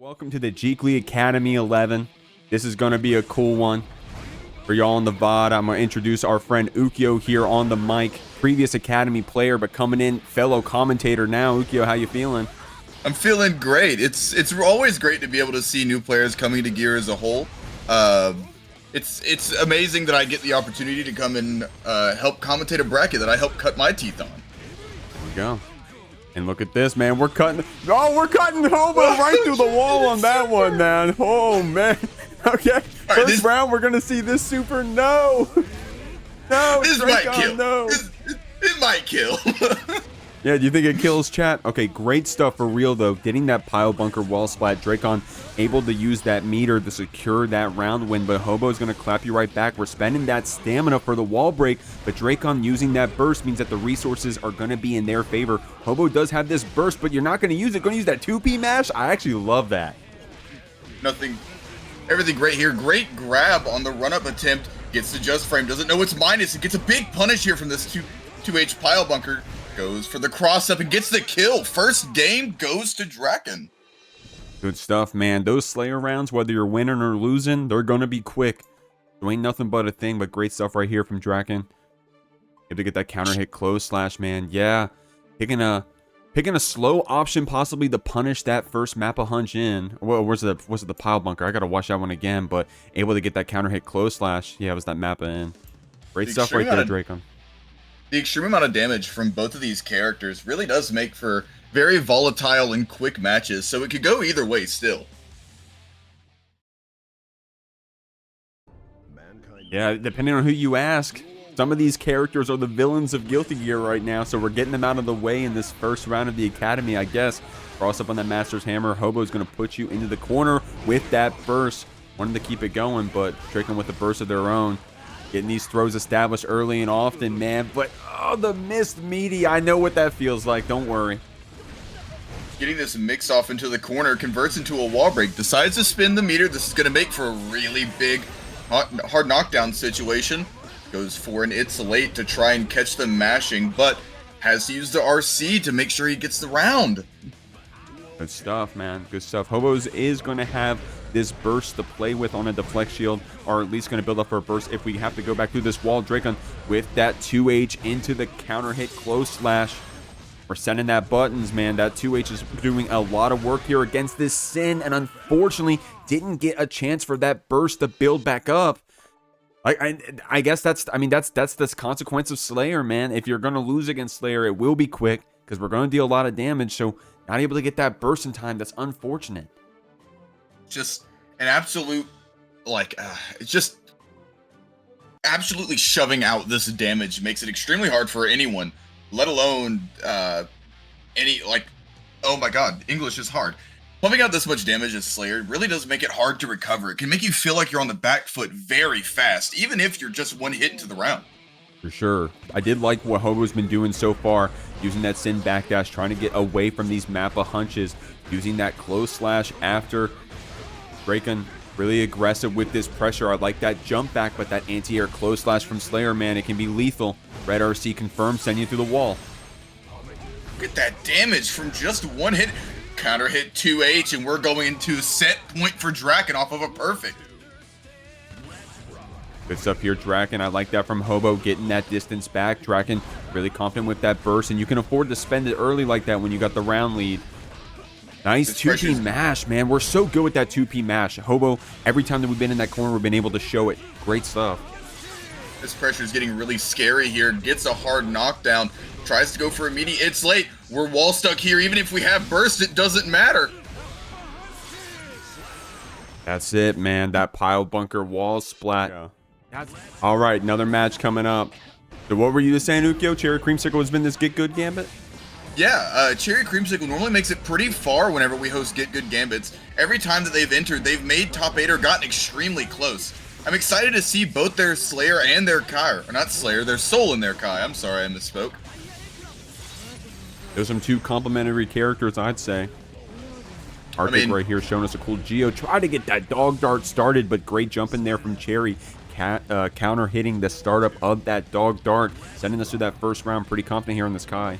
Welcome to the Jeekly Academy 11. This is going to be a cool one for y'all on the VOD. I'm going to introduce our friend Ukyo here on the mic. Previous Academy player, but coming in fellow commentator now. Ukyo, how you feeling? I'm feeling great. It's always great to be able to see new players coming to Gear as a whole. It's amazing that I get the opportunity to come and help commentate a bracket that I helped cut my teeth on. There we go. And look at this, man. We're cutting Hobo right through the wall on that one, man. Oh, man. Okay. First round, we're going to see this super. No. No. This might kill. No. It might kill. Yeah, do you think it kills, chat? Okay, great stuff for real, though. Getting that pile bunker wall splat. Drakon able to use that meter to secure that round win, but Hobo is going to clap you right back. We're spending that stamina for the wall break, but Drakon using that burst means that the resources are going to be in their favor. Hobo does have this burst, but you're not going to use it. Going to use that 2P mash? I actually love that. Everything great here. Great grab on the run-up attempt. Gets the just frame. Doesn't know it's minus. It gets a big punish here from this 2H pile bunker. Goes for the cross-up and gets the kill. First game goes to Drakon. Good stuff, man. Those Slayer rounds, whether you're winning or losing, they're going to be quick. There ain't nothing but a thing, but great stuff right here from Drakon. Able to get that counter hit close slash, man. Yeah. Picking a slow option possibly to punish that first Mappa hunch in. Well, was it the pile bunker? I got to watch that one again, but able to get that counter hit close slash. Yeah, it was that Mappa in. Great stuff right there, Drakon. The extreme amount of damage from both of these characters really does make for very volatile and quick matches, so it could go either way still. Yeah, depending on who you ask, some of these characters are the villains of Guilty Gear right now, so we're getting them out of the way in this first round of the Academy, I guess. Cross up on that Master's Hammer. Hobo's going to put you into the corner with that burst. Wanted to keep it going, but Drakon with a burst of their own. Getting these throws established early and often, man. But, oh, the missed meaty. I know what that feels like. Don't worry. Getting this mix off into the corner, converts into a wall break. Decides to spin the meter. This is going to make for a really big, hard knockdown situation. Goes for an It's Late to try and catch them mashing, but has to use the RC to make sure he gets the round. Good stuff, man. Good stuff. Hobos is going to have this burst to play with on a deflect shield, or at least going to build up for a burst if we have to go back through this wall. Drakon with that 2H into the counter hit close slash. We're sending that buttons, man. That 2H is doing a lot of work here against this Sin, and unfortunately didn't get a chance for that burst to build back up. I guess that's the consequence of Slayer, man. If you're going to lose against Slayer, it will be quick because we're going to deal a lot of damage, so not able to get that burst in time. That's unfortunate. Just an absolute, it's just absolutely shoving out this damage makes it extremely hard for anyone, let alone oh my god, English is hard. Pumping out this much damage as Slayer really does make it hard to recover. It can make you feel like you're on the back foot very fast, even if you're just one hit into the round. For sure. I did like what Hobo's been doing so far, using that Sin backdash, trying to get away from these Mappa hunches, using that close slash after. Drakon really aggressive with this pressure. I like that jump back, but that anti-air close slash from Slayer, man, it can be lethal. Red RC confirmed, sending you through the wall. Look at that damage from just one hit. Counter hit 2H, and we're going into set point for Drakon off of a perfect. Good stuff here, Drakon. I like that from Hobo, getting that distance back. Drakon really confident with that burst, and you can afford to spend it early like that when you got the round lead. Nice 2P mash, man. We're so good with that 2P mash. Hobo, every time that we've been in that corner, we've been able to show it. Great stuff. This pressure is getting really scary here. Gets a hard knockdown. Tries to go for immediate. It's late. We're wall stuck here. Even if we have burst, it doesn't matter. That's it, man. That pile bunker wall splat. Yeah. All right, another match coming up. So what were you just saying, Ukyo? Cherry Creamsicle has been this Get Good Gambit? Yeah, Cherry Creamsicle normally makes it pretty far whenever we host Get Good Gambits. Every time that they've entered, they've made top 8 or gotten extremely close. I'm excited to see both their Slayer and their Kai. Or not Slayer, their Soul and their Kai. I'm sorry, I misspoke. There's some two complimentary characters, I'd say. Arctic right here showing us a cool Geo. Try to get that dog dart started, but great jump in there from Cherry. Counter hitting the startup of that dog dart, sending us through that first round. Pretty confident here in the Sky.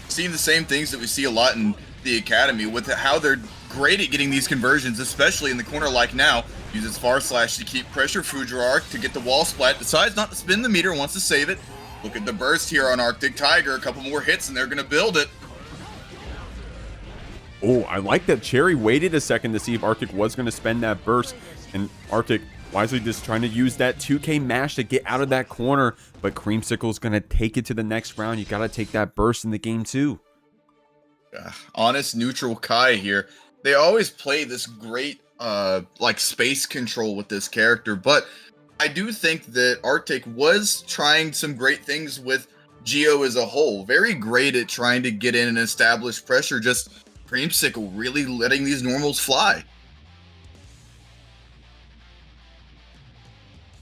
Seeing the same things that we see a lot in the Academy with how they're great at getting these conversions, especially in the corner like now. Uses Far Slash to keep pressure Fujirar to get the wall splat. Decides not to spin the meter, wants to save it. Look at the burst here on Arctic Tiger. A couple more hits and they're going to build it. Oh, I like that Cherry waited a second to see if Arctic was going to spend that burst. And Arctic wisely just trying to use that 2K mash to get out of that corner. But Creamsicle's going to take it to the next round. You got to take that burst in the game too. Honest neutral Kai here. They always play this great like space control with this character, but I do think that Arctic was trying some great things with Geo as a whole. Very great at trying to get in and establish pressure. Just Creamsicle really letting these normals fly.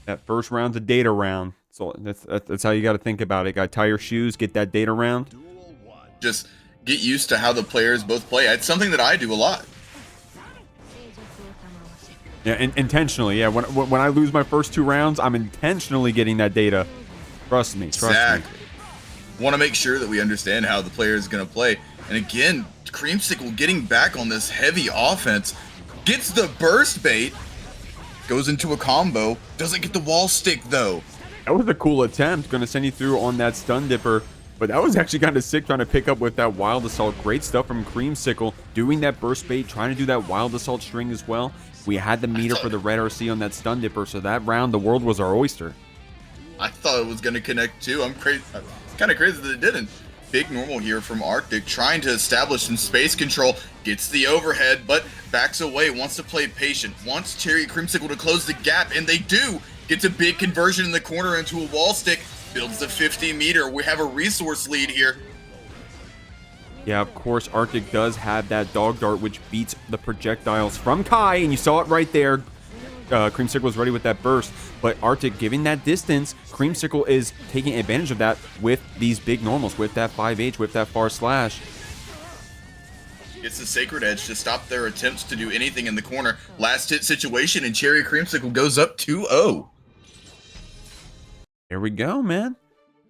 That first round's a data round. So that's how you got to think about it. Got to tie your shoes, get that data round. Just get used to how the players both play. It's something that I do a lot. Yeah, intentionally. Yeah, when I lose my first 2 rounds, I'm intentionally getting that data. Trust me. Trust me. Want to make sure that we understand how the player is going to play. And again, Creamsicle getting back on this heavy offense. Gets the burst bait. Goes into a combo. Doesn't get the wall stick, though. That was a cool attempt. Going to send you through on that stun dipper. But that was actually kind of sick trying to pick up with that Wild Assault. Great stuff from Creamsicle. Doing that burst bait. Trying to do that Wild Assault string as well. We had the meter for the red RC on that stun dipper. So that round, the world was our oyster. I thought it was going to connect too. I'm crazy. It's kind of crazy that it didn't. Big normal here from Arctic, trying to establish some space control. Gets the overhead, but backs away. Wants to play patient. Wants Cherry Creamsicle to close the gap, and they do. Gets a big conversion in the corner into a wall stick. Builds the 50 meter. We have a resource lead here. Yeah, of course, Arctic does have that dog dart, which beats the projectiles from Kai, and you saw it right there. Creamsicle was ready with that burst, but Arctic giving that distance. Creamsicle is taking advantage of that with these big normals, with that 5H, with that far slash. Gets the Sacred Edge to stop their attempts to do anything in the corner. Last hit situation, and Cherry Creamsicle goes up 2-0. There we go, man.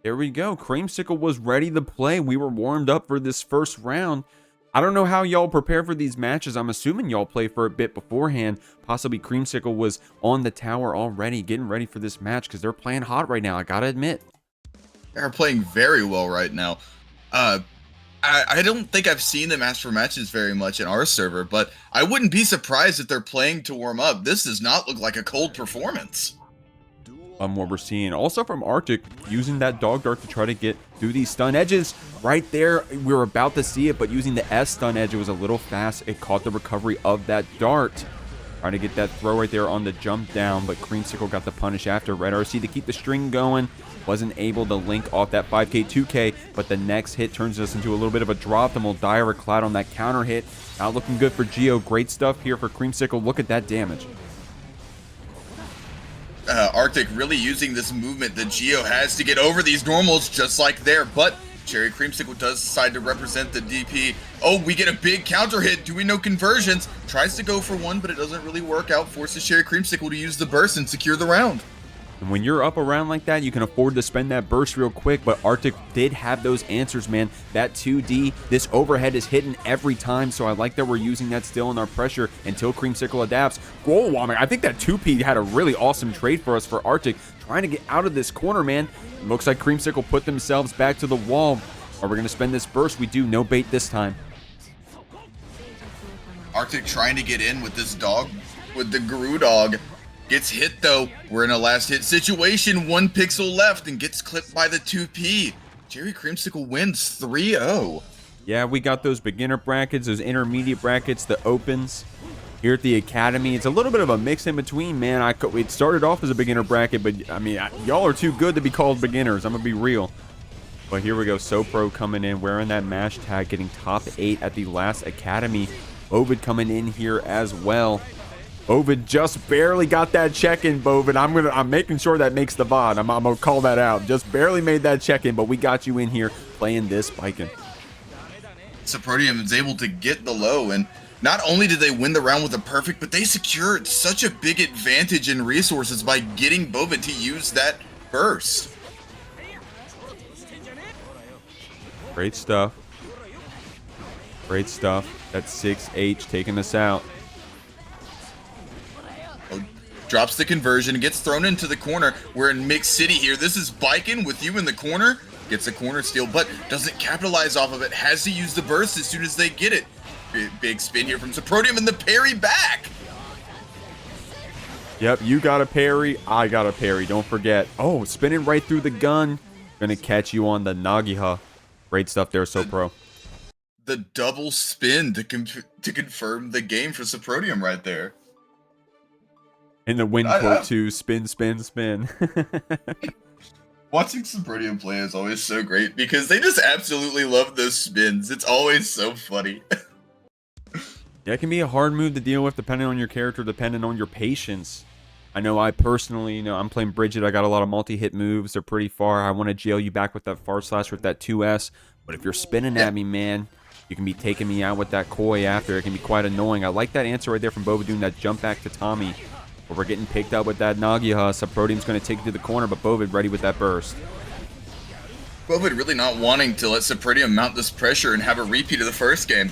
There we go. Creamsicle was ready to play. We were warmed up for this first round. I don't know how y'all prepare for these matches. I'm assuming y'all play for a bit beforehand. Possibly Creamsicle was on the tower already, getting ready for this match because they're playing hot right now. I gotta admit. They're playing very well right now. I don't think I've seen them ask for matches very much in our server, but I wouldn't be surprised if they're playing to warm up. This does not look like a cold performance. What we're seeing also from Arctic, using that dog dart to try to get through these stun edges right there. We were about to see it, but using the S stun edge, it was a little fast. It caught the recovery of that dart. Trying to get that throw right there on the jump down, but Creamsicle got the punish after. Red RC to keep the string going. Wasn't able to link off that 5K, 2K, but the next hit turns us into a little bit of a drop. And we'll Dire Cloud on that counter hit. Not looking good for Geo. Great stuff here for Creamsicle. Look at that damage. Arctic really using this movement that Geo has to get over these normals just like there, but Cherry Creamsicle does decide to represent the DP. Oh, we get a big counter hit, doing no conversions. Tries to go for one, but it doesn't really work out. Forces Cherry Creamsicle to use the burst and secure the round. And when you're up around like that, you can afford to spend that burst real quick, but Arctic did have those answers, man. That 2D, this overhead is hitting every time, so I like that we're using that still in our pressure until Creamsicle adapts. Whoa, I think that 2P had a really awesome trade for us for Arctic, trying to get out of this corner, man. It looks like Creamsicle put themselves back to the wall. Are we going to spend this burst? We do. No bait this time. Arctic trying to get in with this dog, with the Guru dog. Gets hit though. We're in a last hit situation. 1 pixel left and gets clipped by the 2P. Cherry Creamsicle wins 3-0. Yeah, we got those beginner brackets, those intermediate brackets, the opens here at the academy. It's a little bit of a mix in between, man. It started off as a beginner bracket, but I mean, y'all are too good to be called beginners. I'm gonna be real. But here we go. Sopro coming in, wearing that mash tag, getting top 8 at the last academy. Bovid coming in here as well. Bovid just barely got that check-in, Bovid. I'm making sure that makes the VOD. I'm gonna call that out. Just barely made that check-in, but we got you in here playing this Baiken. Soprodium is able to get the low, and not only did they win the round with a perfect, but they secured such a big advantage in resources by getting Bovid to use that burst. Great stuff. Great stuff. That 6H taking us out. Drops the conversion, gets thrown into the corner. We're in Mix City here. This is Baiken with you in the corner. Gets a corner steal, but doesn't capitalize off of it. Has to use the burst as soon as they get it. Big spin here from Soprodium and the parry back. Yep, you got a parry. I got a parry. Don't forget. Oh, spinning right through the gun. Gonna catch you on the Nagiha. Great stuff there, Sopro. The double spin to confirm the game for Soprodium right there. In the win quote too, spin, spin, spin. Watching Soprodium play is always so great because they just absolutely love those spins. It's always so funny. Yeah, it can be a hard move to deal with depending on your character, depending on your patience. I know I personally, I'm playing Bridget. I got a lot of multi-hit moves. They're pretty far. I want to jail you back with that far slash with that 2S. But if you're spinning at me, man, you can be taking me out with that koi after. It can be quite annoying. I like that answer right there from Bovid doing that jump back to Tommy. But we're getting picked up with that Nagiha. Soprodium's going to take it to the corner, but Bovid ready with that burst. Bovid really not wanting to let Soprodium mount this pressure and have a repeat of the first game.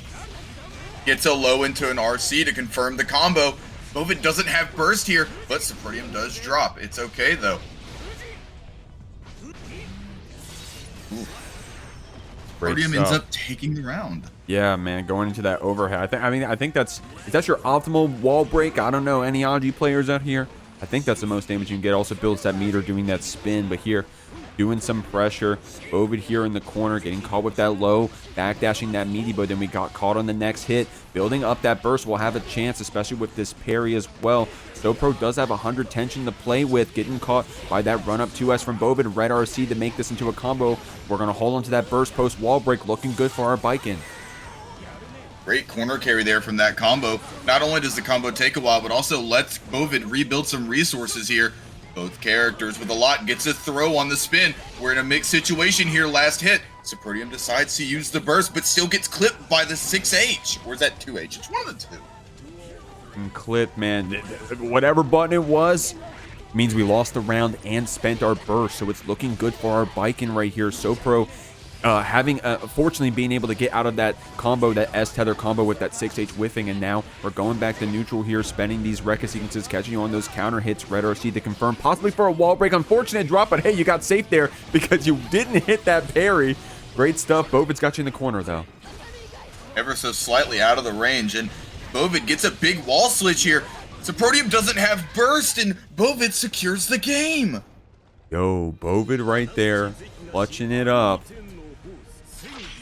Gets a low into an RC to confirm the combo. Bovid doesn't have burst here, but Soprodium does drop. It's okay, though. Soprodium ends up taking the round. Yeah, man, going into that overhead. I think that's your optimal wall break. I don't know any Anji players out here. I think that's the most damage you can get. Also builds that meter doing that spin, but here doing some pressure. Bovid here in the corner getting caught with that low, backdashing that meaty, but then we got caught on the next hit. Building up that burst will have a chance, especially with this parry as well. Sopro does have 100 tension to play with, getting caught by that run up 2S from Bovid. Red RC to make this into a combo. We're going to hold on to that burst post wall break, looking good for our Baiken. Great corner carry there from that combo. Not only does the combo take a while, but also lets Bovid rebuild some resources here. Both characters with a lot gets a throw on the spin. We're in a mixed situation here, last hit. Soprodium decides to use the burst, but still gets clipped by the 6H. Or is that 2H? It's one of the two. And clip, man. Whatever button it was, means we lost the round and spent our burst. So it's looking good for our Baiken right here. Sopro fortunately being able to get out of that combo, that S-tether combo with that 6H whiffing, and now we're going back to neutral here, spending these Rekka sequences, catching you on those counter hits. Red RC to confirm, possibly for a wall break. Unfortunate drop, but hey, you got safe there because you didn't hit that parry. Great stuff. Bovid's got you in the corner, though. Ever so slightly out of the range, and Bovid gets a big wall switch here. Soprodium doesn't have burst, and Bovid secures the game. Yo, Bovid right there, clutching it up.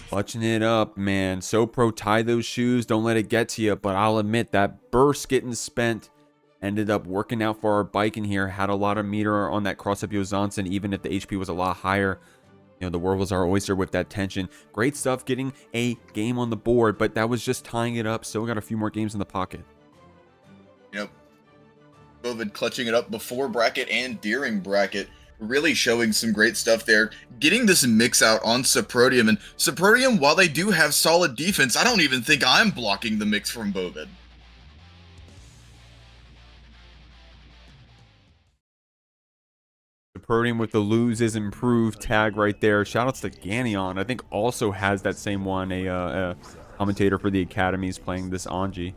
Clutching it up, man. Sopro, tie those shoes. Don't let it get to you. But I'll admit that burst getting spent ended up working out for our Baiken here. Had a lot of meter on that cross-up Johnson, even if the HP was a lot higher. You know, the world was our oyster with that tension. Great stuff getting a game on the board, but that was just tying it up. Still got a few more games in the pocket. Yep. Bovid clutching it up before bracket and during bracket. Really showing some great stuff there. Getting this mix out on Soprodium. And Soprodium, while they do have solid defense, I don't even think I'm blocking the mix from Bovid. Soprodium with the lose is improved tag right there. Shoutouts to Ganion. I think also has that same one. A commentator for the academies playing this Anji.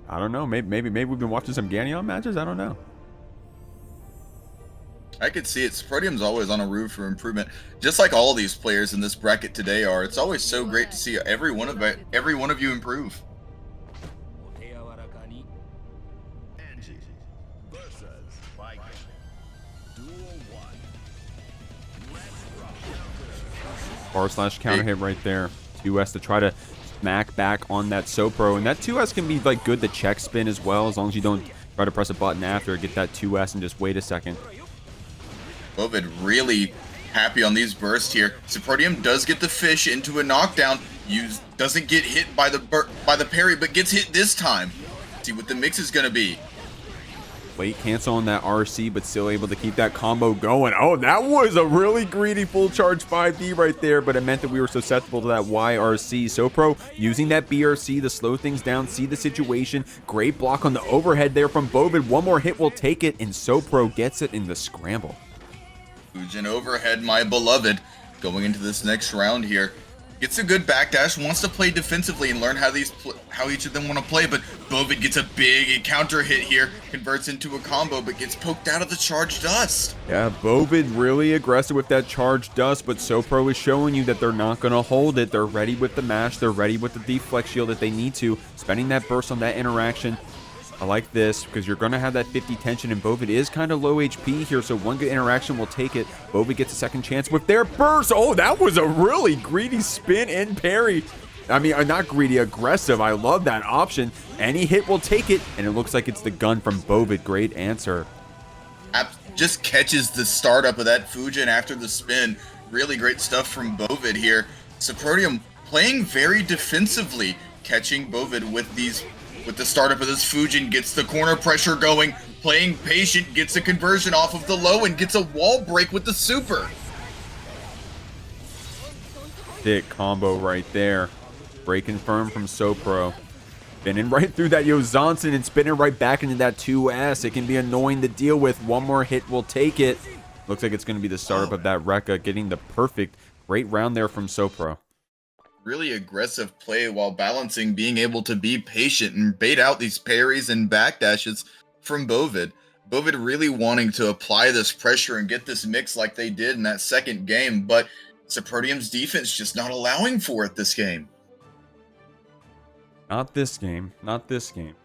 I don't know. Maybe we've been watching some Ganion matches. I don't know. I could see it. Soprodium's always on a route for improvement, just like all these players in this bracket today are. It's always so great to see every one of you improve. Anji versus Baiken. Duel 1. Bar slash counter hit right there. 2S to try to smack back on that Sopro. And that 2S can be like good to check spin as well, as long as you don't try to press a button after, get that 2S and just wait a second. Bovid really happy on these bursts here. Soprodium does get the fish into a knockdown. Doesn't get hit by the parry, but gets hit this time. See what the mix is gonna be. Late cancel on that RC, but still able to keep that combo going. Oh, that was a really greedy full charge 5D right there, but it meant that we were susceptible to that YRC. Sopro using that BRC to slow things down, see the situation. Great block on the overhead there from Bovid. One more hit will take it, and Sopro gets it in the scramble. Fujin overhead, my beloved. Going into this next round here. Gets a good backdash, wants to play defensively and learn how how each of them want to play, but Bovid gets a big counter hit here, converts into a combo, but gets poked out of the charged dust. Yeah, Bovid really aggressive with that charged dust, but Sopro is showing you that they're not going to hold it. They're ready with the mash. They're ready with the deflect shield if they need to. Spending that burst on that interaction. I like this because you're going to have that 50 tension, and Bovid is kind of low HP here, so one good interaction will take it. Bovid gets a second chance with their burst. Oh, that was a really greedy spin and parry. I mean, not greedy, aggressive. I love that option. Any hit will take it, and it looks like it's the gun from Bovid. Great answer. Just catches the startup of that Fujin after the spin. Really great stuff from Bovid here. Soprodium playing very defensively, catching Bovid with the startup of this Fujin, gets the corner pressure going, playing patient, gets a conversion off of the low, and gets a wall break with the super. Sick combo right there. Breaking firm from Sopro. Spinning right through that Yozansen and spinning right back into that 2S. It can be annoying to deal with. One more hit will take it. Looks like it's going to be the startup of that Rekka, getting the perfect, great round there from Sopro. Really aggressive play while balancing, being able to be patient and bait out these parries and backdashes from Bovid. Bovid really wanting to apply this pressure and get this mix like they did in that second game, but Soprodium's defense just not allowing for it this game. Not this game. Not this game.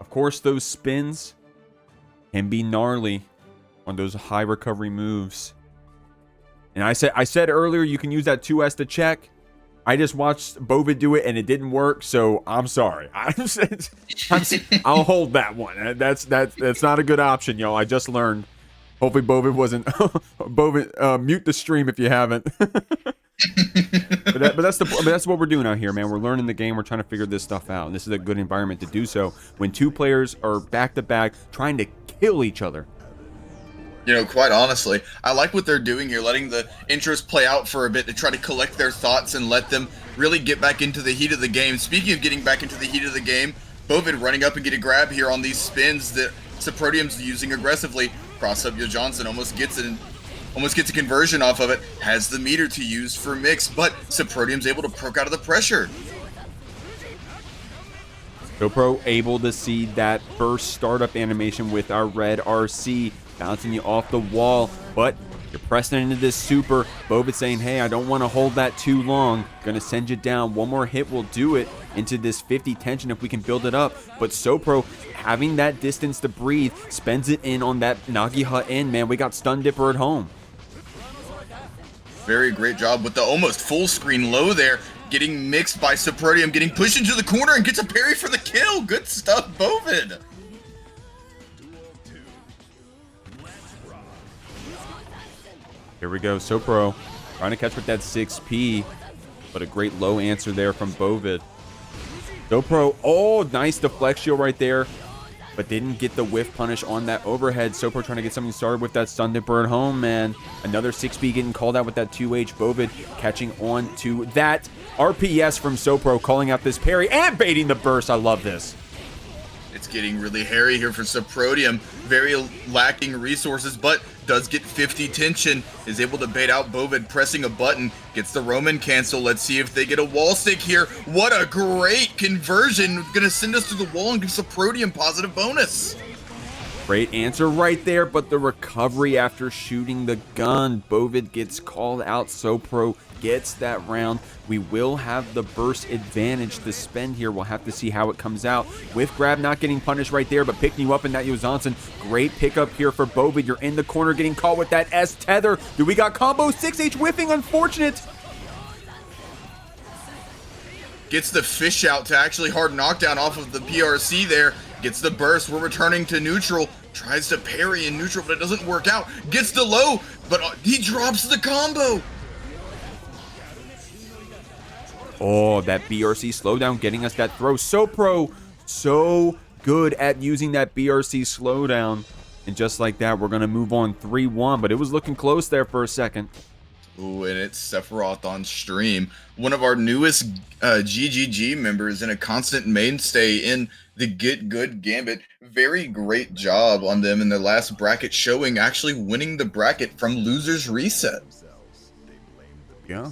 Of course, those spins can be gnarly on those high recovery moves. And I said earlier you can use that 2S to check. I just watched Bovid do it and it didn't work, so I'm sorry. I'll hold that one. That's not a good option, y'all. I just learned. Hopefully Bovid wasn't. Bovid, mute the stream if you haven't. but that's what we're doing out here, man. We're learning the game. We're trying to figure this stuff out, and this is a good environment to do so. When two players are back to back trying to kill each other. You know, quite honestly, I like what they're doing here, letting the intros play out for a bit to try to collect their thoughts and let them really get back into the heat of the game. Speaking of getting back into the heat of the game, Bovid running up and get a grab here on these spins that Soprodium's using aggressively. Cross up Johnson almost gets a conversion off of it, has the meter to use for mix, but Soprodium's able to poke out of the pressure. GoPro able to see that first startup animation with our red RC bouncing you off the wall, but you're pressing into this super. Bovid saying, hey, I don't want to hold that too long. Gonna send you down. One more hit will do it into this 50 tension if we can build it up. But Sopro having that distance to breathe, spends it in on that Nagiha in, man. We got Stun Dipper at home. Very great job with the almost full screen low there. Getting mixed by Soprodium, getting pushed into the corner and gets a parry for the kill. Good stuff, Bovid. Here we go, Sopro trying to catch with that 6P, but a great low answer there from Bovid. Sopro, oh, nice deflect shield right there, but didn't get the whiff punish on that overhead. Sopro trying to get something started with that Stun Dipper at home, man. Another 6P getting called out with that 2H. Bovid catching on to that RPS from Sopro, calling out this parry and baiting the burst. I love this. It's getting really hairy here for Soprodium. Very lacking resources, but does get 50 tension. Is able to bait out Bovid, pressing a button. Gets the Roman cancel. Let's see if they get a wall stick here. What a great conversion. Gonna send us to the wall and give Soprodium positive bonus. Great answer right there, but the recovery after shooting the gun. Bovid gets called out. Sopro gets that round. We will have the burst advantage to spend here. We'll have to see how it comes out. With grab not getting punished right there, but picking you up in that Yozansen. Great pickup here for Bovid. You're in the corner getting caught with that S tether. Do we got combo 6H whiffing? Unfortunate. Gets the fish out to actually hard knockdown off of the PRC there. Gets the burst. We're returning to neutral. Tries to parry in neutral, but it doesn't work out. Gets the low, but he drops the combo. Oh, that BRC slowdown getting us that throw. Sopro, so good at using that BRC slowdown. And just like that, we're going to move on 3-1, but it was looking close there for a second. Ooh, and it's Sephiroth on stream. One of our newest GGG members and a constant mainstay in the Get Good Gambit. Very great job on them in their last bracket showing, actually winning the bracket from Loser's Reset. Yeah.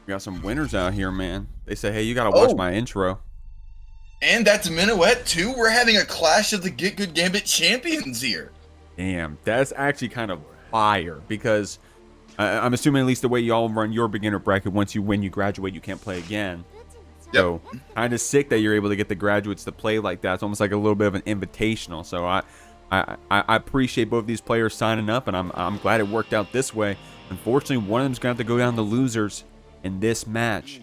We got some winners out here, man. They say, hey, you got to watch my intro. And that's Minuet, too. We're having a clash of the Get Good Gambit champions here. Damn, that's actually kind of fire because I'm assuming at least the way y'all run your beginner bracket, once you win, you graduate, you can't play again. Yep. So kind of sick that you're able to get the graduates to play like that. It's almost like a little bit of an invitational. So I appreciate both of these players signing up, and I'm glad it worked out this way. Unfortunately, one of them's going to have to go down to losers in this match.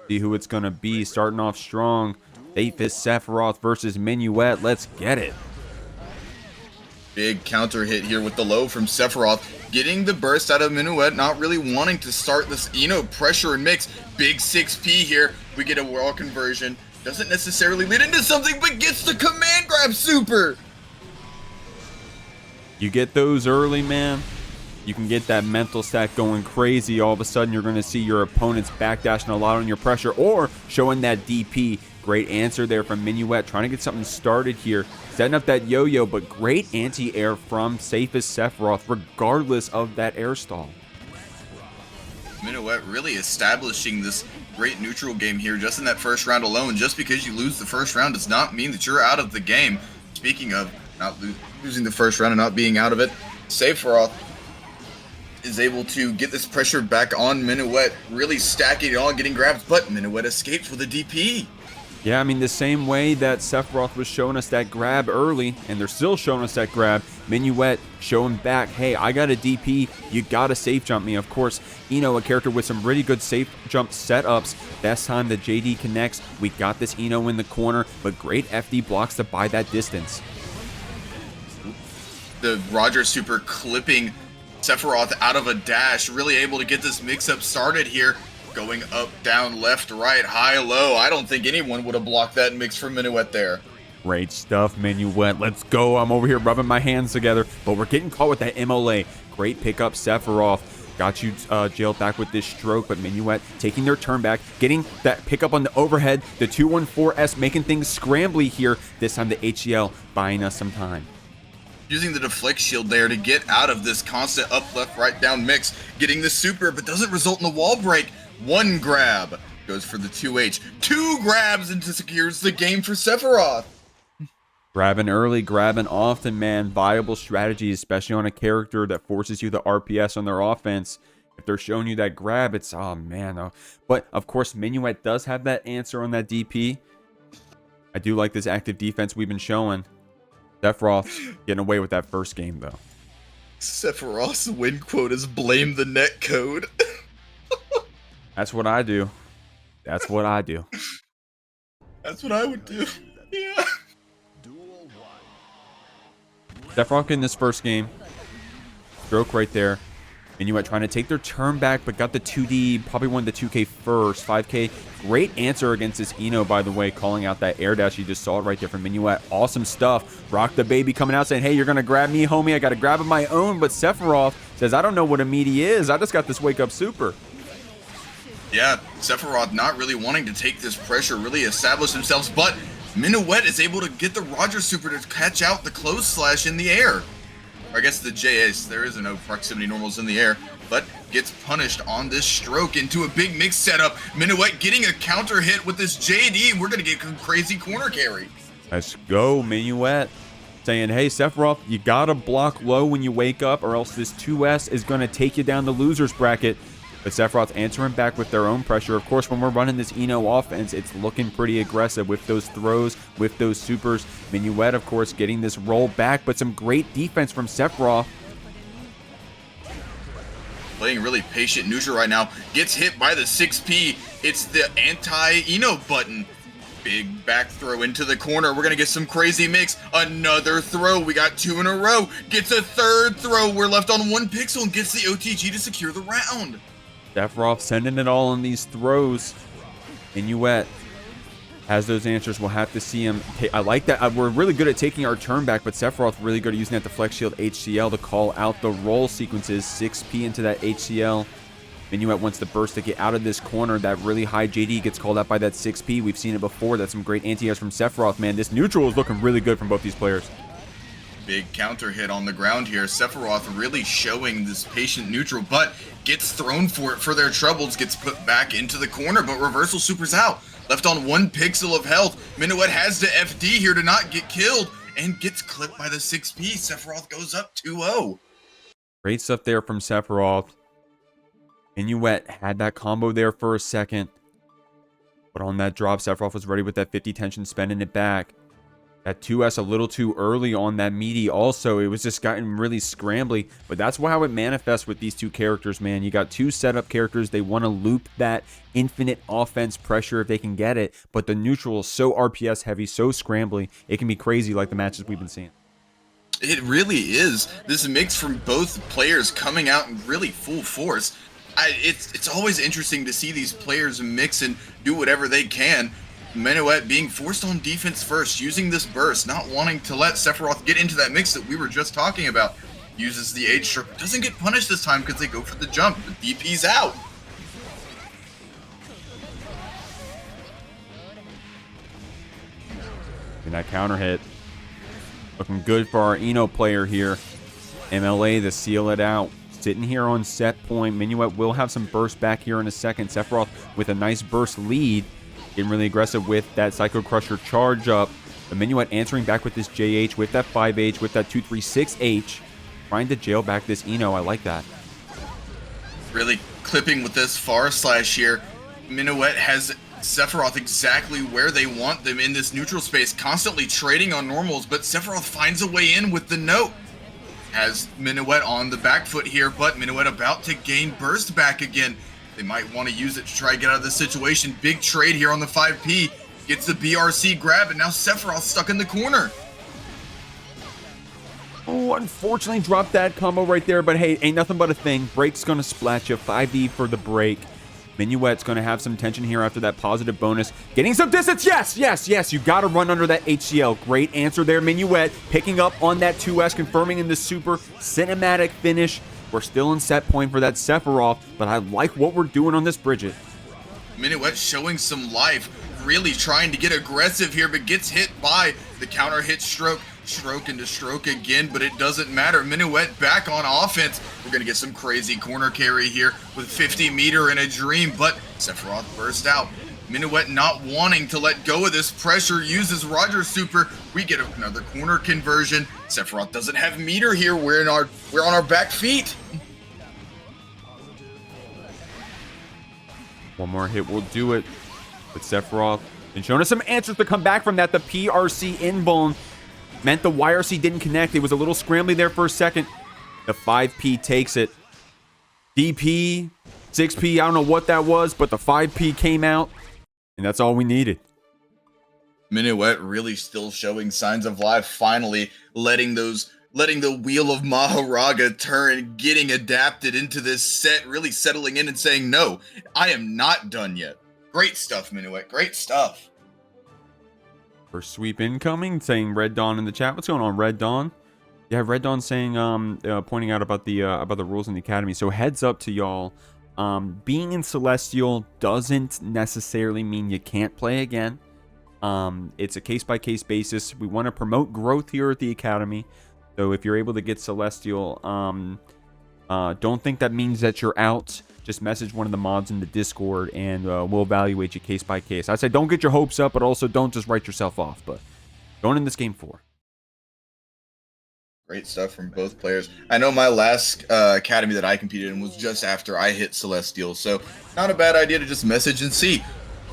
See who it's going to be. Starting off strong, SafestSephiroth versus Minuet. Let's get it. Big counter hit here with the low from Sephiroth. Getting the burst out of Minuet, not really wanting to start this, pressure and mix. Big 6P here. We get a wall conversion. Doesn't necessarily lead into something, but gets the command grab super. You get those early, man. You can get that mental stack going crazy. All of a sudden, you're going to see your opponents backdashing a lot on your pressure or showing that DP. Great answer there from Minuet, trying to get something started here. Setting up that yo-yo, but great anti-air from SafestSephiroth, regardless of that air stall. Minuet really establishing this great neutral game here just in that first round alone. Just because you lose the first round does not mean that you're out of the game. Speaking of not losing the first round and not being out of it, Sephiroth is able to get this pressure back on Minuet, really stacking it on, getting grabs, but Minuet escapes with a DP. Yeah, I mean, the same way that Sephiroth was showing us that grab early, and they're still showing us that grab, Minuet showing back, hey, I got a DP, you gotta safe jump me. Of course, a character with some really good safe jump setups. Best time the JD connects, we got this in the corner, but great FD blocks to buy that distance. The Roger super clipping Sephiroth out of a dash, really able to get this mix-up started here. Going up, down, left, right, high, low. I don't think anyone would have blocked that mix from Minuet there. Great stuff, Minuet. Let's go. I'm over here rubbing my hands together, but we're getting caught with that MLA. Great pickup, Sephiroth. Got you jailed back with this stroke, but Minuet taking their turn back, getting that pickup on the overhead. The 214S making things scrambly here. This time the HCL buying us some time. Using the deflect shield there to get out of this constant up, left, right, down mix. Getting the super, but doesn't result in the wall break. One grab goes for the 2H. Two grabs and secures the game for Sephiroth. Grabbing early, grabbing often, man. Viable strategy, especially on a character that forces you to RPS on their offense. If they're showing you that grab, it's, oh man. Oh. But, of course, Minuet does have that answer on that DP. I do like this active defense we've been showing. Sephiroth getting away with that first game, though. Sephiroth's win quote is blame the net code. That's what I do. That's what I do. That's what I would do. Yeah. Sephiroth in this first game. Stroke right there. Minuet trying to take their turn back, but got the 2D, probably won the 2K first. 5K, great answer against this by the way, calling out that air dash. You just saw it right there from Minuet. Awesome stuff. Rock the Baby coming out saying, hey, you're going to grab me, homie. I got to grab of my own. But Sephiroth says, I don't know what a meaty is. I just got this wake up super. Yeah, Sephiroth not really wanting to take this pressure, really establish themselves, but Minuet is able to get the Roger super to catch out the close slash in the air. Or I guess the JS, there is no proximity normals in the air, but gets punished on this stroke into a big mix setup. Minuet getting a counter hit with this JD, and we're going to get crazy corner carry. Let's go, Minuet. Saying, hey, Sephiroth, you got to block low when you wake up, or else this 2S is going to take you down the loser's bracket. But Sephiroth's answering back with their own pressure. Of course, when we're running this offense, it's looking pretty aggressive with those throws, with those supers. Minuet, of course, getting this roll back, but some great defense from Sephiroth. Playing really patient neutral right now. Gets hit by the 6P. It's the anti-Eno button. Big back throw into the corner. We're going to get some crazy mix. Another throw. We got two in a row. Gets a third throw. We're left on 1 pixel and gets the OTG to secure the round. Sephiroth sending it all on these throws. Minuet has those answers. We'll have to see him. I like that. We're really good at taking our turn back, but Sephiroth really good at using that deflect shield HCL to call out the roll sequences. 6P into that HCL. Minuet wants the burst to get out of this corner. That really high JD gets called out by that 6P. We've seen it before. That's some great anti-airs from Sephiroth, man. This neutral is looking really good from both these players. Big counter hit on the ground here. Sephiroth really showing this patient neutral, but gets thrown for it for their troubles, gets put back into the corner, but reversal super's out. Left on 1 pixel of health. Minuet has to FD here to not get killed and gets clipped by the 6P. Sephiroth goes up 2-0. Great stuff there from Sephiroth. Minuet had that combo there for a second. But on that drop, Sephiroth was ready with that 50 tension, spending it back. That 2S a little too early on that meaty also. It was just gotten really scrambly. But that's how it manifests with these two characters, man. You got two setup characters. They want to loop that infinite offense pressure if they can get it. But the neutral is so RPS heavy, so scrambly. It can be crazy like the matches we've been seeing. It really is. This mix from both players coming out in really full force. It's always interesting to see these players mix and do whatever they can. Minuet being forced on defense first, using this burst, not wanting to let Sephiroth get into that mix that we were just talking about. Uses the H stroke, doesn't get punished this time because they go for the jump. The DP's out. And that counter hit. Looking good for our Eno player here. MLA to seal it out. Sitting here on set point. Minuet will have some burst back here in a second. Sephiroth with a nice burst lead. Getting really aggressive with that Psycho Crusher charge up. The Minuet answering back with this JH, with that 5H, with that 236H. Trying to jail back this Eno. I like that. Really clipping with this far slash here. Minuet has Sephiroth exactly where they want them in this neutral space, constantly trading on normals, but Sephiroth finds a way in with the note. Has Minuet on the back foot here, but Minuet about to gain burst back again. They might want to use it to try to get out of this situation. Big trade here on the 5P. Gets the BRC grab, and now Sephiroth stuck in the corner. Oh, unfortunately dropped that combo right there, but hey, ain't nothing but a thing. Break's going to splat you. 5E for the break. Minuet's going to have some tension here after that positive bonus. Getting some distance. Yes, yes, yes. You got to run under that HCL. Great answer there, Minuet. Picking up on that 2S, confirming in the super cinematic finish. We're still in set point for that Sephiroth, but I like what we're doing on this Bridget. Minuet showing some life. Really trying to get aggressive here, but gets hit by the counter hit stroke. Stroke into stroke again, but it doesn't matter. Minuet back on offense. We're going to get some crazy corner carry here with 50 meter in a dream, but Sephiroth burst out. Minuet not wanting to let go of this pressure, uses Roger's super. We get another corner conversion. Sephiroth doesn't have meter here. We're on our back feet. One more hit will do it. But Sephiroth been showing us some answers to come back from that. The PRC invuln meant the YRC didn't connect. It was a little scrambly there for a second. The 5P takes it. DP, 6P, I don't know what that was, but the 5P came out, and that's all we needed. Minuet really still showing signs of life, finally letting the wheel of Maharaga turn, getting adapted into this set, really settling in and saying, no, I am not done yet. Great stuff, Minuet, great stuff. First sweep incoming, saying Red Dawn in the chat. What's going on, Red Dawn? Yeah, Red Dawn saying, pointing out about the rules in the academy. So heads up to y'all. Being in Celestial doesn't necessarily mean you can't play again. It's a case-by-case basis. We want to promote growth here at the academy. So if you're able to get Celestial, don't think that means that you're out. Just message one of the mods in the Discord, and we'll evaluate you case by case. I say don't get your hopes up, but also don't just write yourself off. But going in this game 4. Great stuff from both players. I know my last academy that I competed in was just after I hit Celestial, so not a bad idea to just message and see.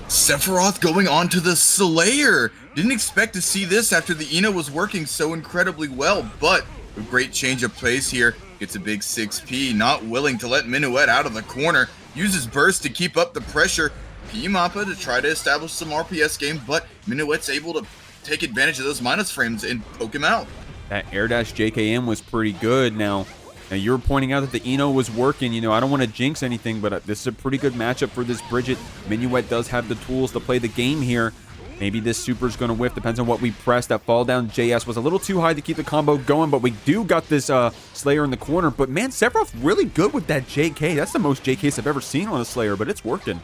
Sephiroth going on to the Slayer. Didn't expect to see this after the Eno was working so incredibly well, but a great change of pace here. Gets a big 6P, not willing to let Minuet out of the corner. Uses burst to keep up the pressure. P-Mappa to try to establish some RPS game, but Minuet's able to take advantage of those minus frames and poke him out. That air dash JKM was pretty good. Now you were pointing out that the Eno was working. You know, I don't want to jinx anything, but this is a pretty good matchup for this Bridget. Minuet does have the tools to play the game here. Maybe this super's going to whiff. Depends on what we press. That fall down JS was a little too high to keep the combo going, but we do got this Slayer in the corner. But man, Sephiroth really good with that JK. That's the most JKs I've ever seen on a Slayer, but it's working.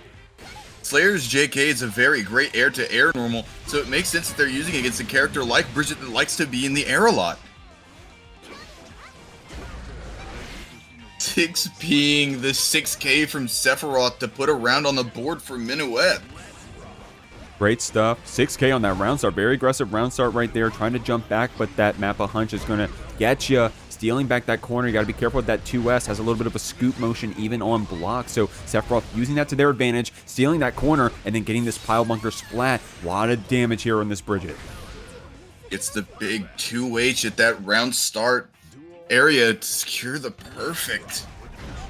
Slayer's JK is a very great air-to-air normal, so it makes sense that they're using it against a character like Bridget that likes to be in the air a lot. 6Ping the 6K from Sephiroth to put a round on the board for Minuet. Great stuff. 6K on that round start. Very aggressive round start right there. Trying to jump back, but that Mappa Hunch is going to get you. Stealing back that corner. You got to be careful with that 2S. Has a little bit of a scoop motion even on block. So Sephiroth using that to their advantage. Stealing that corner and then getting this pile bunker splat. A lot of damage here on this Bridget. It's the big 2H at that round start area to secure the perfect.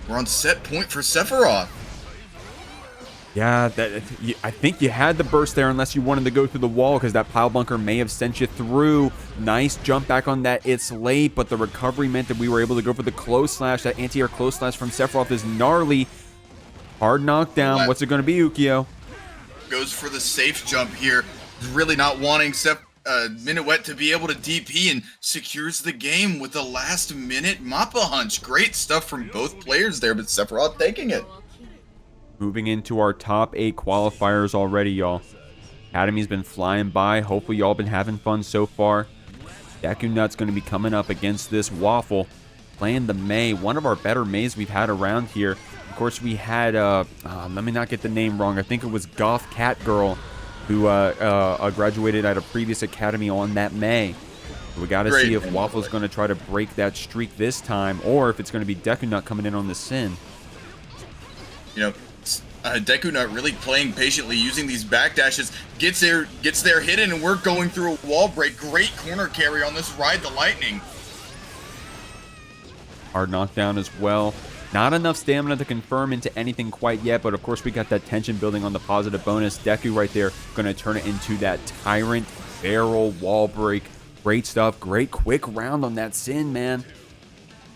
We're on set point for Sephiroth. Yeah, I think you had the burst there unless you wanted to go through the wall because that pile bunker may have sent you through. Nice jump back on that. It's late, but the recovery meant that we were able to go for the close slash. That anti-air close slash from Sephiroth is gnarly. Hard knockdown. What's it going to be, Ukio? Goes for the safe jump here. Really not wanting Minuet to be able to DP and secures the game with the last minute Mappa Hunch. Great stuff from both players there, but Sephiroth taking it. Moving into our top 8 qualifiers already, y'all. Academy's been flying by. Hopefully y'all been having fun so far. DekuNut's going to be coming up against this Waffle. Playing the May, one of our better Mays we've had around here. Of course, we had, let me not get the name wrong. I think it was Goth Cat Girl who graduated at a previous academy on that May. We got to see if Waffle's going to try to break that streak this time, or if it's going to be DekuNut coming in on the Sin. You know, DekuNut really playing patiently, using these backdashes, gets there hidden, and we're going through a wall break. Great corner carry on this Ride the Lightning. Hard knockdown as well. Not enough stamina to confirm into anything quite yet, but of course we got that tension building on the positive bonus. Deku right there going to turn it into that Tyrant barrel wall break. Great stuff. Great quick round on that Sin, man.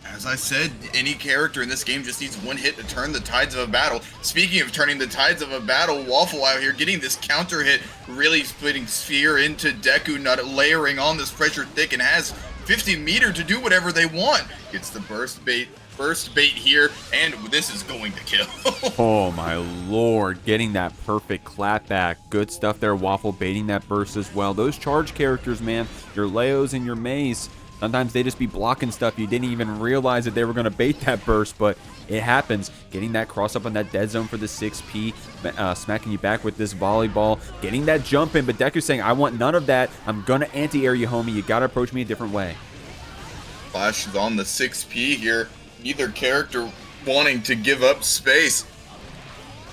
As I said, any character in this game just needs one hit to turn the tides of a battle. Speaking of turning the tides of a battle, Waffle out here getting this counter hit, really splitting Sphere into DekuNut, layering on this pressure thick, and has 50 meter to do whatever they want. Gets the burst bait here, and this is going to kill. Oh my lord, getting that perfect clapback. Good stuff there, Waffle, baiting that burst as well. Those charge characters, man, your Leos and your Mays, sometimes they just be blocking stuff. You didn't even realize that they were going to bait that burst, but it happens. Getting that cross up on that dead zone for the 6P, smacking you back with this volleyball, getting that jump in, but Deku's saying, I want none of that. I'm going to anti-air you, homie. You got to approach me a different way. Flash is on the 6P here. Neither character wanting to give up space.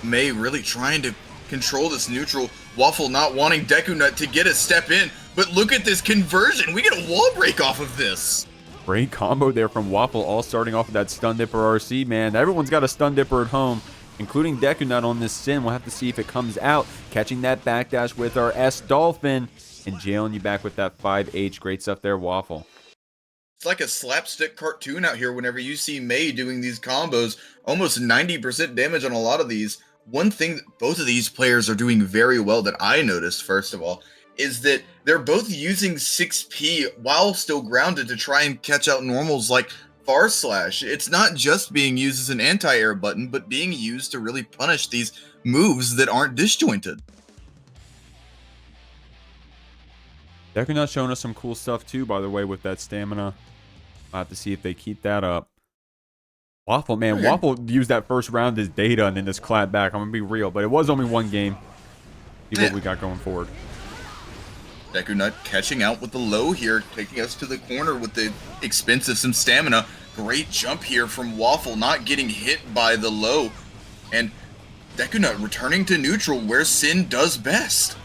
May really trying to control this neutral. Waffle not wanting DekuNut to get a step in. But look at this conversion. We get a wall break off of this. Great combo there from Waffle, all starting off with that Stun Dipper RC, man. Everyone's got a Stun Dipper at home, including DekuNut on this Sin. We'll have to see if it comes out. Catching that backdash with our S Dolphin and jailing you back with that 5H. Great stuff there, Waffle. It's like a slapstick cartoon out here whenever you see May doing these combos. Almost 90% damage on a lot of these. One thing that both of these players are doing very well that I noticed, first of all, is that they're both using 6P while still grounded to try and catch out normals like Far Slash. It's not just being used as an anti-air button, but being used to really punish these moves that aren't disjointed. DekuNut showing us some cool stuff too, by the way, with that stamina. I'll have to see if they keep that up. Waffle, man, Waffle used that first round as data and then just clapped back. I'm going to be real, but it was only one game. See what we got going forward. DekuNut catching out with the low here, taking us to the corner with the expense of some stamina. Great jump here from Waffle, not getting hit by the low. And DekuNut returning to neutral where Sin does best.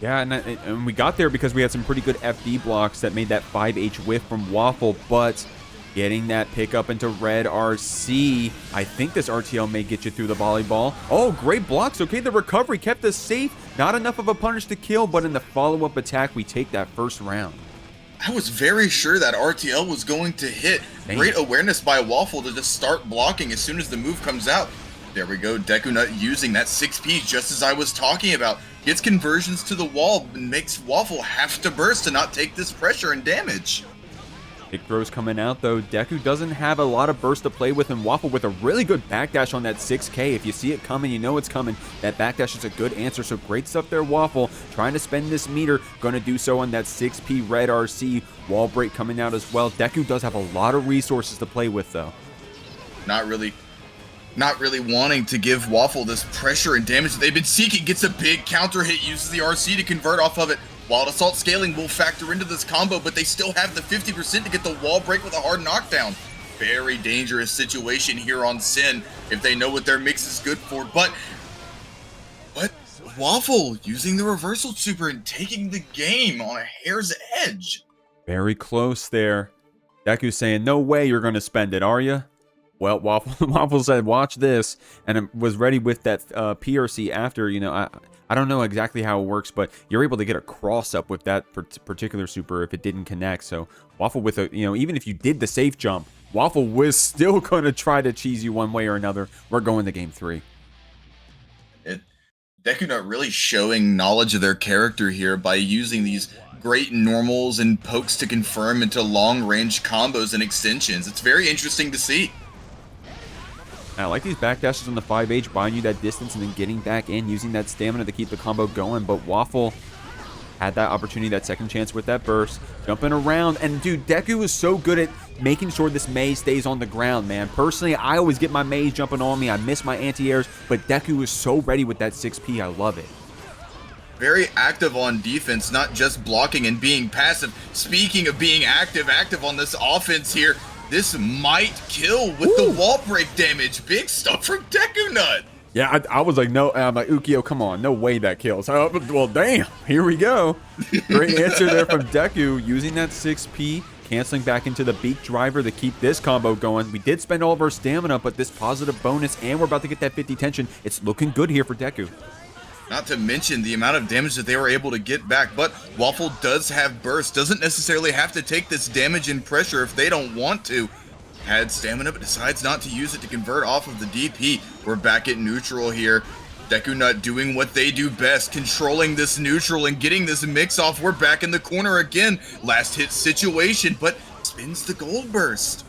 Yeah, and we got there because we had some pretty good FD blocks that made that 5H whiff from Waffle, but getting that pickup into red RC. I think this RTL may get you through the volleyball. Oh, great blocks. Okay, the recovery kept us safe. Not enough of a punish to kill, but in the follow-up attack, we take that first round. I was very sure that RTL was going to hit. Dang. Great awareness by Waffle to just start blocking as soon as the move comes out. There we go, DekuNut using that 6P just as I was talking about. Gets conversions to the wall and makes Waffle have to burst to not take this pressure and damage. Big throws coming out though. Deku doesn't have a lot of burst to play with, and Waffle with a really good backdash on that 6K. If you see it coming, you know it's coming. That backdash is a good answer, so great stuff there, Waffle. Trying to spend this meter, gonna do so on that 6P red RC. Wall break coming out as well. Deku does have a lot of resources to play with though. Not really wanting to give Waffle this pressure and damage that they've been seeking. Gets a big counter hit, uses the RC to convert off of it. Wild Assault scaling will factor into this combo, but they still have the 50% to get the wall break with a hard knockdown. Very dangerous situation here on Sin if they know what their mix is good for. But Waffle using the reversal super and taking the game on a hair's edge. Very close there. Deku saying, no way you're going to spend it, are you? Well, Waffle said, watch this, and was ready with that PRC after, you know, I don't know exactly how it works, but you're able to get a cross-up with that particular super if it didn't connect. So Waffle with a, you know, even if you did the safe jump, Waffle was still going to try to cheese you one way or another. We're going to game 3. DekuNut really showing knowledge of their character here by using these great normals and pokes to confirm into long-range combos and extensions. It's very interesting to see. I like these backdashes on the 5H, buying you that distance and then getting back in, using that stamina to keep the combo going. But Waffle had that opportunity, that second chance with that burst, jumping around. And dude, Deku is so good at making sure this maze stays on the ground, man. Personally, I always get my maze jumping on me. I miss my anti-airs, but Deku is so ready with that 6P. I love it. Very active on defense, not just blocking and being passive. Speaking of being active on this offense here, this might kill with the wall break damage. Big stuff from DekuNut. Yeah, I was like, no, I'm like, Ukio, come on, no way that kills. Well, damn, here we go. Great answer there from Deku, using that 6P, canceling back into the beak driver to keep this combo going. We did spend all of our stamina, but this positive bonus, and we're about to get that 50 tension. It's looking good here for Deku. Not to mention the amount of damage that they were able to get back, but Waffle does have burst, doesn't necessarily have to take this damage and pressure if they don't want to. Had stamina, but decides not to use it to convert off of the DP. We're back at neutral here. DekuNut doing what they do best, controlling this neutral and getting this mix off. We're back in the corner again. Last hit situation, but spins the gold burst.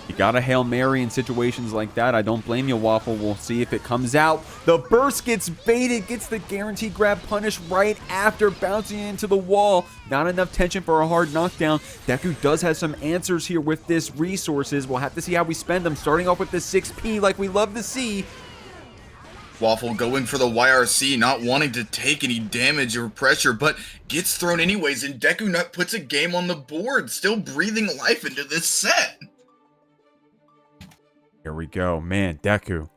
You gotta Hail Mary in situations like that. I don't blame you, Waffle. We'll see if it comes out. The burst gets baited, gets the guaranteed grab punish right after bouncing into the wall. Not enough tension for a hard knockdown. Deku does have some answers here with this resources. We'll have to see how we spend them. Starting off with the 6P like we love to see. Waffle going for the YRC, not wanting to take any damage or pressure, but gets thrown anyways, and DekuNut puts a game on the board, still breathing life into this set. Here we go. Man, Deku.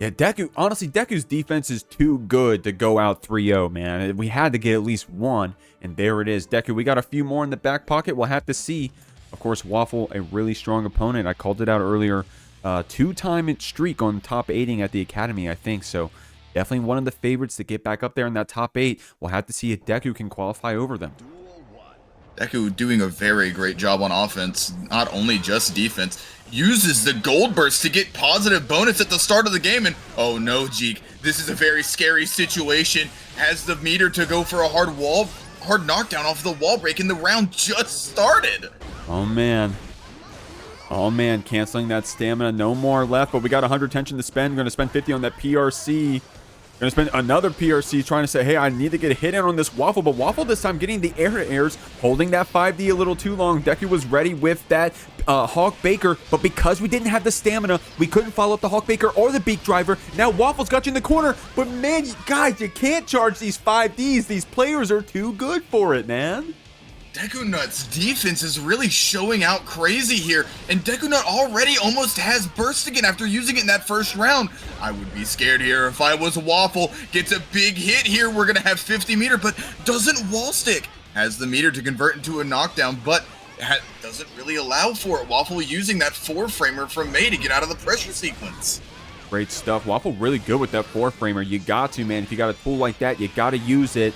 Yeah, Deku, honestly, Deku's defense is too good to go out 3-0, man. We had to get at least one, and there it is. Deku, we got a few more in the back pocket. We'll have to see. Of course, Waffle, a really strong opponent. I called it out earlier. 2-time streak on top 8ing at the Academy, I think. So, definitely one of the favorites to get back up there in that top 8. We'll have to see if Deku can qualify over them. Deku doing a very great job on offense, not only just defense. Uses the gold burst to get positive bonus at the start of the game, and oh no, Jeek, this is a very scary situation. Has the meter to go for a hard knockdown off the wall break, and the round just started. Oh man, canceling that stamina, no more left, but we got 100 tension to spend. We're going to spend 50 on that PRC. Gonna spend another PRC trying to say, hey, I need to get a hit in on this Waffle, but Waffle this time getting the air-to-airs, holding that 5D a little too long. Deku was ready with that Hawk Baker, but because we didn't have the stamina, we couldn't follow up the Hawk Baker or the Beak Driver. Now Waffle's got you in the corner, but man, guys, you can't charge these 5Ds. These players are too good for it, man. DekuNut's defense is really showing out crazy here, and DekuNut already almost has burst again after using it in that first round. I would be scared here if I was Waffle. Gets a big hit here. We're gonna have 50 meter, but doesn't wall stick. Has the meter to convert into a knockdown, but doesn't really allow for it. Waffle using that 4-framer from May to get out of the pressure sequence. Great stuff. Waffle really good with that 4-framer. You got to, man. If you got a tool like that, you got to use it.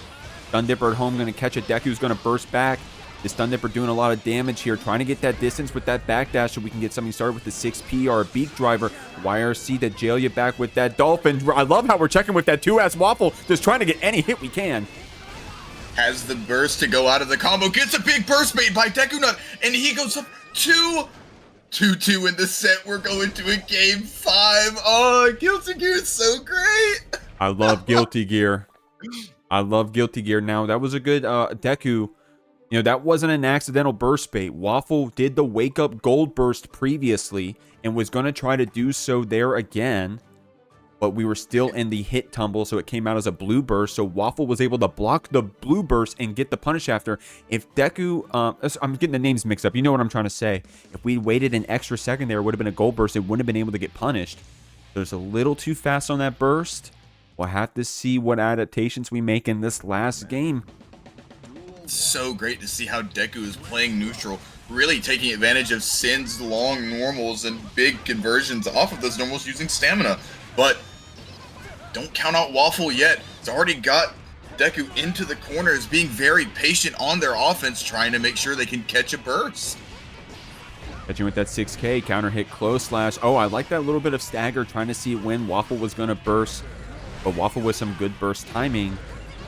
Stun Dipper at home going to catch it. Deku's going to burst back. The Stun Dipper doing a lot of damage here. Trying to get that distance with that backdash so we can get something started with the 6P or a Beak Driver. YRC to jail you back with that Dolphin. I love how we're checking with that 2S Waffle. Just trying to get any hit we can. Has the burst to go out of the combo. Gets a big burst made by DekuNut. And he goes up 2-2 in the set. We're going to a game 5. Oh, Guilty Gear is so great. I love Guilty Gear. I love Guilty Gear. Now, that was a good Deku. You You know, that wasn't an accidental burst bait. Waffle did the wake up gold burst previously and was going to try to do so there again. But we were still in the hit tumble, so it came out as a blue burst. So Waffle was able to block the blue burst and get the punish after. If Deku, I'm getting the names mixed up. You know what I'm trying to say. If we waited an extra second there, it would have been a gold burst. It wouldn't have been able to get punished. So it's a little too fast on that burst. We'll have to see what adaptations we make in this last game. So great to see how Deku is playing neutral, really taking advantage of Sin's long normals and big conversions off of those normals using stamina. But don't count out Waffle yet. It's already got Deku into the corners, being very patient on their offense, trying to make sure they can catch a burst. Catching with that 6K, counter hit, close slash. Oh, I like that little bit of stagger, trying to see when Waffle was going to burst. But Waffle with some good burst timing.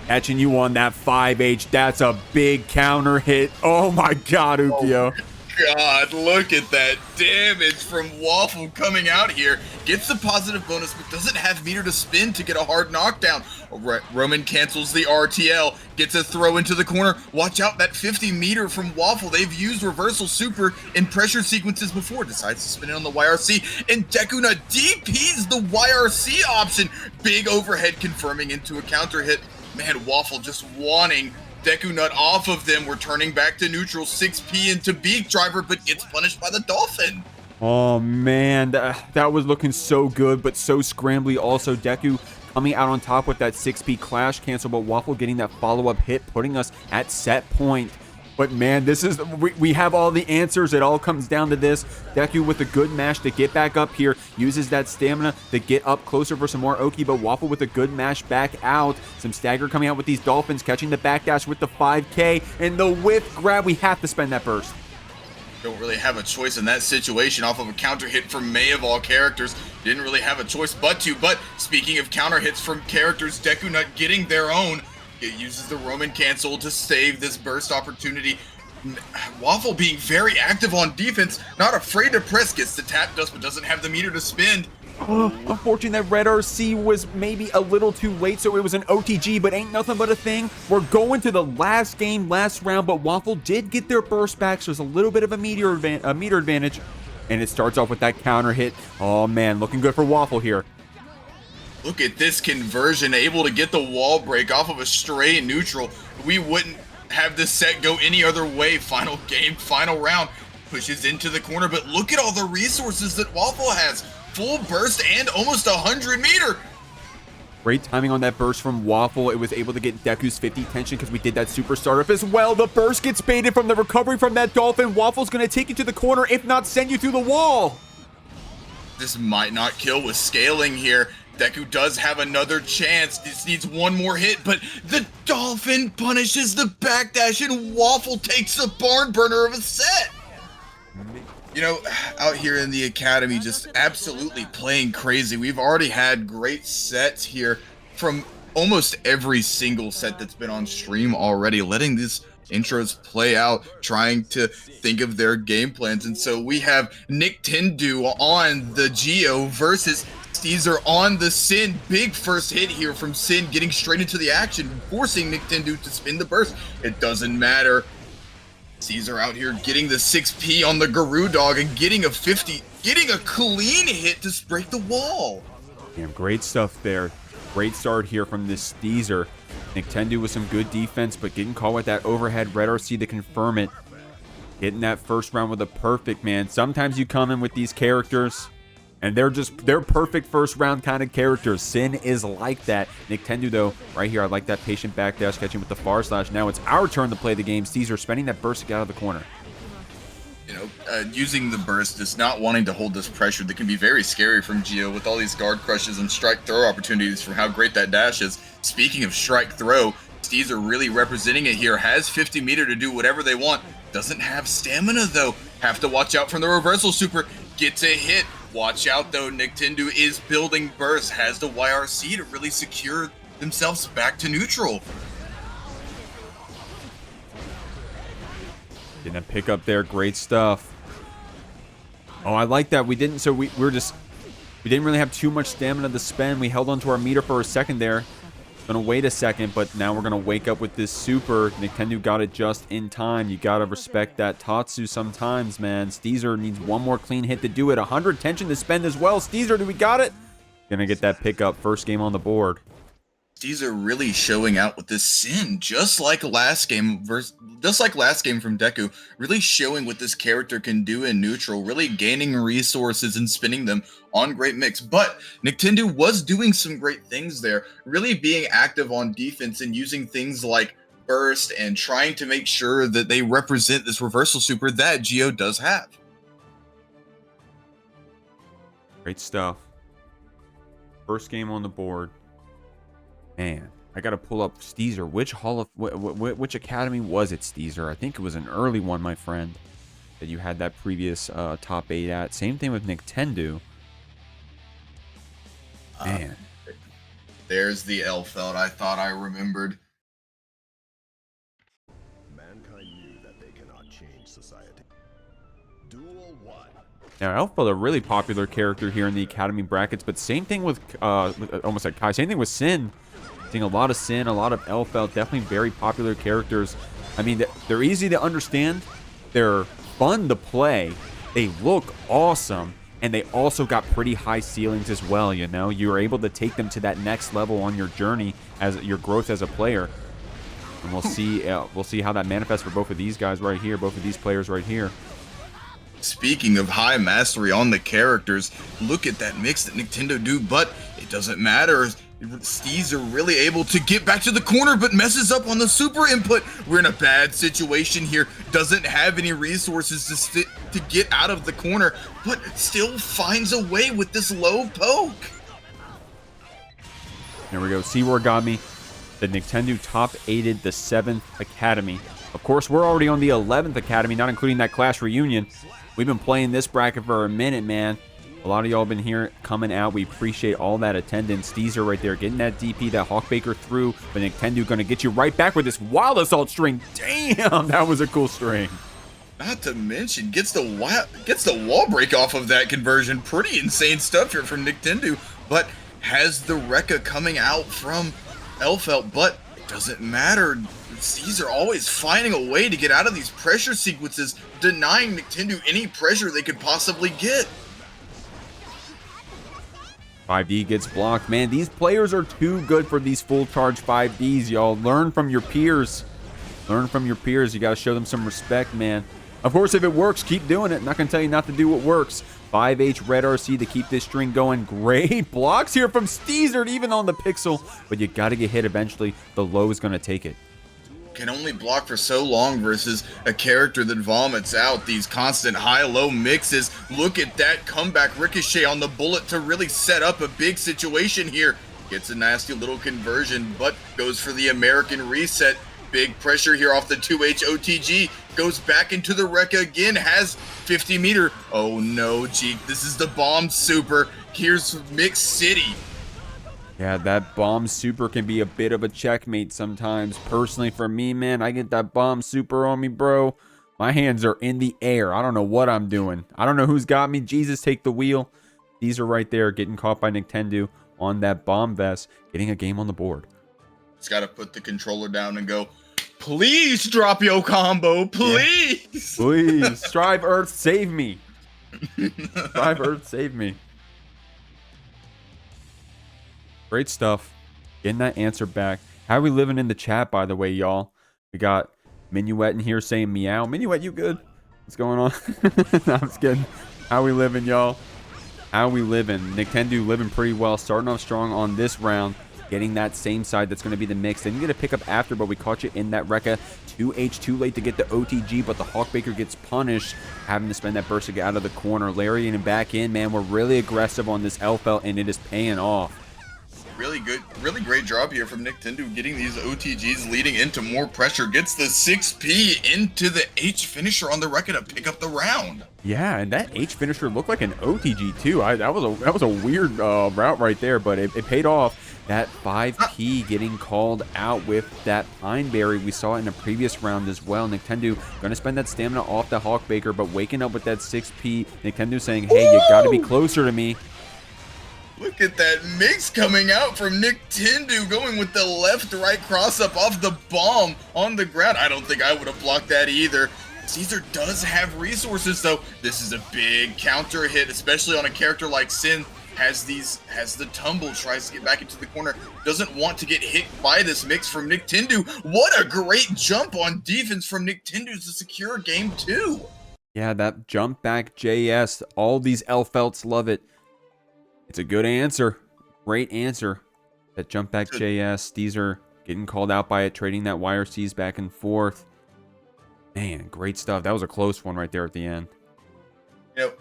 Catching you on that 5H. That's a big counter hit. Oh my God, Ukyo. Oh God, look at that damage from Waffle coming out here. Gets the positive bonus, but doesn't have meter to spin to get a hard knockdown. Roman cancels the RTL, gets a throw into the corner. Watch out, that 50 meter from Waffle. They've used reversal super in pressure sequences before. Decides to spin it on the YRC, and DekuNut DPs the YRC option. Big overhead confirming into a counter hit. Man, Waffle just wanting DekuNut off of them. We're turning back to neutral. 6P into Beak Driver, but gets punished by the Dolphin. Oh man, that was looking so good, but so scrambly. Also, Deku coming out on top with that 6P clash cancel, but Waffle getting that follow-up hit, putting us at set point. But man, this is, we have all the answers. It all comes down to this. Deku with a good mash to get back up here. Uses that stamina to get up closer for some more Oki, but Waffle with a good mash back out. Some stagger coming out with these Dolphins, catching the backdash with the 5K. And the whip grab, we have to spend that burst. Don't really have a choice in that situation off of a counter hit from May of all characters. Didn't really have a choice but to. But speaking of counter hits from characters, DekuNut getting their own. It uses the Roman cancel to save this burst opportunity. Waffle being very active on defense, not afraid to press, gets the tap dust, but doesn't have the meter to spend. Unfortunately, that red RC was maybe a little too late, so it was an OTG, but ain't nothing but a thing. We're going to the last game, last round, but Waffle did get their burst back, so there's a little bit of a meter advantage. And it starts off with that counter hit. Oh man, looking good for Waffle here. Look at this conversion, able to get the wall break off of a stray neutral. We wouldn't have this set go any other way. Final game, final round. Pushes into the corner, but look at all the resources that Waffle has. Full burst and almost 100 meter. Great timing on that burst from Waffle. It was able to get Deku's 50 tension because we did that super startup as well. The burst gets baited from the recovery from that Dolphin. Waffle's going to take you to the corner, if not send you through the wall. This might not kill with scaling here. Deku does have another chance. This needs one more hit, but the Dolphin punishes the backdash and Waffle takes a barn burner of a set. You know, out here in the academy, just absolutely playing crazy. We've already had great sets here from almost every single set that's been on stream already, letting these intros play out, trying to think of their game plans. And so we have Nictendoo on the Geo versus steezered on the Sin. Big first hit here from Sin, getting straight into the action, forcing Nictendoo to spin the burst. It doesn't matter. steezered out here getting the 6P on the Guru Dog and getting a 50, getting a clean hit to break the wall. Damn, great stuff there. Great start here from this steezered. Nictendoo with some good defense, but getting caught with that overhead red RC to confirm it. Hitting that first round with a perfect, man. Sometimes you come in with these characters and they're perfect first round kind of characters. Sin is like that. Nictendoo though, right here, I like that patient backdash catching with the far slash. Now it's our turn to play the game. steezered spending that burst to get out of the corner. You know, using the burst, just not wanting to hold this pressure that can be very scary from Geo with all these guard crushes and strike throw opportunities from how great that dash is. Speaking of strike throw, steezered really representing it here. Has 50 meter to do whatever they want. Doesn't have stamina though. Have to watch out from the reversal super. Gets a hit. Watch out though, Nictendoo is building burst. Has the YRC to really secure themselves back to neutral. Getting a pick up there, great stuff. Oh, I like that. We didn't really have too much stamina to spend. We held onto our meter for a second there. Gonna wait a second, but now we're gonna wake up with this super. Nictendoo got it just in time. You gotta respect that Tatsu sometimes, man. Steezer needs one more clean hit to do it. 100 tension to spend as well. Steezer, do we got it? Gonna get that pickup. First game on the board. Steezer really showing out with this Sin, just like last game from Deku, really showing what this character can do in neutral, really gaining resources and spinning them on great mix. But Nictendoo was doing some great things there, really being active on defense and using things like burst and trying to make sure that they represent this reversal super that Geo does have. Great stuff. First game on the board. Man, I gotta pull up Steezer. Which academy was it, Steezer? I think it was an early one, my friend, that you had that previous top 8 at. Same thing with Nictendoo. Man. There's the Elphelt I thought I remembered. Mankind knew that they cannot change society. Duel 1. Now, Elphelt, a really popular character here in the academy brackets, but same thing with, almost like Kai, same thing with Sin. Seeing a lot of Sin, a lot of Elphelt, definitely very popular characters. I mean, they're easy to understand, they're fun to play, they look awesome, and they also got pretty high ceilings as well, you know? You're able to take them to that next level on your journey as your growth as a player. And we'll see how that manifests for both of these guys right here, both of these players right here. Speaking of high mastery on the characters, look at that mix that Nictendoo do, but it doesn't matter. Steezer really able to get back to the corner, but messes up on the super input. We're in a bad situation here. Doesn't have any resources to get out of the corner, but still finds a way with this low poke. There we go. Seawar got me. The Nictendoo top 8'd the 7th Academy. Of course, we're already on the 11th Academy, not including that Clash reunion. We've been playing this bracket for a minute, man. A lot of y'all been here coming out. We appreciate all that attendance. Steezer right there getting that DP, that Hawkbaker through. But Nictendoo going to get you right back with this wild assault string. Damn, that was a cool string. Not to mention, gets the wall break off of that conversion. Pretty insane stuff here from Nictendoo. But has the Rekka coming out from Elphelt. But it doesn't matter. Steezer always finding a way to get out of these pressure sequences, denying Nictendoo any pressure they could possibly get. 5D gets blocked. Man, these players are too good for these full charge 5Ds, y'all. Learn from your peers. Learn from your peers. You got to show them some respect, man. Of course, if it works, keep doing it. Not going to tell you not to do what works. 5H Red RC to keep this string going. Great blocks here from Steezer, even on the pixel. But you got to get hit eventually. The low is going to take it. Can only block for so long versus a character that vomits out these constant high-low mixes. Look at that comeback ricochet on the bullet to really set up a big situation here. Gets a nasty little conversion, but goes for the American reset. Big pressure here off the 2H OTG. Goes back into the Rekka again, has 50 meter. Oh no, Jeek, this is the bomb super. Here's Mix City. Yeah, that bomb super can be a bit of a checkmate sometimes. Personally, for me, man, I get that bomb super on me, bro. My hands are in the air. I don't know what I'm doing. I don't know who's got me. Jesus, take the wheel. These are right there, getting caught by Nictendoo on that bomb vest, getting a game on the board. It's got to put the controller down and go, please drop your combo, please. Yeah. Please. Strive Earth, save me. Strive Earth, save me. Great stuff. Getting that answer back. How are we living in the chat, by the way, y'all? We got Minuet in here saying meow. Minuet, you good? What's going on? No, I'm just kidding. How we living, y'all? How we living? Nictendoo living pretty well. Starting off strong on this round. Getting that same side that's going to be the mix. Didn't get a pickup after, but we caught you in that Rekka. 2H too late to get the OTG, but the Hawkbaker gets punished. Having to spend that burst to get out of the corner. Larry and back in, man. We're really aggressive on this Elphelt, and it is paying off. Really good, really great job here from Nictendoo getting these OTGs leading into more pressure. Gets the 6P into the H finisher on the Rekka to pick up the round. Yeah, and that H finisher looked like an OTG too. That was a weird route right there, but it paid off. That 5P getting called out with that Pineberry. We saw it in a previous round as well. Nictendoo going to spend that stamina off the Hawkbaker, but waking up with that 6P. Nictendoo saying, hey, you got to be closer to me. Look at that mix coming out from Nictendoo, going with the left-right cross-up off the bomb on the ground. I don't think I would have blocked that either. Steezered does have resources, though. This is a big counter hit, especially on a character like Sin. Has the tumble, tries to get back into the corner, doesn't want to get hit by this mix from Nictendoo. What a great jump on defense from Nictendoo to secure game 2. Yeah, that jump back JS, all these Elphelts love it. It's a good answer. Great answer. That jump back JS, Steezer getting called out by it, trading that YRCs back and forth. Man, great stuff. That was a close one right there at the end. You know,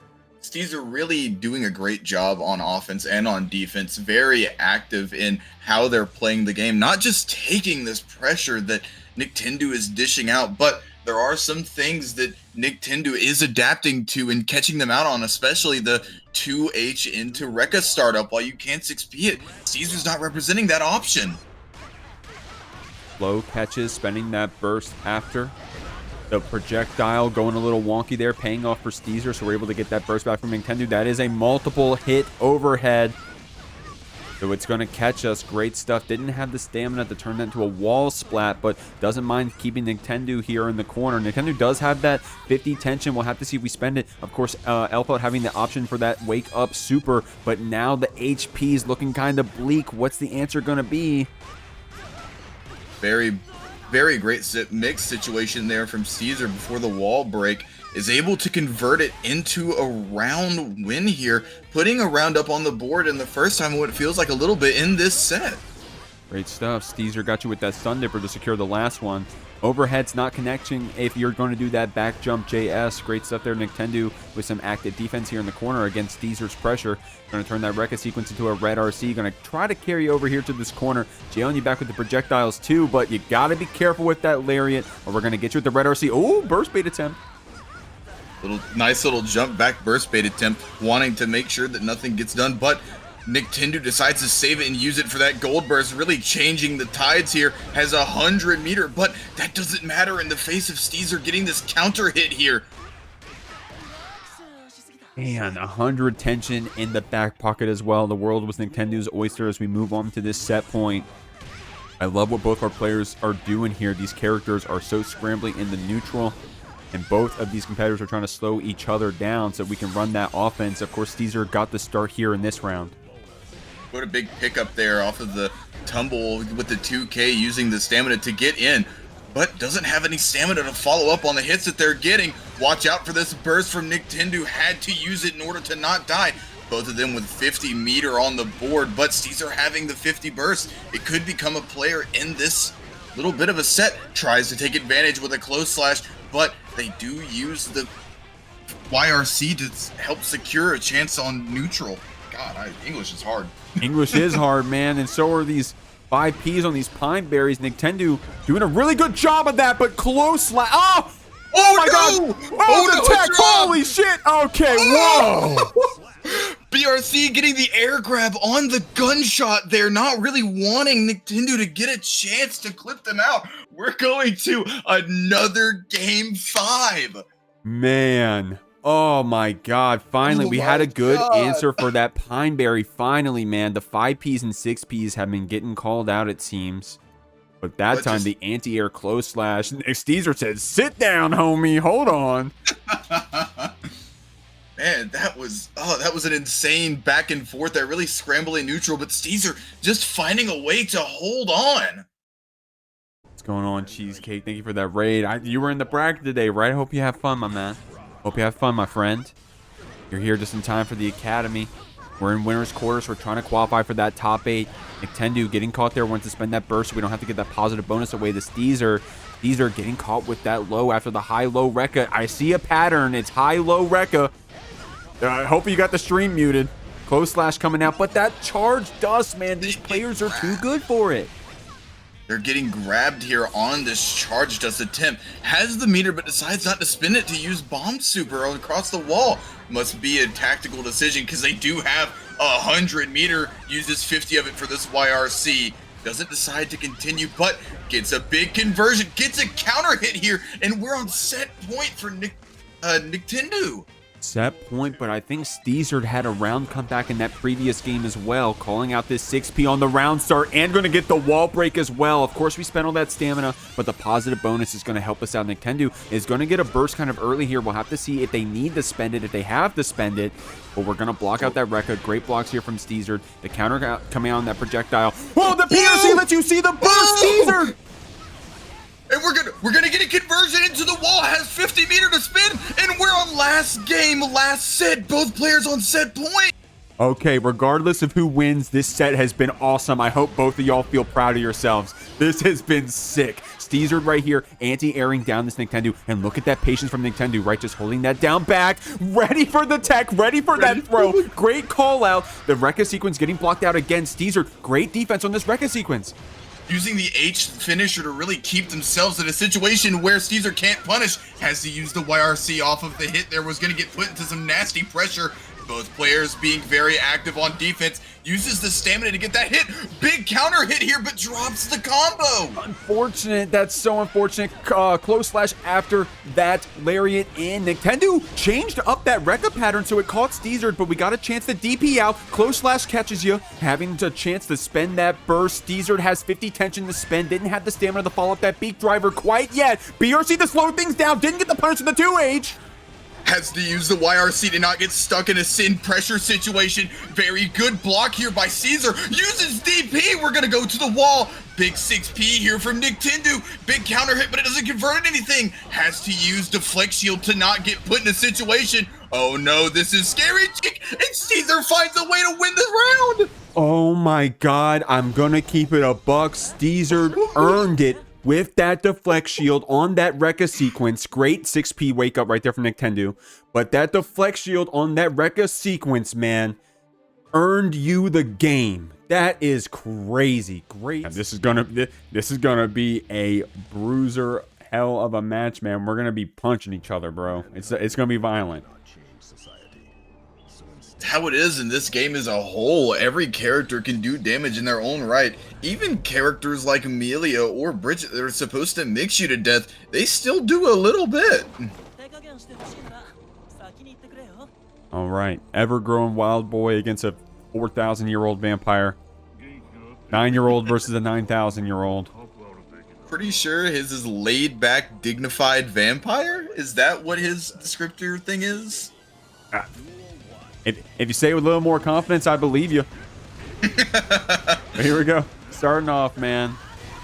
Steezer really doing a great job on offense and on defense. Very active in how they're playing the game. Not just taking this pressure that Nictendoo is dishing out, but there are some things that Nictendoo is adapting to and catching them out on, especially the 2H into Rekka startup while you can't 6P it. Steezer's not representing that option. Low catches, spending that burst after. The projectile going a little wonky there, paying off for Steezer, so we're able to get that burst back from Nictendoo. That is a multiple hit overhead. So it's going to catch us. Great stuff. Didn't have the stamina to turn that into a wall splat, but doesn't mind keeping Nictendoo here in the corner. Nictendoo does have that 50 tension. We'll have to see if we spend it. Of course, Elphelt having the option for that wake up super, but now the HP is looking kind of bleak. What's the answer going to be? Very great mix situation there from Steezer before the wall break. Is able to convert it into a round win here, putting a round up on the board in the first time what it feels like a little bit in this set. Great stuff. Steezer got you with that Stun Dipper to secure the last one. Overhead's not connecting if you're going to do that back jump JS. Great stuff there, Nictendoo, with some active defense here in the corner against Steezer's pressure. Going to turn that Rekka sequence into a red RC. Going to try to carry over here to this corner. Jalen, you back with the projectiles too, but you got to be careful with that Lariat or we're going to get you with the red RC. Oh, burst bait attempt. Nice little jump back burst bait attempt, wanting to make sure that nothing gets done, but Nictendoo decides to save it and use it for that gold burst, really changing the tides here. Has 100 meter, but that doesn't matter in the face of Steezer getting this counter hit here. Man, 100 tension in the back pocket as well. The world was Nictendoo's oyster as we move on to this set point. I love what both our players are doing here. These characters are so scrambling in the neutral, and both of these competitors are trying to slow each other down so we can run that offense. Of course, Steezer got the start here in this round. What a big pickup there off of the tumble with the 2K, using the stamina to get in, but doesn't have any stamina to follow up on the hits that they're getting. Watch out for this burst from Nictendoo. Had to use it in order to not die. Both of them with 50 meter on the board, but Steezer having the 50 burst. It could become a player in this little bit of a set. Tries to take advantage with a close slash, but they do use the YRC to help secure a chance on neutral. God, English is hard. English is hard, man, and so are these 5Ps on these pine berries. Nictendoo doing a really good job of that, but close slash. Oh! Oh my God! Oh, the tech! Holy shit! Okay, whoa! BRC getting the air grab on the gunshot there, not really wanting Nictendoo to get a chance to clip them out. We're going to another game 5. Man. Oh my God. Finally, we had a good answer for that pineberry. Finally, man. The 5Ps and 6Ps have been getting called out, it seems. But that time, the anti-air close slash. Steezer said, sit down, homie. Hold on. Man, that was an insane back and forth there, really scrambling neutral, but Steezer just finding a way to hold on. What's going on, Cheesecake? Thank you for that raid. You were in the bracket today, right? I hope you have fun, my man. Hope you have fun, my friend. You're here just in time for the academy. We're in winner's quarters. We're trying to qualify for that top 8. Nictendoo getting caught there, wants to spend that burst so we don't have to get that positive bonus away. The Steezer getting caught with that low after the high-low Rekka. I see a pattern. It's high-low Rekka. I hope you got the stream muted. Close slash coming out, but that charge dust, man. These players are too good for it. They're getting grabbed here on this charge dust attempt. Has the meter, but decides not to spin it to use bomb super across the wall. Must be a tactical decision because they do have 100 meter. Uses 50 of it for this YRC. Doesn't decide to continue, but gets a big conversion. Gets a counter hit here, and we're on set point for Nictendoo. set point, but I think steezered had a round comeback in that previous game as well, calling out this 6P on the round start and going to get the wall break as well. Of course, we spent all that stamina, but the positive bonus is going to help us out. Nictendoo is going to get a burst kind of early here. We'll have to see if they need to spend it, if they have to spend it, but we're going to block out that Rekka. Great blocks here from steezered. The counter coming out on that projectile. Oh, the PRC lets you see the burst, steezered! And we're gonna get a conversion into the wall. Has 50 meter to spin, and we're on last game, last set. Both players on set point. Okay, regardless of who wins, this set has been awesome. I hope both of y'all feel proud of yourselves. This has been sick. Steezered right here, anti-airing down this Nictendoo, and look at that patience from Nictendoo, right? Just holding that down back, ready for the tech, ready for that throw. Great call out. The Rekka sequence getting blocked out again. Steezered, great defense on this Rekka sequence. Using the H finisher to really keep themselves in a situation where Steezer can't punish. Has to use the YRC off of the hit there. Was going to get put into some nasty pressure. Both players being very active on defense. Uses the stamina to get that hit. Big counter hit here, but drops the combo. Unfortunate. That's so unfortunate. Close slash after that lariat in. Nictendoo changed up that Rekka pattern so it caught Steezered, but we got a chance to DP out. Close slash catches you. Having a chance to spend that burst. Steezered has 50 tension to spend. Didn't have the stamina to follow up that beak driver quite yet. BRC to slow things down. Didn't get the punish in the 2H. Has to use the YRC to not get stuck in a sin pressure situation. Very good block here by Caesar. Uses DP. We're going to go to the wall. Big 6P here from Nictendoo. Big counter hit, but it doesn't convert anything. Has to use deflect shield to not get put in a situation. Oh no, this is scary. And Caesar finds a way to win this round. Oh my God. I'm going to keep it a buck. Steezered earned it with that deflect shield on that Rekka sequence. Great 6P wake up right there from Nictendoo. But that deflect shield on that Rekka sequence, man, earned you the game. That is crazy. Great. This is gonna be a bruiser hell of a match, man. We're gonna be punching each other, bro. It's gonna be violent. How it is in this game as a whole. Every character can do damage in their own right. Even characters like Amelia or Bridget that are supposed to mix you to death, they still do a little bit. All right, ever-growing wild boy against a 4,000-year-old vampire. 9-year-old versus a 9,000-year-old. Pretty sure his is laid-back, dignified vampire? Is that what his descriptor thing is? If you say it with a little more confidence, I believe you. Here we go. Starting off, man.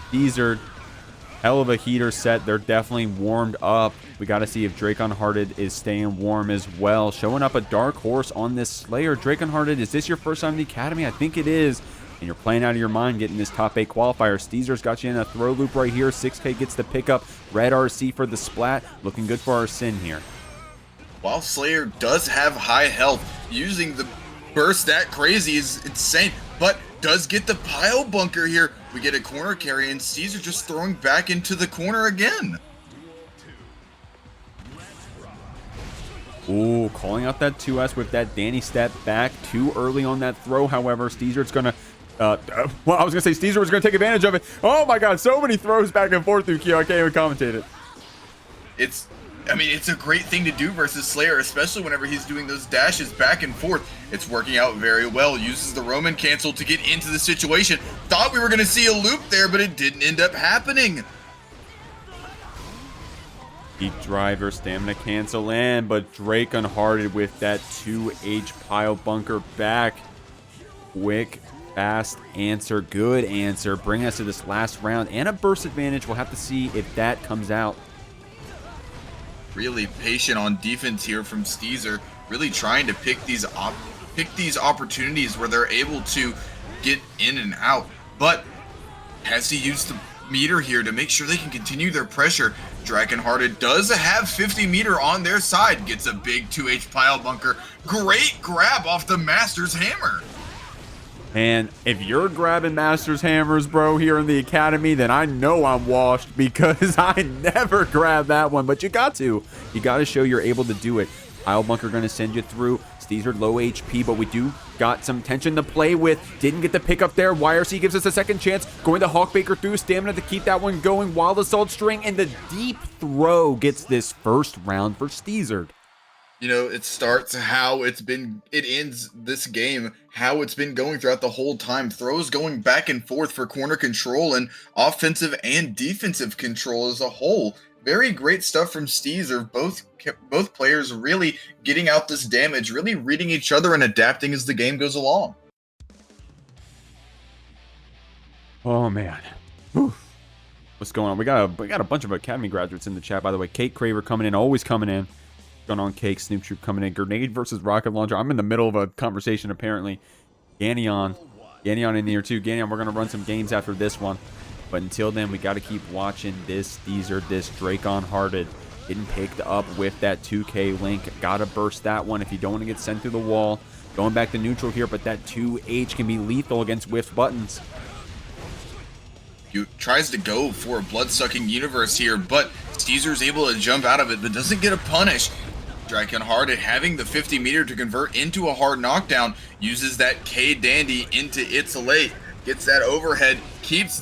Steezered. Hell of a heater set. They're definitely warmed up. We got to see if DrakonHearted is staying warm as well. Showing up a dark horse on this Slayer. DrakonHearted, is this your first time in the Academy? I think it is. And you're playing out of your mind getting this top 8 qualifier. Steezer's got you in a throw loop right here. 6K gets the pickup. Red RC for the splat. Looking good for our Sin here. While Slayer does have high health, using the burst that crazy is insane, but does get the pile bunker here. We get a corner carry, and Caesar just throwing back into the corner again. Ooh, calling out that 2S with that Danny step back too early on that throw. However, Steezer's gonna well, I was gonna say Steezer was gonna take advantage of it. Oh my God, so many throws back and forth through Q. I can't even commentate it. I mean, it's a great thing to do versus Slayer, especially whenever he's doing those dashes back and forth. It's working out very well. Uses the Roman cancel to get into the situation. Thought we were going to see a loop there, but it didn't end up happening. Peak driver, stamina cancel in, but DrakonHearted with that 2H pile bunker back. Quick, fast answer, good answer. Bring us to this last round and a burst advantage. We'll have to see if that comes out. Really patient on defense here from Steezer, really trying to pick these opportunities where they're able to get in and out, but has to use the meter here to make sure they can continue their pressure. DrakonHearted does have 50 meter on their side, gets a big 2H pile bunker. Great grab off the Master's Hammer. And if you're grabbing Master's Hammers, bro, here in the Academy, then I know I'm washed because I never grab that one. But you got to. You got to show you're able to do it. Pile Bunker going to send you through. Steezer low HP, but we do got some tension to play with. Didn't get the pick up there. YRC gives us a second chance. Going to Hawkbaker through. Stamina to keep that one going. Wild Assault String and the deep throw gets this first round for Steezer. You know, it starts how it ends this game, how it's been going throughout the whole time. Throws going back and forth for corner control and offensive and defensive control as a whole. Very great stuff from steezered. Both players really getting out this damage, really reading each other and adapting as the game goes along. Oh man. Whew. What's going on? We got a bunch of Academy graduates in the chat, by the way. Cake Craver coming in, always coming in. Going on, Cake, Snoop Troop coming in. Grenade versus rocket launcher. I'm in the middle of a conversation, apparently. Ganyon in here, too. Ganyon, we're going to run some games after this one. But until then, we got to keep watching this steezered, this DrakonHearted getting picked up with that 2K link. Got to burst that one if you don't want to get sent through the wall. Going back to neutral here, but that 2H can be lethal against whiffed buttons. He tries to go for a blood-sucking universe here, but steezer's able to jump out of it, but doesn't get a punish. DrakonHearted having the 50 meter to convert into a hard knockdown, uses that K Dandy into its late, gets that overhead, keeps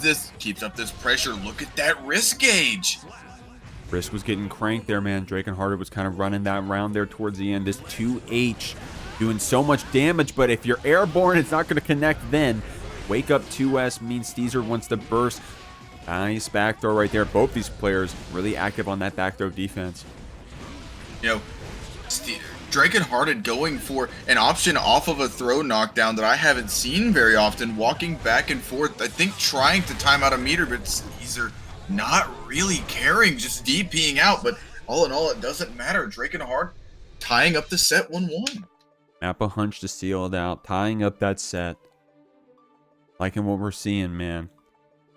up this pressure. Look at that risk gauge. Risk was getting cranked there, man. DrakonHearted was kind of running that round there towards the end. This 2H doing so much damage, but if you're airborne, it's not going to connect then. Wake up 2S means steezered wants to burst. Nice back throw right there. Both these players really active on that back throw defense. You know, DrakonHearted going for an option off of a throw knockdown that I haven't seen very often, walking back and forth, I think trying to time out a meter, but steezered not really caring, just DPing out. But all in all, it doesn't matter. DrakonHearted tying up the set 1-1. Map a hunch to seal it out, tying up that set. Liking what we're seeing, man.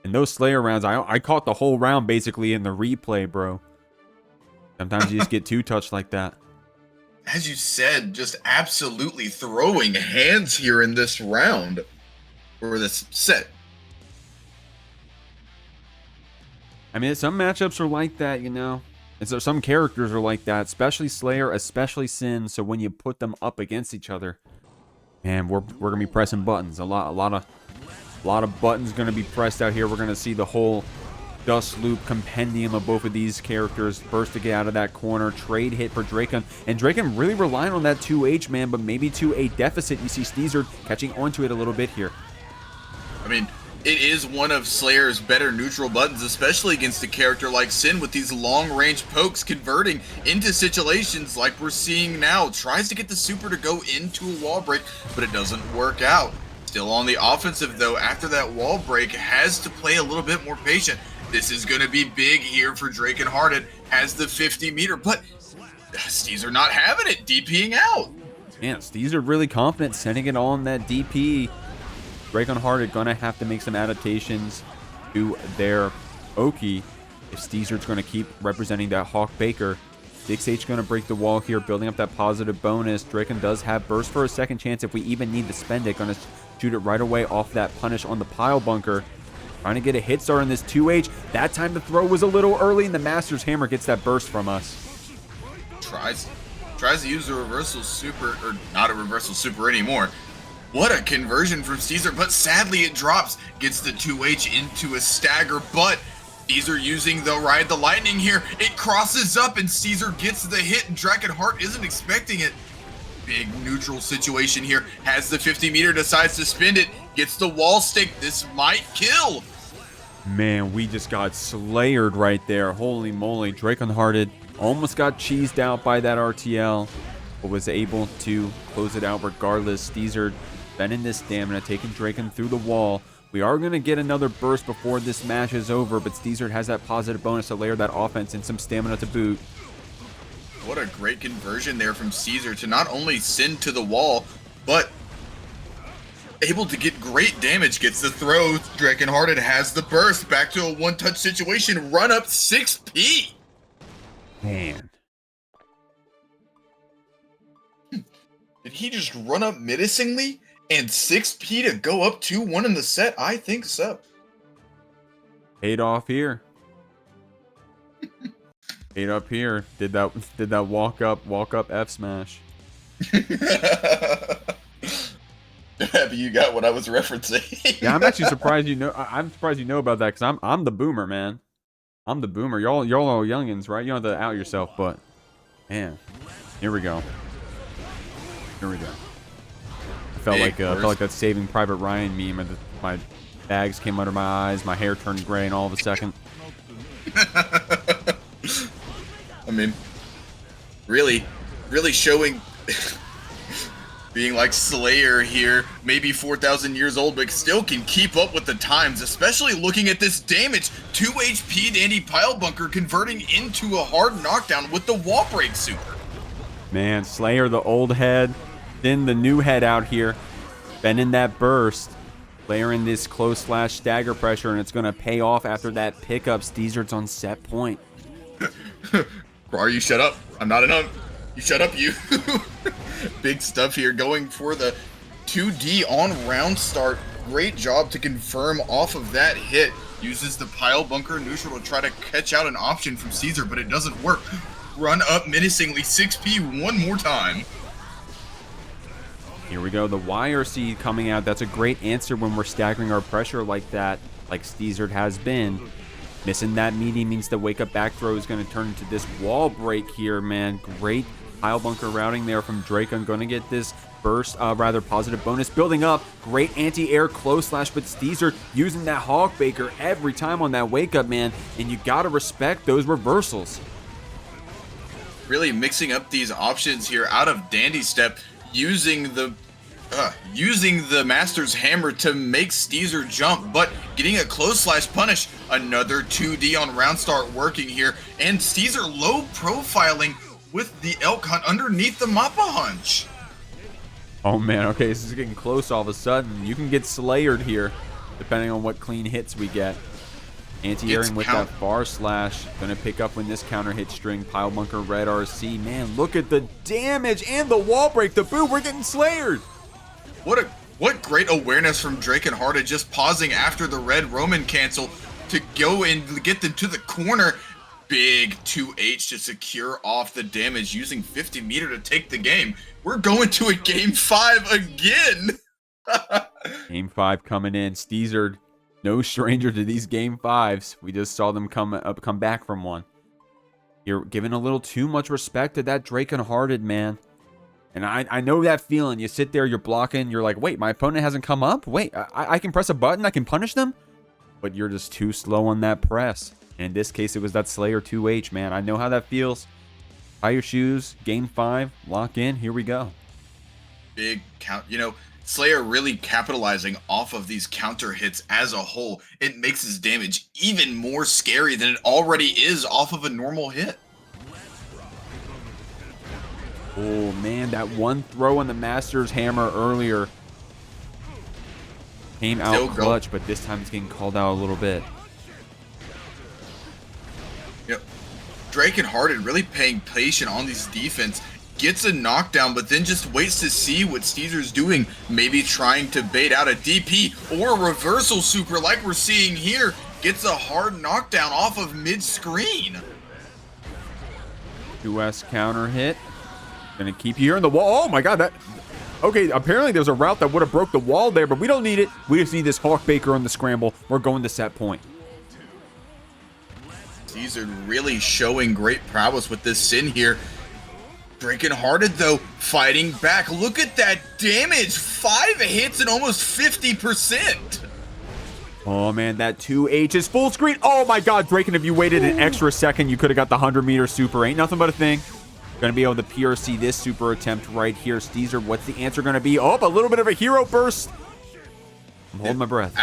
And those Slayer rounds, I caught the whole round basically in the replay, bro. Sometimes you just get two-touched like that. As you said, just absolutely throwing hands here in this round. Or this set. I mean, some matchups are like that, you know. And so some characters are like that, especially Slayer, especially Sin. So when you put them up against each other, man, we're gonna be pressing buttons. A lot of buttons gonna be pressed out here. We're gonna see the whole dust loop compendium of both of these characters burst to get out of that corner. Trade hit for Drakon, and Drakon really relying on that 2H, man, but maybe to a deficit. You see steezered catching onto it a little bit here. I mean, it is one of Slayer's better neutral buttons, especially against a character like Sin with these long-range pokes converting into situations like we're seeing now. Tries to get the super to go into a wall break, but it doesn't work out. Still on the offensive, though, after that wall break, has to play a little bit more patient. This is going to be big here for DrakonHearted. Has the 50 meter, but steezered not having it, DPing out. Man, steezered really confident, sending it on that DP. DrakonHearted gonna have to make some adaptations to their Hoki if steezered's gonna keep representing that Hawk Baker. 6H gonna break the wall here, building up that positive bonus. Drakon does have burst for a second chance if we even need to spend it. Gonna shoot it right away off that punish on the pile bunker. Trying to get a hit start on this 2H. That time the throw was a little early, and the Master's Hammer gets that burst from us. Tries to use a reversal super, or not a reversal super anymore. What a conversion from steezered, but sadly it drops. Gets the 2H into a stagger, but steezered using the Ride the Lightning here. It crosses up and steezered gets the hit, and DrakonHearted isn't expecting it. Big neutral situation here. Has the 50 meter, decides to spin it. Gets the wall stick. This might kill. Man, we just got slayered right there. Holy moly. DrakonHearted almost got cheesed out by that RTL, but was able to close it out regardless. steezered spending this stamina, taking Drakon through the wall. We are going to get another burst before this match is over, but steezered has that positive bonus to layer that offense and some stamina to boot. What a great conversion there from steezered to not only send to the wall, but able to get great damage. Gets the throw. DrakonHearted has the burst. Back to a one-touch situation. Run up 6P. Man. Did he just run up menacingly? And 6P to go up 2-1 in the set? I think so. Paid off here. Paid up here. Did that walk up F smash. Happy you got what I was referencing. Yeah, I'm actually surprised you know. I'm surprised you know about that, because I'm the boomer, man. I'm the boomer. Y'all are youngins, right? You don't have to out yourself, but man, Here we go. Here we go. I felt like that Saving Private Ryan meme. And my bags came under my eyes. My hair turned gray, and all of a second. I mean, really showing being like Slayer here, maybe 4,000 years old, but still can keep up with the times, especially looking at this damage. 2 HP Dandy Pile Bunker converting into a hard knockdown with the wall break super. Man, Slayer, the old head, then the new head out here, bending that burst, layering this close slash stagger pressure, and it's going to pay off after that pickup. Steezer's on set point. Rar, you shut up. I'm not enough. You shut up, you. Big stuff here, going for the 2D on round start. Great job to confirm off of that hit. Uses the Pile Bunker neutral to try to catch out an option from Caesar, but it doesn't work. Run up menacingly, 6P one more time. Here we go, the YRC coming out. That's a great answer when we're staggering our pressure like that, like Steezered has been. Missing that meaty means the wake up back throw is going to turn into this wall break here, man. Great Pile Bunker routing there from Drakon. Going to get this burst, rather positive bonus building up. Great anti-air close slash, but Steezer using that Hawk Baker every time on that wake up, man. And you got to respect those reversals. Really mixing up these options here out of Dandy Step, using the Master's Hammer to make Steezer jump, but getting a close slash punish. Another 2D on round start working here, and Steezer low profiling with the elk hunt underneath the Mappa Hunch. Oh man, okay, this is getting close all of a sudden. You can get slayered here, depending on what clean hits we get. Anti-airing with that bar slash. Gonna pick up when this counter hit string. Pile Bunker, red RC. Man, look at the damage and the wall break. The boo, we're getting slayered. What great awareness from DrakonHearted, just pausing after the red Roman cancel to go and get them to the corner. Big 2H to secure off the damage, using 50 meter to take the game. We're going to a game 5 again. Game 5 coming in. Steezered, no stranger to these game 5s. We just saw them come back from one. You're giving a little too much respect to that DrakonHearted, man. And I know that feeling. You sit there, you're blocking, you're like, wait, my opponent hasn't come up? Wait, I can press a button, I can punish them? But you're just too slow on that press. And in this case, it was that Slayer 2H, man. I know how that feels. Tie your shoes, game 5, lock in, here we go. Big count, you know, Slayer really capitalizing off of these counter hits as a whole. It makes his damage even more scary than it already is off of a normal hit. Oh man, that one throw on the Master's Hammer earlier came out clutch, but this time it's getting called out a little bit. Yep. DrakonHearted really paying patient on these defense. Gets a knockdown, but then just waits to see what Steezer's doing. Maybe trying to bait out a DP or a reversal super like we're seeing here. Gets a hard knockdown off of mid-screen. 2S counter hit. Gonna keep you here in the wall. Oh my god, that... Okay, apparently there's a route that would have broke the wall there, but we don't need it. We just need this Hawk Baker on the scramble. We're going to set point. Steezer really showing great prowess with this sin here. DrakonHearted, though, fighting back. Look at that damage. 5 hits and almost 50%. Oh, man, that 2H is full screen. Oh, my God, Drakon, if you waited an extra second, you could have got the 100-meter super. Ain't nothing but a thing. Going to be able to PRC this super attempt right here. Steezer, what's the answer going to be? Oh, a little bit of a hero burst. I'm holding my breath.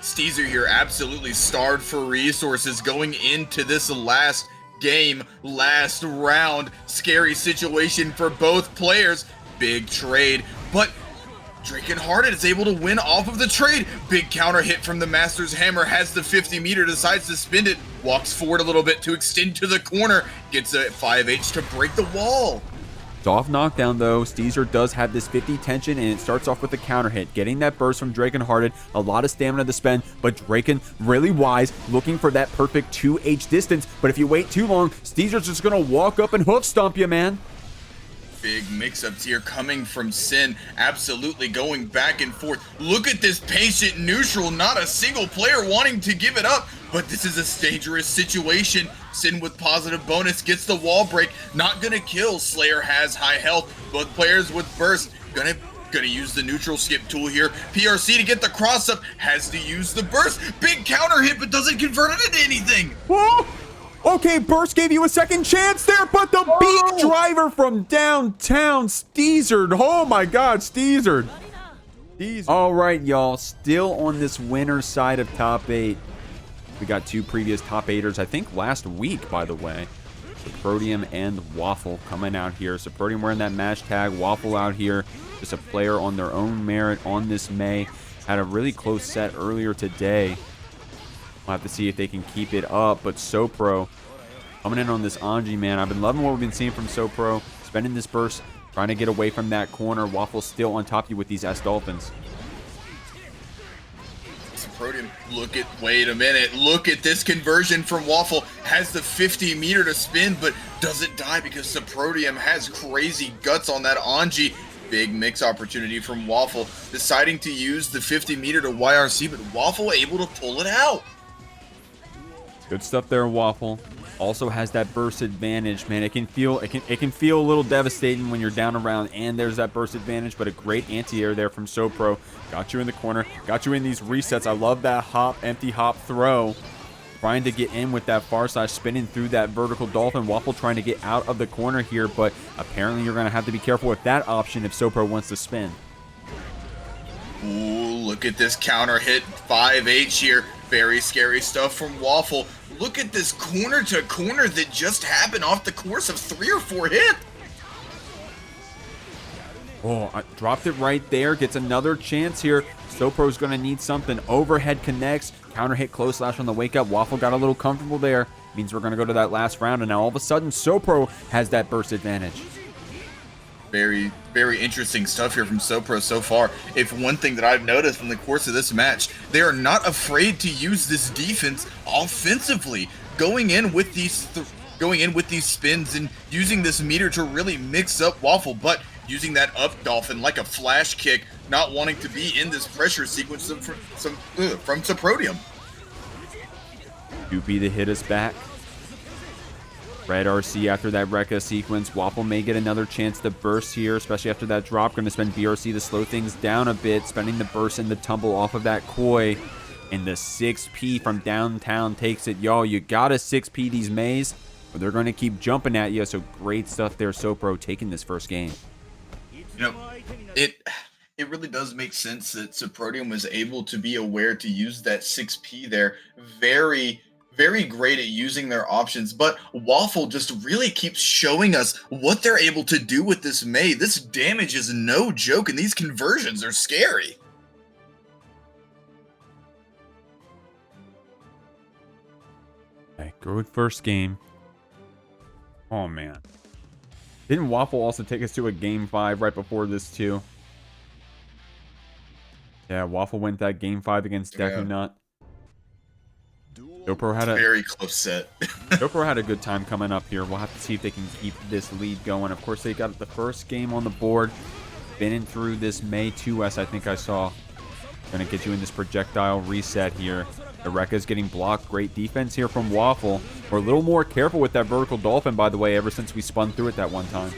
Steezer here absolutely starved for resources going into this last game, last round. Scary situation for both players. Big trade, but DrakonHearted is able to win off of the trade. Big counter hit from the Master's Hammer, has the 50 meter, decides to spin it, walks forward a little bit to extend to the corner, gets a 5H to break the wall. Soft knockdown though. Steezer does have this 50 tension, and it starts off with a counter hit. Getting that burst from DrakonHearted, a lot of stamina to spend, but Drakon really wise, looking for that perfect 2H distance. But if you wait too long, Steezer's just gonna walk up and hoof stomp you, man. Big mix-ups here coming from Sin, absolutely going back and forth. Look at this patient neutral, not a single player wanting to give it up. but this is a dangerous situation. Sin with positive bonus gets the wall break. Not gonna kill. Slayer has high health. Both players with burst. Gonna use the neutral skip tool here. PRC to get the cross up. Has to use the burst. Big counter hit, but doesn't convert it into anything. Whoa! Okay, burst gave you a second chance there, but the beat driver from downtown, steezered. Oh my God, steezered. All right, y'all, still on this winner's side of top 8. We got 2 previous top 8ers, I think last week, by the way. Soprodium and Waffle coming out here. Soprodium wearing that match tag, Waffle out here. Just a player on their own merit on this May. Had a really close set earlier today. We'll have to see if they can keep it up, but Sopro coming in on this Anji, man. I've been loving what we've been seeing from Sopro. Spending this burst, trying to get away from that corner. Waffle still on top of you with these S-Dolphins. Soprodium, wait a minute. Look at this conversion from Waffle. Has the 50 meter to spin, but doesn't die because Soprodium has crazy guts on that Anji. Big mix opportunity from Waffle. Deciding to use the 50 meter to YRC, but Waffle able to pull it out. Good stuff there, Waffle. Also has that burst advantage, man. It can feel a little devastating when you're down around and there's that burst advantage, but a great anti-air there from Sopro. Got you in the corner, got you in these resets. I love that empty hop throw. Trying to get in with that far side, spinning through that vertical dolphin. Waffle trying to get out of the corner here, but apparently you're going to have to be careful with that option if Sopro wants to spin. Ooh, look at this counter hit 5H here. Very scary stuff from Waffle. Look at this corner to corner that just happened off the course of 3 or 4 hits. Oh, I dropped it right there. Gets another chance here. Sopro's going to need something. Overhead connects. Counter hit close slash on the wake up. Waffle got a little comfortable there. Means we're going to go to that last round. And now all of a sudden, Sopro has that burst advantage. Very, very interesting stuff here from Sopro so far. If one thing that I've noticed in the course of this match, they are not afraid to use this defense offensively, going in with these spins and using this meter to really mix up Waffle, but using that up dolphin like a flash kick, not wanting to be in this pressure sequence from Soprodium. Doopy to hit us back. Red RC after that Rekka sequence. Waffle may get another chance to burst here, especially after that drop. Going to spend BRC to slow things down a bit, spending the burst and the tumble off of that Koi. And the 6P from downtown takes it. Y'all, you got to 6P these Mays, or they're going to keep jumping at you. So great stuff there, Sopro, taking this first game. You know, it really does make sense that Soprodium was able to be aware to use that 6P there. Very great at using their options, but Waffle just really keeps showing us what they're able to do with this May. This damage is no joke, and these conversions are scary. Okay, good first game. Oh, man. Didn't Waffle also take us to a Game 5 right before this, too? Yeah, Waffle went that Game 5 against DekuNut. Sopro had a very close set. Sopro had a good time coming up here. We'll have to see if they can keep this lead going. Of course, they got the first game on the board. Spinning through this May 2S, I think I saw. Gonna get you in this projectile reset here. The Rekka's getting blocked. Great defense here from Waffle. We're a little more careful with that vertical dolphin, by the way, ever since we spun through it that one time.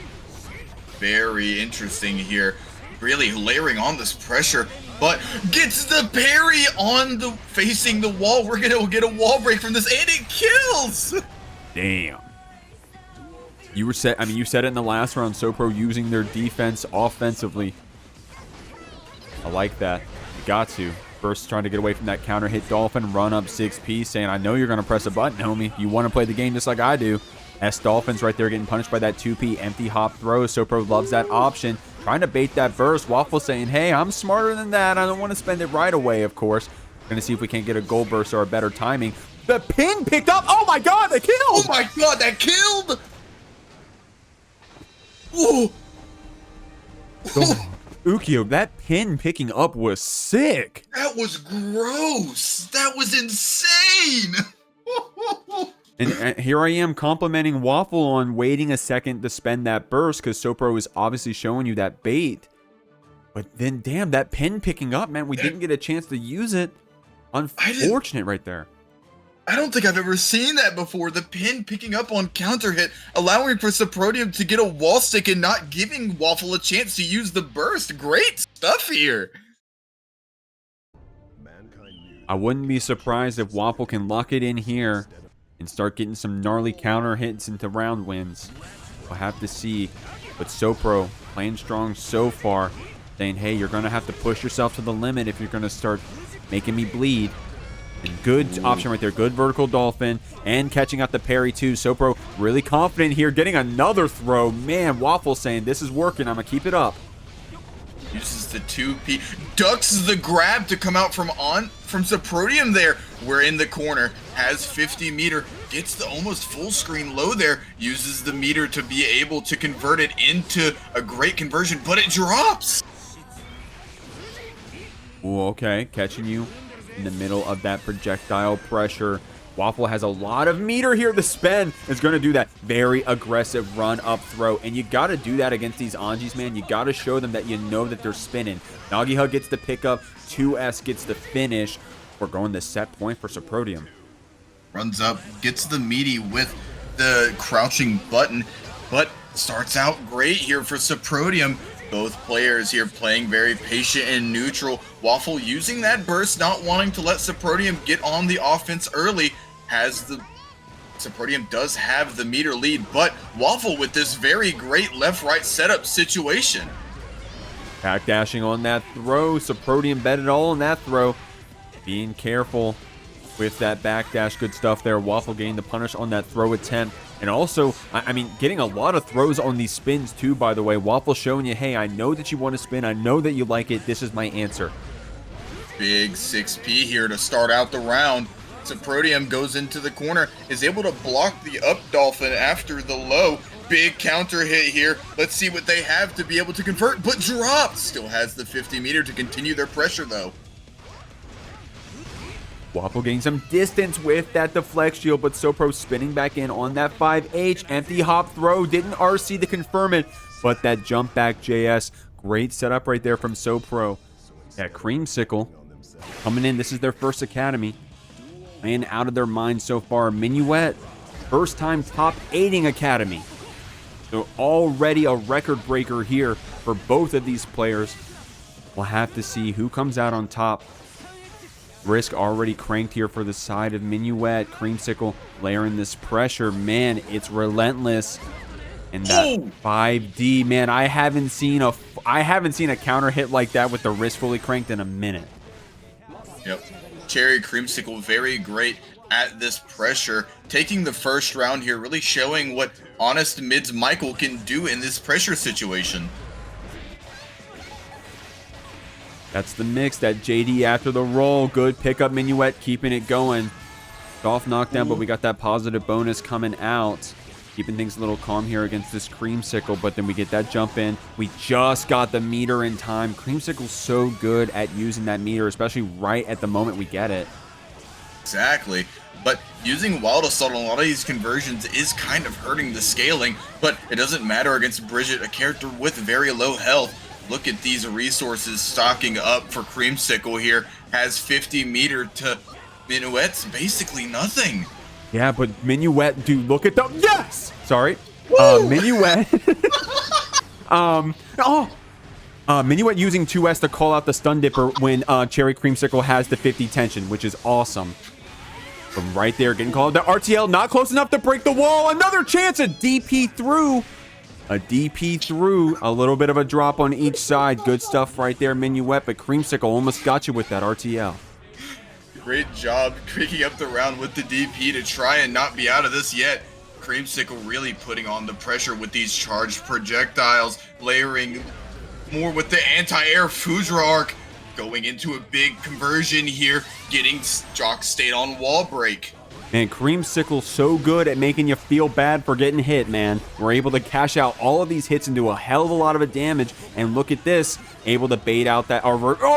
Very interesting here. Really layering on this pressure, but gets the parry on the facing the wall. We're gonna get a wall break from this, and it kills. Damn. You said it in the last round. Sopro using their defense offensively. I like that. You got to. First, trying to get away from that counter hit dolphin, run up 6P, saying, I know you're gonna press a button, homie. You want to play the game just like I do. S Dolphins right there getting punished by that 2P empty hop throw. Sopro loves that option. Trying to bait that burst. Waffle saying, hey, I'm smarter than that. I don't want to spend it right away, of course. Going to see if we can't get a gold burst or a better timing. The pin picked up. Oh, my God, that killed. Oh, my God, that killed. Ooh. Ukyo, that pin picking up was sick. That was gross. That was insane. And here I am complimenting Waffle on waiting a second to spend that burst because Sopro is obviously showing you that bait. But then, damn, that pin picking up, man, we didn't get a chance to use it. Unfortunate right there. I don't think I've ever seen that before. The pin picking up on counter hit, allowing for Soprodium to get a wall stick and not giving Waffle a chance to use the burst. Great stuff here. I wouldn't be surprised if Waffle can lock it in here and start getting some gnarly counter hits into round wins. We'll have to see. But Sopro playing strong so far, saying, hey, you're going to have to push yourself to the limit if you're going to start making me bleed. And good option right there. Good vertical dolphin and catching out the parry too. Sopro really confident here, getting another throw. Man, Waffle saying, this is working. I'm going to keep it up. Uses the 2P, ducks the grab to come out from Soprodium there. We're in the corner, has 50 meter, gets the almost full screen low there, uses the meter to be able to convert it into a great conversion, but it drops. Ooh, okay, catching you in the middle of that projectile pressure. Waffle has a lot of meter here. The spin is going to do that very aggressive run up throw. And you got to do that against these Anjis, man. You got to show them that you know that they're spinning. Nagi Hug gets the pickup. 2S gets the finish. We're going to set point for Soprodium. Runs up, gets the meaty with the crouching button, but starts out great here for Soprodium. Both players here playing very patient and neutral. Waffle using that burst, not wanting to let Soprodium get on the offense early. Soprodium does have the meter lead, but Waffle with this very great left-right setup situation. Backdashing on that throw. Soprodium bet it all on that throw. Being careful with that backdash. Good stuff there. Waffle getting the punish on that throw attempt. And also, I mean, getting a lot of throws on these spins too, by the way. Waffle showing you, hey, I know that you want to spin. I know that you like it. This is my answer. Big 6P here to start out the round. Soprodium goes into the corner, is able to block the up dolphin after the low. Big counter hit here. Let's see what they have to be able to convert, but drops. Still has the 50 meter to continue their pressure though. Waffle getting some distance with that deflect shield, but Sopro spinning back in on that 5H. Empty hop throw. Didn't RC to confirm it, but that jump back JS. Great setup right there from Sopro. That creamsicle coming in. This is their first academy. Playing out of their mind so far. Minuet, first time top 8ing academy. So already a record breaker here for both of these players. We'll have to see who comes out on top. Risk already cranked here for the side of Minuet. Creamsicle layering this pressure. Man, it's relentless. And that 5D, man, I haven't seen a counter hit like that with the wrist fully cranked in a minute. Yep. Cherry Creamsicle very great at this pressure. Taking the first round here, really showing what Honest Mid's Michael can do in this pressure situation. That's the mix, that JD after the roll. Good pickup, Minuet, keeping it going. Soft knockdown, but we got that positive bonus coming out. Keeping things a little calm here against this Creamsicle, but then we get that jump in. We just got the meter in time. Creamsicle's so good at using that meter, especially right at the moment we get it. Exactly. But using Wild Assault on a lot of these conversions is kind of hurting the scaling, but it doesn't matter against Bridget, a character with very low health. Look at these resources stocking up for Creamsicle here. Has 50 meter to Minuet's basically nothing. Yeah, but Minuet, dude, look at the... Yes! Sorry. Minuet... Minuet using 2S to call out the stun dipper when Cherry Creamsicle has the 50 tension, which is awesome. From right there, getting called. The RTL not close enough to break the wall. Another chance, a DP through. A DP through, a little bit of a drop on each side. Good stuff right there, Minuet, but Creamsicle almost got you with that RTL. Great job picking up the round with the DP to try and not be out of this yet. Creamsicle really putting on the pressure with these charged projectiles, layering more with the anti-air Fudra arc, going into a big conversion here, getting Jock State on wall break. Man, Creamsicle's so good at making you feel bad for getting hit, man. We're able to cash out all of these hits and do a hell of a lot of damage. And look at this, able to bait out that,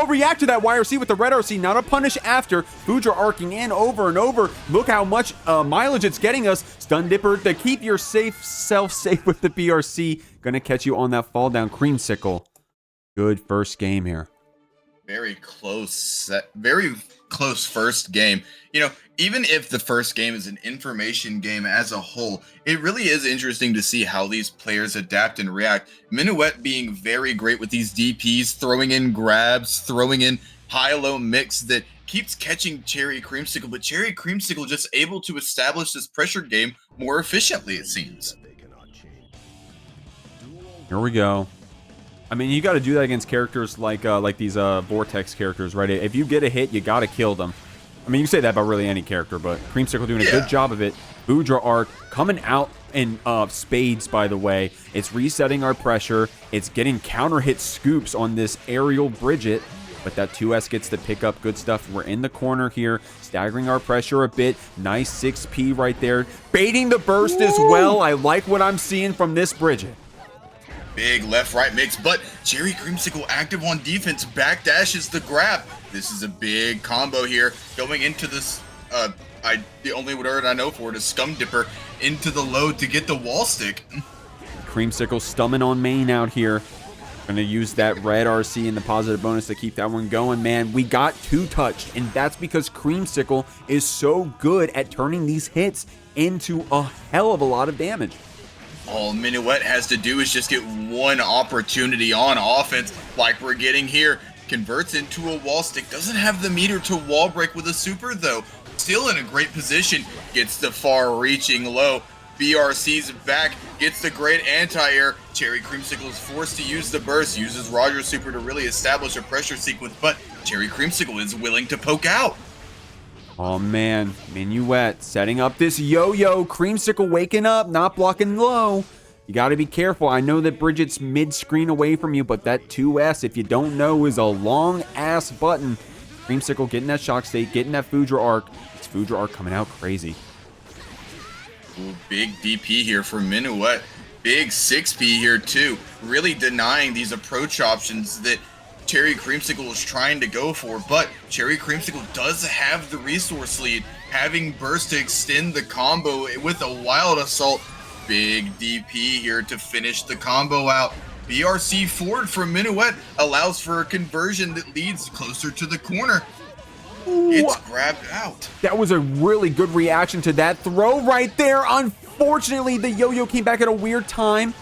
react to that YRC with the red RC, not a punish after. Fudra arcing in over and over. Look how much mileage it's getting us. Stun Dipper to keep your self safe with the BRC. Gonna catch you on that fall down, Creamsicle. Good first game here. Very close set, very close first game. You know, even if the first game is an information game as a whole, it really is interesting to see how these players adapt and react. Minuet being very great with these DPs, throwing in grabs, throwing in high-low mix that keeps catching Cherry Creamsicle, but Cherry Creamsicle just able to establish this pressure game more efficiently, it seems. Here we go. I mean, you got to do that against characters like these Vortex characters, right? If you get a hit, you got to kill them. I mean, you can say that about really any character, but Creamsicle doing a good job of it. Foudre Arc coming out in spades, by the way. It's resetting our pressure. It's getting counter hit scoops on this aerial Bridget. But that 2S gets to pick up good stuff. We're in the corner here, staggering our pressure a bit. Nice 6P right there. Baiting the burst as well. I like what I'm seeing from this Bridget. Big left-right mix, but Cherry Creamsicle active on defense, backdashes the grab. This is a big combo here, going into this, the only word I know for it is Scum Dipper, into the load to get the wall stick. Creamsicle stumming on main out here. Gonna use that red RC and the positive bonus to keep that one going, man. We got two-touched, and that's because Creamsicle is so good at turning these hits into a hell of a lot of damage. All Minuet has to do is just get one opportunity on offense, like we're getting here. Converts into a wall stick. Doesn't have the meter to wall break with a super, though. Still in a great position. Gets the far-reaching low. BRC's back. Gets the great anti-air. Cherry Creamsicle is forced to use the burst. Uses Roger's super to really establish a pressure sequence, but Cherry Creamsicle is willing to poke out. Oh man, Minuet setting up this yo-yo. Creamsicle waking up, not blocking low. You got to be careful. I know that Bridget's mid-screen away from you, but that 2S, if you don't know, is a long-ass button. Creamsicle getting that shock state, getting that Foudre Arc. It's Foudre Arc coming out crazy. Ooh, big DP here for Minuet. Big 6P here too. Really denying these approach options that Cherry Creamsicle is trying to go for, but Cherry Creamsicle does have the resource lead, having burst to extend the combo with a wild assault. Big DP here to finish the combo out. BRC forward from Minuet allows for a conversion that leads closer to the corner. It's grabbed out. That was a really good reaction to that throw right there. Unfortunately, the yo-yo came back at a weird time.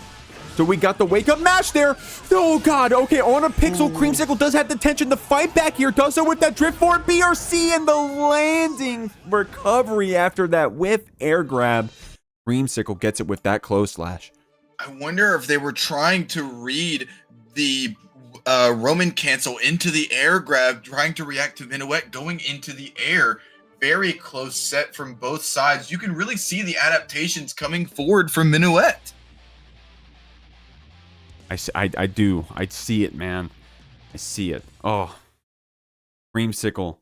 So we got the wake-up match there. Oh, God. Okay, on a pixel, Creamsicle does have the tension to fight back here. Does so with that drift forward BRC and the landing recovery after that whiff air grab. Creamsicle gets it with that close slash. I wonder if they were trying to read the Roman cancel into the air grab, trying to react to Minuet going into the air. Very close set from both sides. You can really see the adaptations coming forward from Minuet. I do. I see it, man. I see it. Oh. Creamsicle.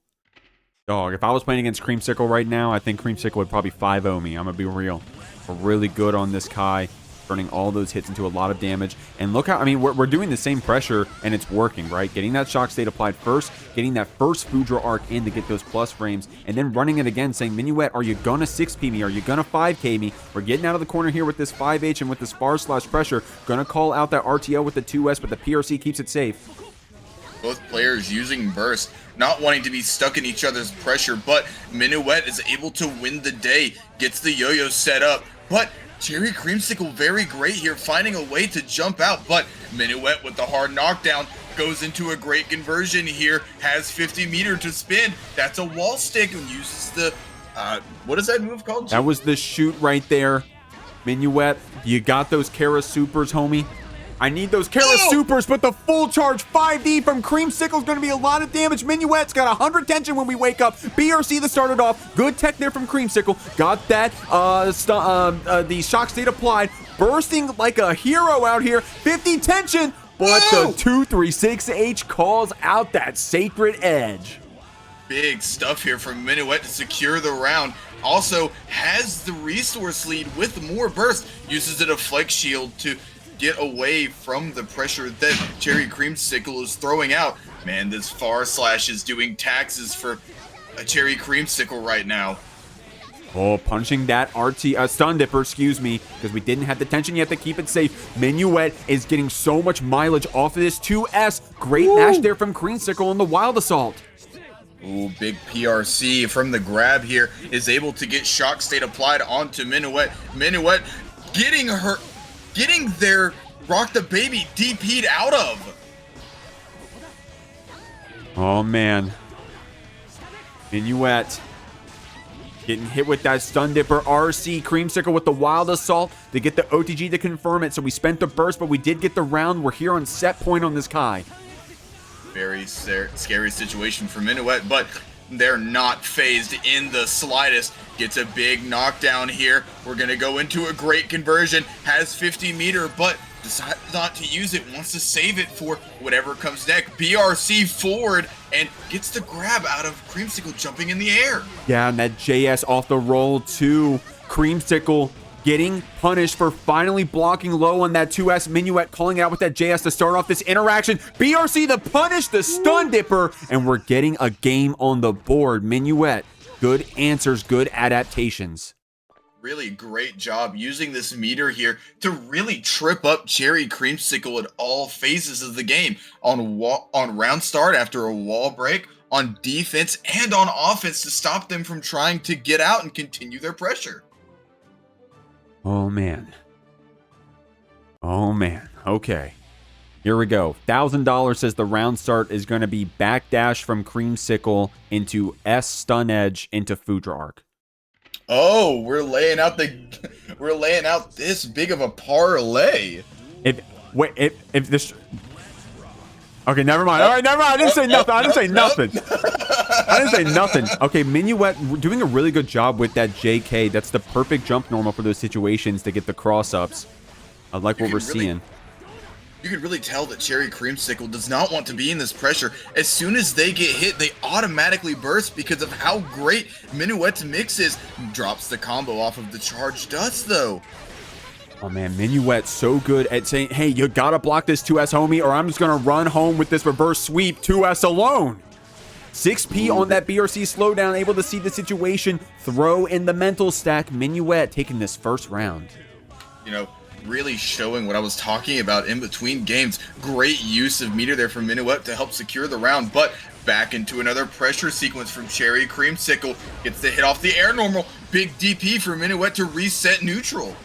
Dog, if I was playing against Creamsicle right now, I think Creamsicle would probably 5-0 me. I'm going to be real. We're really good on this Kai, turning all those hits into a lot of damage. And look how, I mean, we're doing the same pressure, and it's working, right? Getting that shock state applied first, getting that first Foudre Arc in to get those plus frames, and then running it again, saying, Minuet, are you going to 6P me? Are you going to 5K me? We're getting out of the corner here with this 5H and with this far slash pressure. Going to call out that RTO with the 2S, but the PRC keeps it safe. Both players using burst, not wanting to be stuck in each other's pressure, but Minuet is able to win the day, gets the yo-yo set up, but Cherry Creamsicle very great here, finding a way to jump out, but Minuet with the hard knockdown goes into a great conversion here, has 50 meter to spin. That's a wall stick and uses the, what is that move called? That was the shoot right there. Minuet, you got those Kara supers, homie. I need those Kara supers, but the full charge 5D from Creamsicle is going to be a lot of damage. Minuet's got 100 tension when we wake up. BRC that started off. Good tech there from Creamsicle. Got that the shock state applied. Bursting like a hero out here. 50 tension, but the 236H calls out that sacred edge. Big stuff here from Minuet to secure the round. Also has the resource lead with more burst. Uses a deflect shield to get away from the pressure that Cherry Creamsicle is throwing out. Man, this far slash is doing taxes for a Cherry Creamsicle right now. Oh, punching that stun dipper, excuse me, because we didn't have the tension yet to keep it safe. Minuet is getting so much mileage off of this 2S. Great mash there from creamsicle on the Wild Assault. Ooh, big PRC from the grab here is able to get Shock State applied onto Minuet. Minuet getting their Rock the Baby DP'd out of. Oh, man. Minuet getting hit with that stun dipper. RC creamsicle with the Wild Assault to get the OTG to confirm it. So we spent the burst, but we did get the round. We're here on set point on this Kai. Very scary situation for Minuet, but they're not phased in the slightest. Gets a big knockdown here. We're going to go into a great conversion. Has 50 meter, but decides not to use it. Wants to save it for whatever comes next. BRC forward and gets the grab out of Creamsicle jumping in the air. Yeah, and that JS off the roll too. Creamsicle getting punished for finally blocking low on that 2S. Minuet calling out with that JS to start off this interaction. BRC the punish, the stun dipper, and we're getting a game on the board. Minuet, good answers, good adaptations. Really great job using this meter here to really trip up Cherry Creamsicle at all phases of the game. On round start after a wall break, on defense, and on offense to stop them from trying to get out and continue their pressure. Oh, man. Oh, man. Okay. Here we go. $1,000 says the round start is going to be backdash from Creamsicle into S stun edge into Foudre Arc. Oh, we're laying out this big of a parlay. If this. Okay, never mind. All right, never mind. I didn't say nothing. I didn't say nothing. Okay, Minuet doing a really good job with that JK. That's the perfect jump normal for those situations to get the cross ups. I like what we're seeing. You can really tell that Cherry Creamsicle does not want to be in this pressure. As soon as they get hit, they automatically burst because of how great Minuet's mix is. Drops the combo off of the charged dust, though. Oh, man, Minuet so good at saying, hey, you gotta block this 2S, homie, or I'm just gonna run home with this reverse sweep 2S alone. 6P on that BRC slowdown, able to see the situation, throw in the mental stack. Minuet taking this first round. You know, really showing what I was talking about in between games. Great use of meter there from Minuet to help secure the round, but back into another pressure sequence from Cherry Creamsicle. Gets the hit off the air normal. Big DP for Minuet to reset neutral.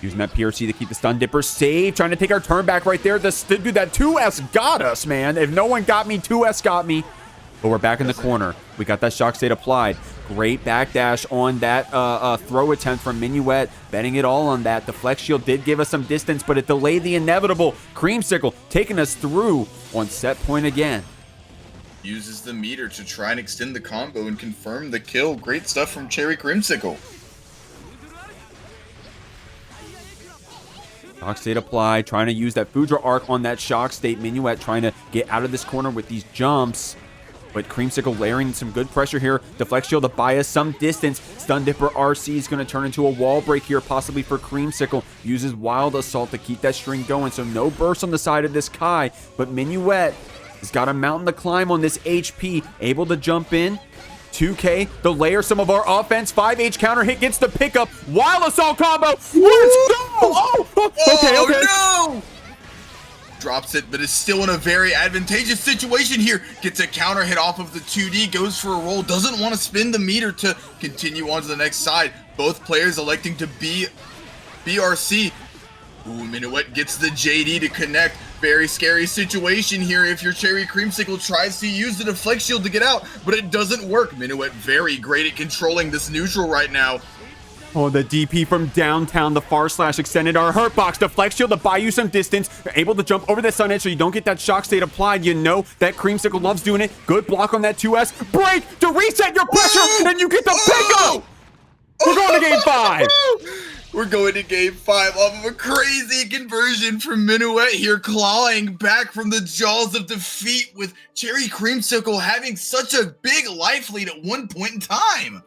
Using that PRC to keep the stun dipper safe. Trying to take our turn back right there. Dude, that 2S got us, man. If no one got me, 2S got me. But we're back in the corner. We got that shock state applied. Great backdash on that throw attempt from Minuet. Betting it all on that. The flex shield did give us some distance, but it delayed the inevitable. Creamsicle taking us through on set point again. Uses the meter to try and extend the combo and confirm the kill. Great stuff from Cherry Creamsicle. Shock state applied. Trying to use that Foudre Arc on that shock state. Minuet trying to get out of this corner with these jumps. But Creamsicle layering some good pressure here. Deflect shield to buy us some distance. Stun Dipper RC is going to turn into a wall break here, possibly for Creamsicle. Uses Wild Assault to keep that string going. So no burst on the side of this Kai. But Minuet has got a mountain to climb on this HP. Able to jump in. 2K to layer some of our offense. 5H counter hit gets the pickup. Wild Assault combo. Let's go! Okay. No! Drops it, but is still in a very advantageous situation here. Gets a counter hit off of the 2D, goes for a roll, doesn't want to spin the meter to continue on to the next side. Both players electing to be BRC. Ooh, Minuet gets the JD to connect. Very scary situation here if your Cherry Creamsicle tries to use the deflect shield to get out, but it doesn't work. Minuet very great at controlling this neutral right now. Oh, the DP from downtown, the far slash extended our hurt box. Deflect shield to buy you some distance. You're able to jump over the sun edge so you don't get that shock state applied. You know that Creamsicle loves doing it. Good block on that 2S. Break to reset your pressure, and you get the pickup. We're going to game 5. We're going to game 5 off of a crazy conversion from Minuet here, clawing back from the jaws of defeat with Cherry Creamsicle having such a big life lead at one point in time.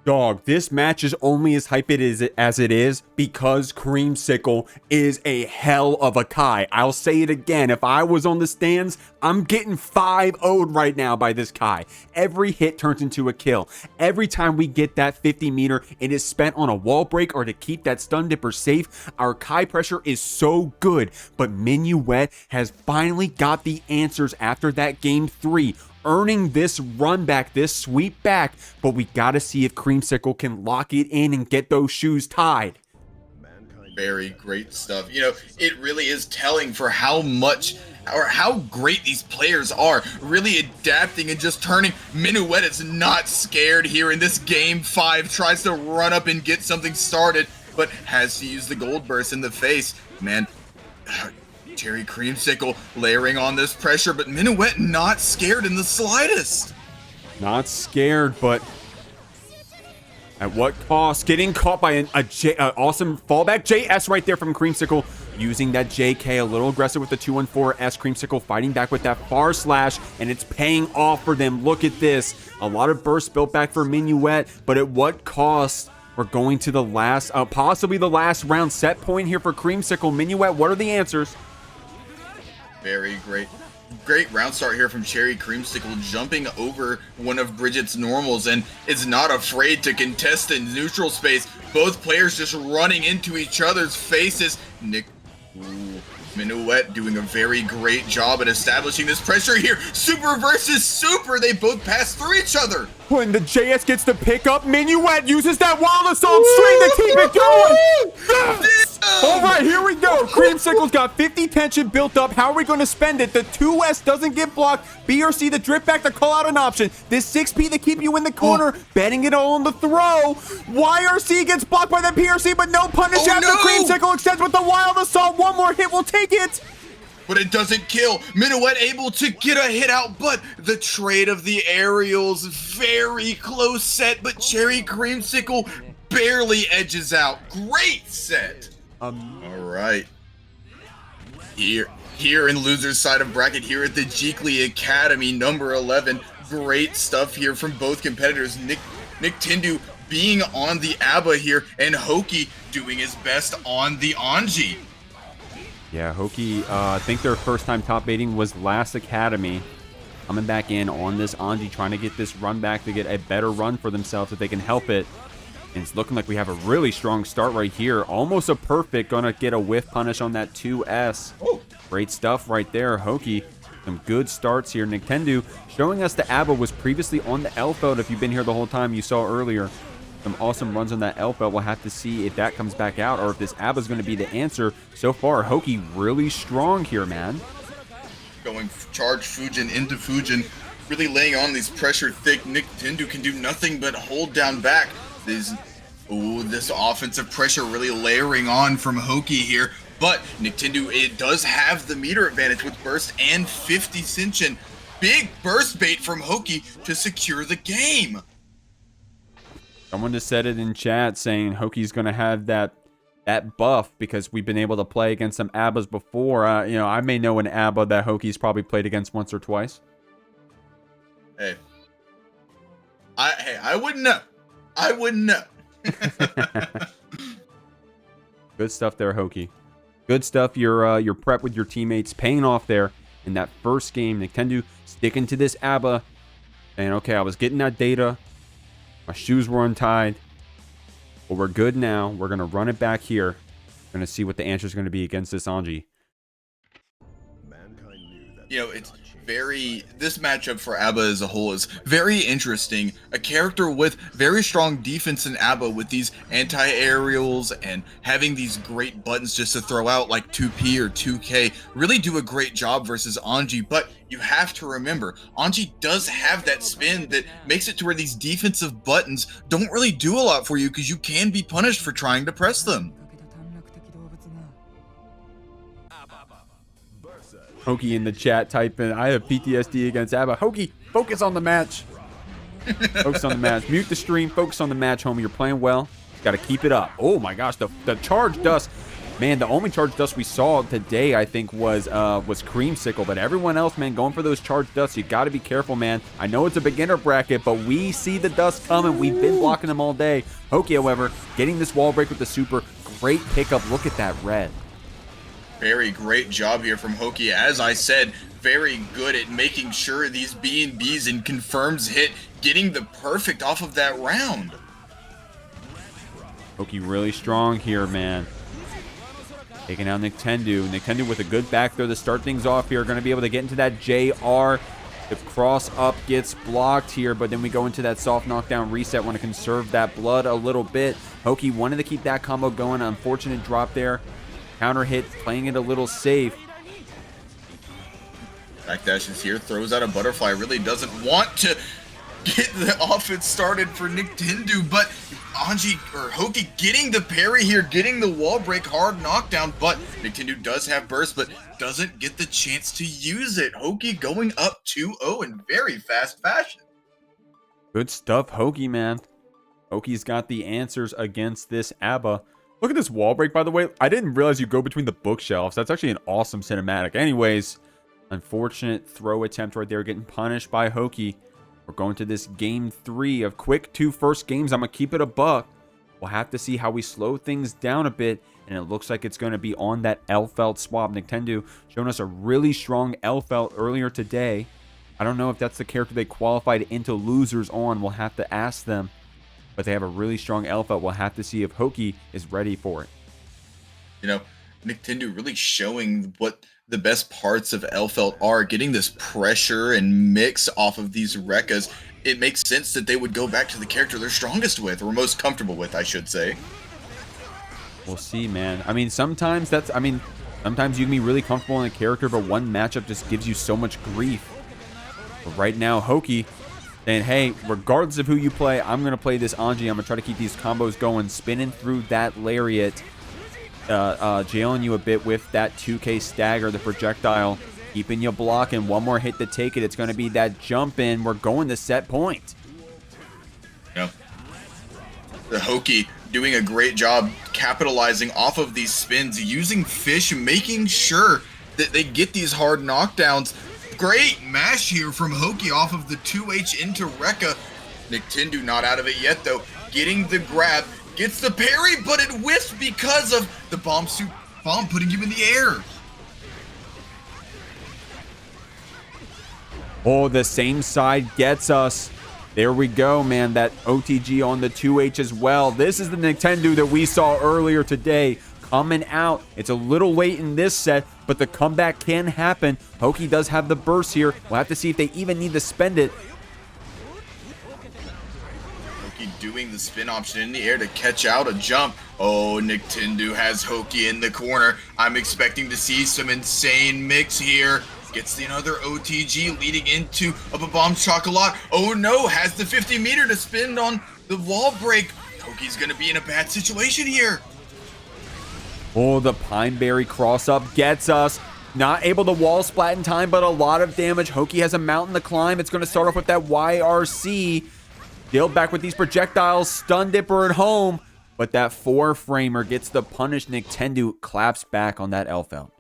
Dog, this match is only as hype as it is because Creamsicle is a hell of a Kai. I'll say it again. If I was on the stands, I'm getting 5-0'd right now by this Kai. Every hit turns into a kill. Every time we get that 50 meter, it is spent on a wall break or to keep that stun dipper safe. Our Kai pressure is so good, but Minuet has finally got the answers after that game 3. Earning this run back, this sweep back, but we gotta see if Creamsicle can lock it in and get those shoes tied. Very great stuff. You know, it really is telling for how much or how great these players are, really adapting and just turning. Minuet is not scared here in this game 5, tries to run up and get something started, but has to use the gold burst in the face. Man, Cherry Creamsicle layering on this pressure, but Minuet not scared in the slightest. Not scared, but at what cost? Getting caught by an awesome fallback JS right there from Creamsicle, using that JK, a little aggressive with the 214S. Creamsicle fighting back with that far slash, and it's paying off for them. Look at this. A lot of burst built back for Minuet, but at what cost? We're going to the last, possibly the last round set point here for Creamsicle. Minuet, what are the answers? Very great round start here from Cherry Creamsicle, jumping over one of Bridget's normals and is not afraid to contest in neutral space. Both players just running into each other's faces. Minuet doing a very great job at establishing this pressure here. Super versus super, they both pass through each other. When the JS gets the pickup, Minuet uses that wild assault string to keep it going. All right, here we go. Creamsicle's got 50 tension built up. How are we going to spend it? The 2S doesn't get blocked. BRC, the drip back to call out an option. This 6P to keep you in the corner. Betting it all on the throw. YRC gets blocked by the PRC, but no punish after Creamsicle extends with the wild assault. One more hit will take it. But it doesn't kill. Minuet able to get a hit out, but the trade of the aerials, very close set, but Cherry Creamsicle barely edges out. Great set. All right. Here in loser's side of bracket, here at the Jeekly Academy, number 11. Great stuff here from both competitors. Nictendoo being on the ABBA here, and Hoki doing his best on the Anji. Yeah, Hoki, I think their first time top baiting was last Academy. Coming back in on this Anji, trying to get this run back to get a better run for themselves if they can help it. And it's looking like we have a really strong start right here. Almost a perfect. Gonna get a whiff punish on that 2S. Oh. Great stuff right there. Hoki, some good starts here. Nictendoo showing us the ABBA was previously on the Elphelt. If you've been here the whole time, you saw earlier. Some awesome runs on that Elphelt. We'll have to see if that comes back out or if this ABBA is going to be the answer. So far, Hoki really strong here, man. Going charge Fujin into Fujin. Really laying on these pressure thick. Nictendoo can do nothing but hold down back. This offensive pressure really layering on from Hoki here. But Nictendoo, it does have the meter advantage with burst and 50 Senshin. Big burst bait from Hoki to secure the game. Someone just said it in chat saying Hoki's going to have that buff because we've been able to play against some ABBAs before. You know, I may know an ABBA that Hoki's probably played against once or twice. Hey, I wouldn't know. I wouldn't know. Good stuff there, Hoki. Good stuff. Your prep with your teammates paying off there in that first game. Nictendoo sticking to this ABBA, saying, okay, I was getting that data. My shoes were untied, but we're good now. We're going to run it back here. We're going to see what the answer is going to be against this Anji. You know, it's this matchup for ABBA as a whole is very interesting. A character with very strong defense in ABBA with these anti-aerials and having these great buttons just to throw out like 2P or 2K really do a great job versus Anji. But you have to remember, Anji does have that spin that makes it to where these defensive buttons don't really do a lot for you because you can be punished for trying to press them. Hoki in the chat typing, I have PTSD against ABBA. Hoki, focus on the match. Focus on the match. Mute the stream. Focus on the match, homie. You're playing well. Got to keep it up. Oh my gosh, the charge dust Man, the only charged dust we saw today, I think, was creamsicle. But everyone else, man, going for those charged dusts, you got to be careful, man. I know it's a beginner bracket, but we see the dust coming. We've been blocking them all day. Hoki, however, getting this wall break with the super. Great pickup. Look at that red. Very great job here from Hoki. As I said, very good at making sure these B&Bs and confirms hit, getting the perfect off of that round. Hoki really strong here, man. Taking out Nictendoo. Nictendoo with a good back throw to start things off here. Going to be able to get into that JR. The cross up gets blocked here, but then we go into that soft knockdown reset. Want to conserve that blood a little bit. Hoki wanted to keep that combo going. Unfortunate drop there. Counter hit, playing it a little safe. Backdash is here, throws out a butterfly. Really doesn't want to get the offense started for Nictendoo, but Anji or Hoki getting the parry here, getting the wall break, hard knockdown, but Nictendoo does have burst, but doesn't get the chance to use it. Hoki going up 2-0 in very fast fashion. Good stuff, Hoki, man. Hoki's got the answers against this ABBA. Look at this wall break, by the way. I didn't realize you go between the bookshelves. That's actually an awesome cinematic. Anyways, unfortunate throw attempt right there, getting punished by Hoki. We're going to this game 3 of quick 2 first games. I'm going to keep it a buck. We'll have to see how we slow things down a bit. And it looks like it's going to be on that Elphelt swap. Nictendoo showing us a really strong Elphelt earlier today. I don't know if that's the character they qualified into losers on. We'll have to ask them. But they have a really strong Elphelt. We'll have to see if Hoki is ready for it. You know, Nictendoo really showing what the best parts of Elphelt are, getting this pressure and mix off of these Rekkas. It makes sense that they would go back to the character they're strongest with, or most comfortable with, I should say. We'll see, man. I mean, sometimes sometimes you can be really comfortable in a character, but one matchup just gives you so much grief. But right now, Hoki saying, hey, regardless of who you play, I'm going to play this Anji. I'm going to try to keep these combos going, spinning through that lariat. Jailing you a bit with that 2K stagger, the projectile, keeping you blocking. One more hit to take it. It's going to be that jump in. We're going to set point. Yeah. The Hoki doing a great job capitalizing off of these spins, using fish, making sure that they get these hard knockdowns. Great mash here from Hoki off of the 2H into Rekka. Nictendoo not out of it yet, though. Getting the grab. Gets the parry, but it whiffs because of the bomb suit bomb putting him in the air. Oh, the same side gets us. There we go, man. That OTG on the 2H as well. This is the Nictendoo that we saw earlier today coming out. It's a little late in this set, but the comeback can happen. Hoki does have the burst here. We'll have to see if they even need to spend it. Doing the spin option in the air to catch out a jump. Oh, Nictendoo has Hoki in the corner. I'm expecting to see some insane mix here. Gets another OTG leading into a bomb chocolate. Oh no, has the 50 meter to spin on the wall break. Hoki's gonna be in a bad situation here. Oh, the Pineberry cross up gets us. Not able to wall splat in time, but a lot of damage. Hoki has a mountain to climb. It's going to start off with that YRC. Still back with these projectiles. Stun Dipper at home. But that 4-framer gets the punish. Nictendoo claps back on that Elphelt.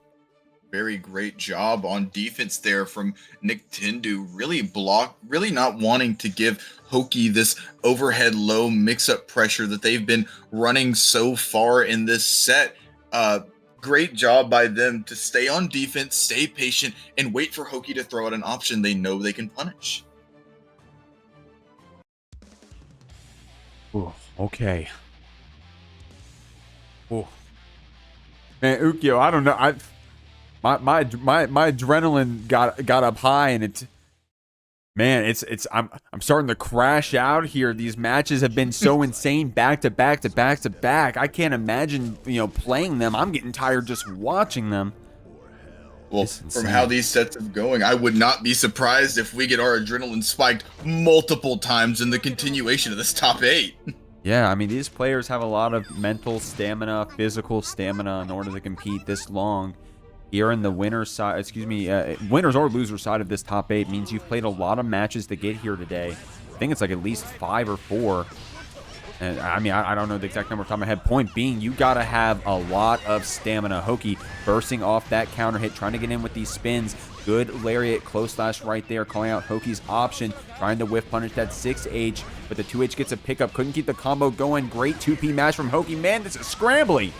Very great job on defense there from Nictendoo. Really not wanting to give Hoki this overhead low mix-up pressure that they've been running so far in this set. Great job by them to stay on defense, stay patient, and wait for Hoki to throw out an option they know they can punish. Ooh, okay. Ooh. Man, Ukyo, I don't know. My adrenaline got up high, and I'm starting to crash out here. These matches have been so insane, back to back to back to back. I can't imagine, playing them. I'm getting tired just watching them. Well, from how these sets are going, I would not be surprised if we get our adrenaline spiked multiple times in the continuation of this top 8. Yeah, I mean, these players have a lot of mental stamina, physical stamina in order to compete this long. Here in the winner's side, winners or losers side of this top 8 means you've played a lot of matches to get here today. I think it's like at least 5 or 4. And I mean, I don't know the exact number off the top of my head. Point being, you got to have a lot of stamina. Hoki bursting off that counter hit, trying to get in with these spins. Good lariat, close slash right there, calling out Hoki's option, trying to whiff punish that 6H, but the 2H gets a pickup. Couldn't keep the combo going. Great 2P match from Hoki. Man, this is scrambly.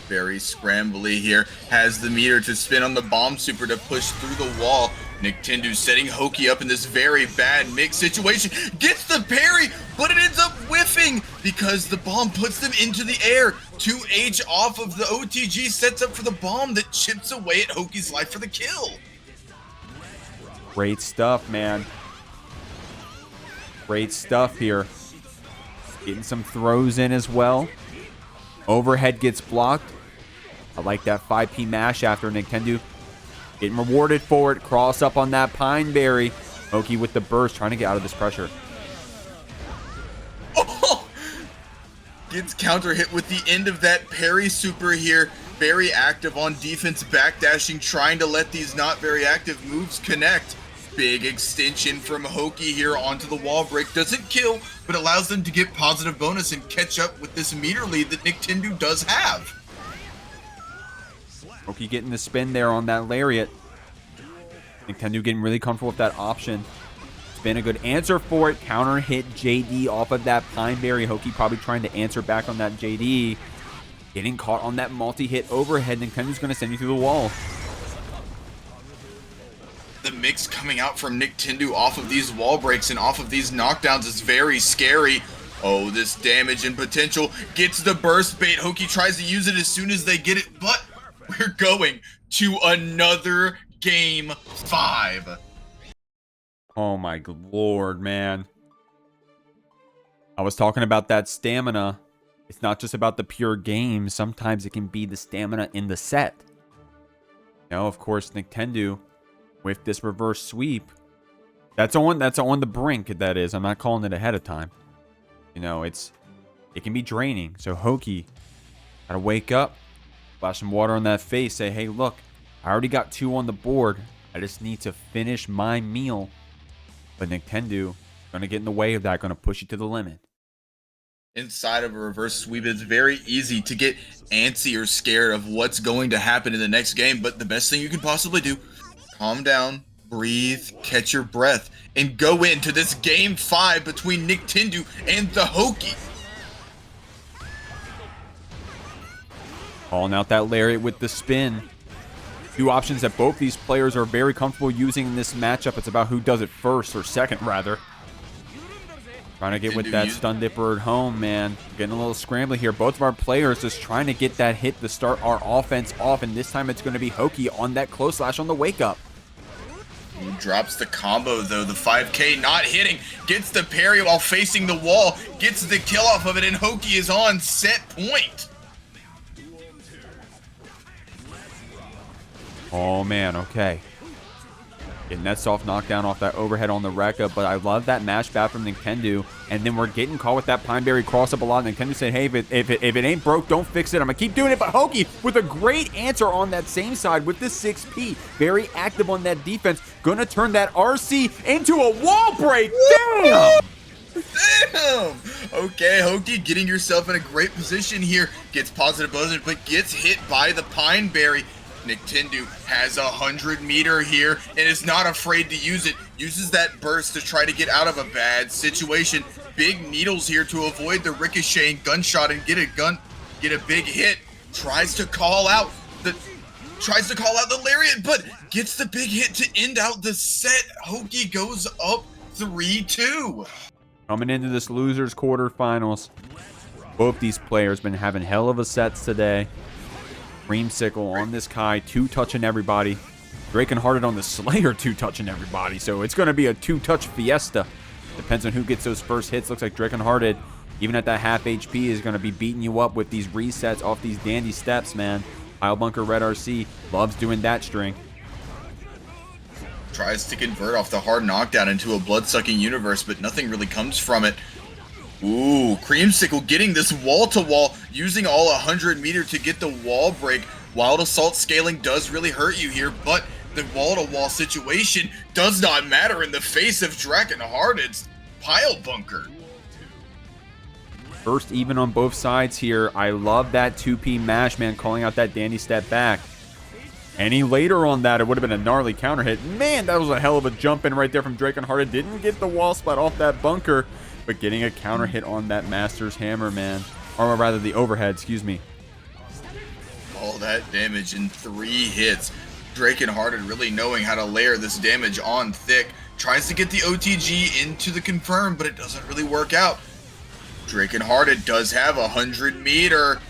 Very scrambly here. Has the meter to spin on the bomb super to push through the wall. Nictendoo setting Hoki up in this very bad mix situation. Gets the parry, but it ends up whiffing because the bomb puts them into the air. 2H off of the OTG sets up for the bomb that chips away at Hoki's life for the kill. Great stuff, man. Great stuff here. Getting some throws in as well. Overhead gets blocked. I like that 5P mash after Nictendoo. Getting rewarded for it. Cross up on that pine berry. Hoki with the burst, trying to get out of this pressure. Oh! Gets counter hit with the end of that parry super here. Very active on defense, backdashing, trying to let these not very active moves connect. Big extension from Hoki here onto the wall break. Doesn't kill, but allows them to get positive bonus and catch up with this meter lead that Nictendoo does have. Hoki getting the spin there on that lariat. Nictendoo getting really comfortable with that option. It's been a good answer for it. Counter hit JD off of that Pineberry. Hoki probably trying to answer back on that JD. Getting caught on that multi-hit overhead. Nictendoo's going to send you through the wall. The mix coming out from Nictendoo off of these wall breaks and off of these knockdowns is very scary. Oh, this damage and potential. Gets the burst bait. Hoki tries to use it as soon as they get it, but we're going to another game 5. Oh my lord, man. I was talking about that stamina. It's not just about the pure game. Sometimes it can be the stamina in the set. Now, of course, Nictendoo with this reverse sweep. That's on the brink, that is. I'm not calling it ahead of time. You know, it can be draining. So Hoki gotta wake up, splash some water on that face, say, hey, look, I already got 2 on the board. I just need to finish my meal. But Nictendoo gonna get in the way of that, gonna push you to the limit. Inside of a reverse sweep, it's very easy to get antsy or scared of what's going to happen in the next game, but the best thing you can possibly do, calm down, breathe, catch your breath, and go into this game 5 between Nictendoo and the Hoki. Calling out that lariat with the spin. 2 options that both these players are very comfortable using in this matchup. It's about who does it first, or second, rather. Trying to get with that stun dipper at home, man. Getting a little scrambly here. Both of our players just trying to get that hit to start our offense off, and this time it's going to be Hoki on that close slash on the wake up. Who drops the combo, though. The 5K not hitting. Gets the parry while facing the wall. Gets the kill off of it, and Hoki is on set point. Oh, man, okay. Getting that soft knockdown off that overhead on the Rekka, but I love that mash back from Nictendoo. And then we're getting caught with that Pineberry cross-up a lot. Nictendoo said, hey, if it ain't broke, don't fix it. I'm going to keep doing it. But Hoki with a great answer on that same side with the 6P. Very active on that defense. Going to turn that RC into a wall break. Damn! Damn! Okay, Hoki getting yourself in a great position here. Gets positive bonus, but gets hit by the Pineberry. Nictendoo has 100 meter here and is not afraid to use it. Uses that burst to try to get out of a bad situation. Big needles here to avoid the ricocheting gunshot and get a big hit. Tries to call out the lariat, but gets the big hit to end out the set. Hoki goes up 3-2. Coming into this losers quarterfinals, both these players been having hell of a sets today. Creamsicle on this Kai, 2-touching everybody. DrakonHearted on the Slayer, 2-touching everybody. So it's going to be a 2-touch fiesta. Depends on who gets those first hits. Looks like DrakonHearted, even at that half HP, is going to be beating you up with these resets off these dandy steps, man. Pile Bunker Red RC loves doing that string. Tries to convert off the hard knockdown into a blood-sucking universe, but nothing really comes from it. Ooh, Creamsicle getting this wall-to-wall, using all 100 meter to get the wall break. Wild Assault scaling does really hurt you here, but the wall-to-wall situation does not matter in the face of DrakonHearted's Pile Bunker. First even on both sides here. I love that 2P mash, man, calling out that dandy step back. Any later on that, it would have been a gnarly counter hit. Man, that was a hell of a jump in right there from DrakonHearted. Didn't get the wall splat off that bunker, but getting a counter hit on that Master's Hammer, man. Or rather, the overhead, excuse me. All that damage in 3 hits. DrakonHearted really knowing how to layer this damage on thick. Tries to get the OTG into the confirm, but it doesn't really work out. DrakonHearted does have 100 meter.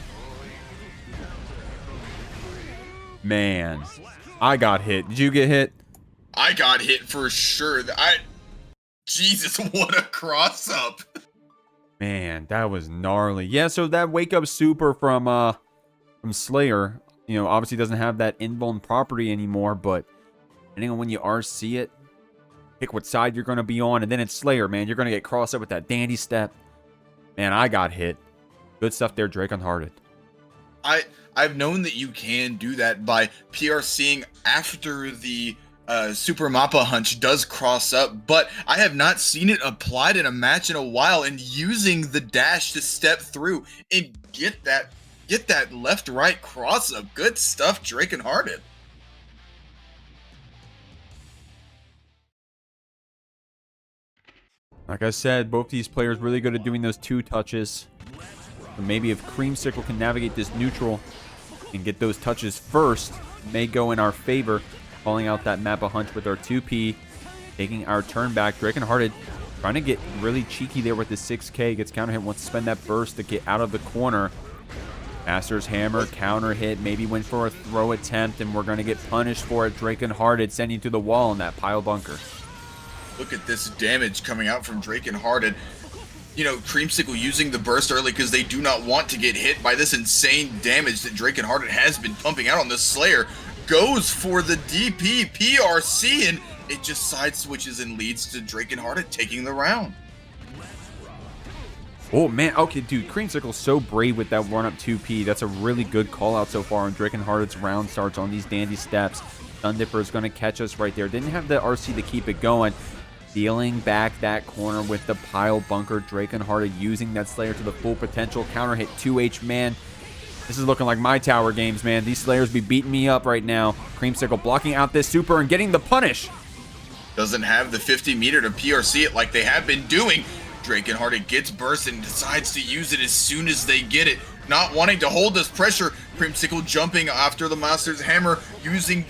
Man, I got hit. Did you get hit? I got hit for sure. Jesus, what a cross up. Man, that was gnarly. Yeah, so that wake up super from Slayer, you know, obviously doesn't have that invuln property anymore, but depending on when you RC it, pick what side you're going to be on, and then it's Slayer, man. You're going to get crossed up with that dandy step. Man, I got hit. Good stuff there, DrakonHearted. I've known that you can do that by PRCing after the Super Mappa Hunch does cross up, but I have not seen it applied in a match in a while, and using the dash to step through and get that left-right cross up. Good stuff, DrakonHearted. Like I said, both these players really good at doing those 2 touches. So maybe if creamsicle can navigate this neutral and get those touches first, may go in our favor. Calling out that Mappa Hunch with our 2P, taking our turn back. DrakonHearted trying to get really cheeky there with the 6K. Gets counter hit, wants to spend that burst to get out of the corner. Master's Hammer, counter hit, maybe went for a throw attempt, and we're going to get punished for it. DrakonHearted sending to the wall in that pile bunker. Look at this damage coming out from DrakonHearted. You know, creamsicle using the burst early because they do not want to get hit by this insane damage that DrakonHearted has been pumping out on this Slayer. Goes for the DP PRC, and it just side switches and leads to DrakonHearted taking the round. Oh, man. Okay, dude. Creamsicle's so brave with that run-up 2P. That's a really good call-out so far on DrakonHearted's round starts on these dandy steps. Thundipper is going to catch us right there. Didn't have the RC to keep it going. Stealing back that corner with the pile bunker. DrakonHearted using that Slayer to the full potential. Counter hit 2H, man. This is looking like my tower games, man. These Slayers be beating me up right now. Creamsicle blocking out this super and getting the punish. Doesn't have the 50 meter to PRC it like they have been doing. DrakonHearted gets burst and decides to use it as soon as they get it. Not wanting to hold this pressure. Creamsicle jumping after the Master's Hammer, using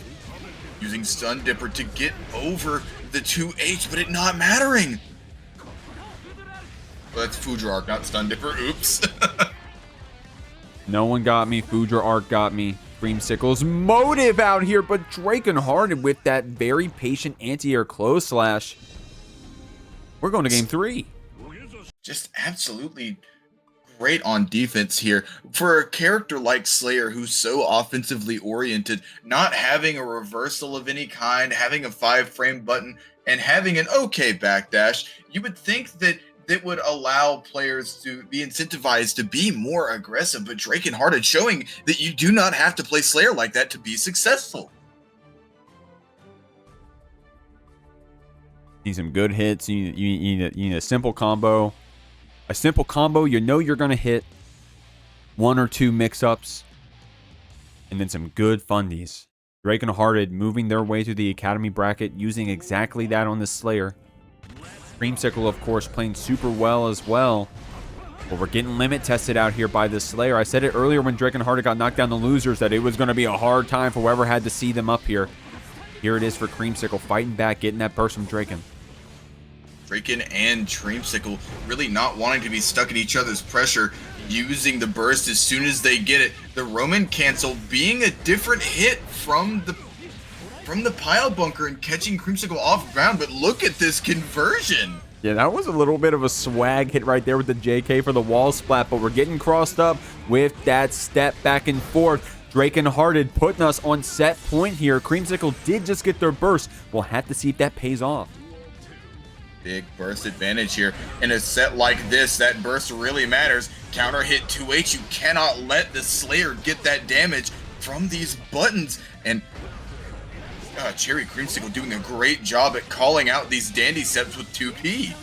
Stun Dipper to get over the 2H, but it not mattering. Well, that's Foudre Arc, not Stun Dipper. Oops. No one got me. Foudre Arc got me. Creamsicle's motive out here, but DrakonHearted with that very patient anti-air close slash. We're going to game 3. Just absolutely great on defense here. For a character like Slayer, who's so offensively oriented, not having a reversal of any kind, having a 5-frame button, and having an okay backdash, you would think that would allow players to be incentivized to be more aggressive, but DrakonHearted showing that you do not have to play Slayer like that to be successful. Need some good hits. You need a simple combo. A simple combo, you know you're going to hit 1 or 2 mix-ups, and then some good fundies. DrakonHearted moving their way through the Academy bracket, using exactly that on the Slayer. Creamsicle, of course, playing super well as well. But we're getting limit tested out here by this Slayer. I said it earlier when DrakonHearted got knocked down the losers that it was going to be a hard time for whoever had to see them up here. Here it is for Creamsicle, fighting back, getting that burst from Drakon. Baiken and Creamsicle really not wanting to be stuck in each other's pressure, using the burst as soon as they get it. The Roman cancel being a different hit from the pile bunker and catching Creamsicle off ground, but look at this conversion. Yeah, that was a little bit of a swag hit right there with the JK for the wall splat, but we're getting crossed up with that step back and forth. DrakonHearted putting us on set point here. Creamsicle did just get their burst. We'll have to see if that pays off. Big burst advantage here. In a set like this, that burst really matters. Counter hit 2H. You cannot let the Slayer get that damage from these buttons. And Cherry Creamsicle doing a great job at calling out these dandy steps with 2P.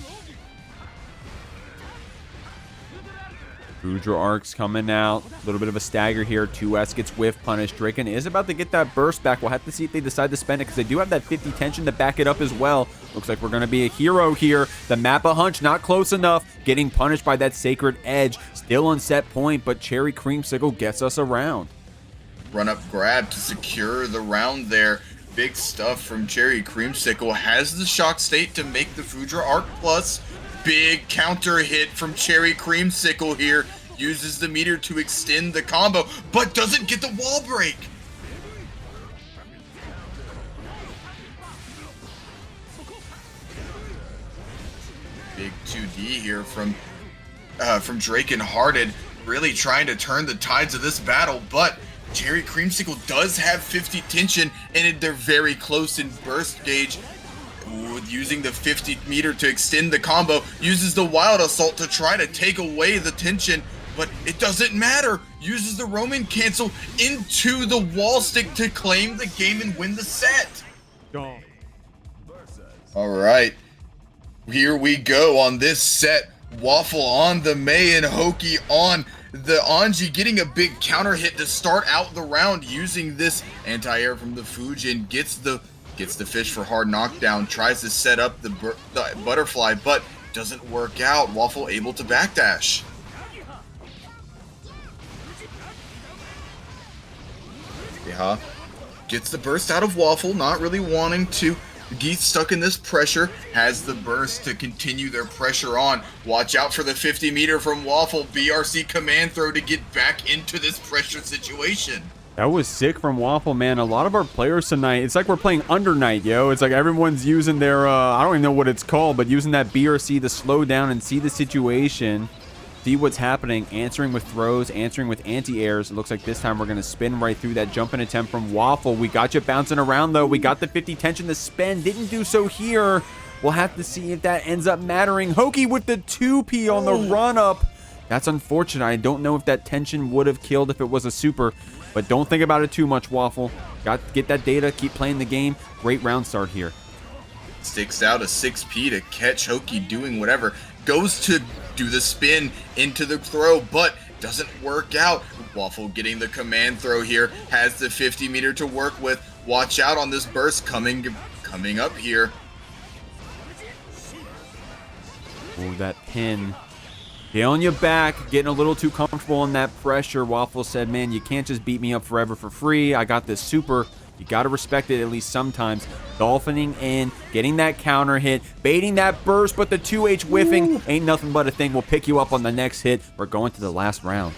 Foudre Arc's coming out. A little bit of a stagger here. 2S gets whiff punished. Drakon is about to get that burst back. We'll have to see if they decide to spend it because they do have that 50 tension to back it up as well. Looks like we're going to be a hero here. The Mappa Hunch not close enough. Getting punished by that Sacred Edge. Still on set point, but Cherry Creamsicle gets us around. Run up grab to secure the round there. Big stuff from Cherry Creamsicle. Has the shock state to make the Foudre Arc plus. Big counter hit from Cherry Creamsicle here. Uses the meter to extend the combo, but doesn't get the wall break. Big 2D here from DrakonHearted, really trying to turn the tides of this battle, but Cherry Creamsicle does have 50 tension, and they're very close in burst gauge. Using the 50 meter to extend the combo, uses the Wild Assault to try to take away the tension, but it doesn't matter. Uses the Roman cancel into the wall stick to claim the game and win the set. All right, here we go on this set. Waffle on the Mei and Hoki on the Anji, getting a big counter hit to start out the round using this anti-air from the Fujin. Gets the fish for hard knockdown, tries to set up the butterfly, but doesn't work out. Waffle able to backdash. Yeah, gets the burst out of Waffle, not really wanting to get stuck in this pressure. Has the burst to continue their pressure on. Watch out for the 50 meter from Waffle. BRC command throw to get back into this pressure situation. That was sick from Waffle, man. A lot of our players tonight, it's like we're playing Under Night, yo. It's like everyone's using their, I don't even know what it's called, but using that BRC to slow down and see the situation, see what's happening, answering with throws, answering with anti-airs. It looks like this time we're going to spin right through that jumping attempt from Waffle. We got you bouncing around, though. We got the 50 tension to spin. Didn't do so here. We'll have to see if that ends up mattering. Hoki with the 2P on the run-up. That's unfortunate. I don't know if that tension would have killed if it was a super. But don't think about it too much, Waffle. Got to get that data, keep playing the game. Great round start here. Sticks out a 6P to catch Hoki doing whatever. Goes to do the spin into the throw, but doesn't work out. Waffle getting the command throw here. Has the 50 meter to work with. Watch out on this burst coming up here. Oh, that pin. On your back, getting a little too comfortable in that pressure. Waffle said, man, you can't just beat me up forever for free. I got this super. You got to respect it at least sometimes. Dolphining in, getting that counter hit, baiting that burst, but the 2H whiffing ain't nothing but a thing. We'll pick you up on the next hit. We're going to the last round.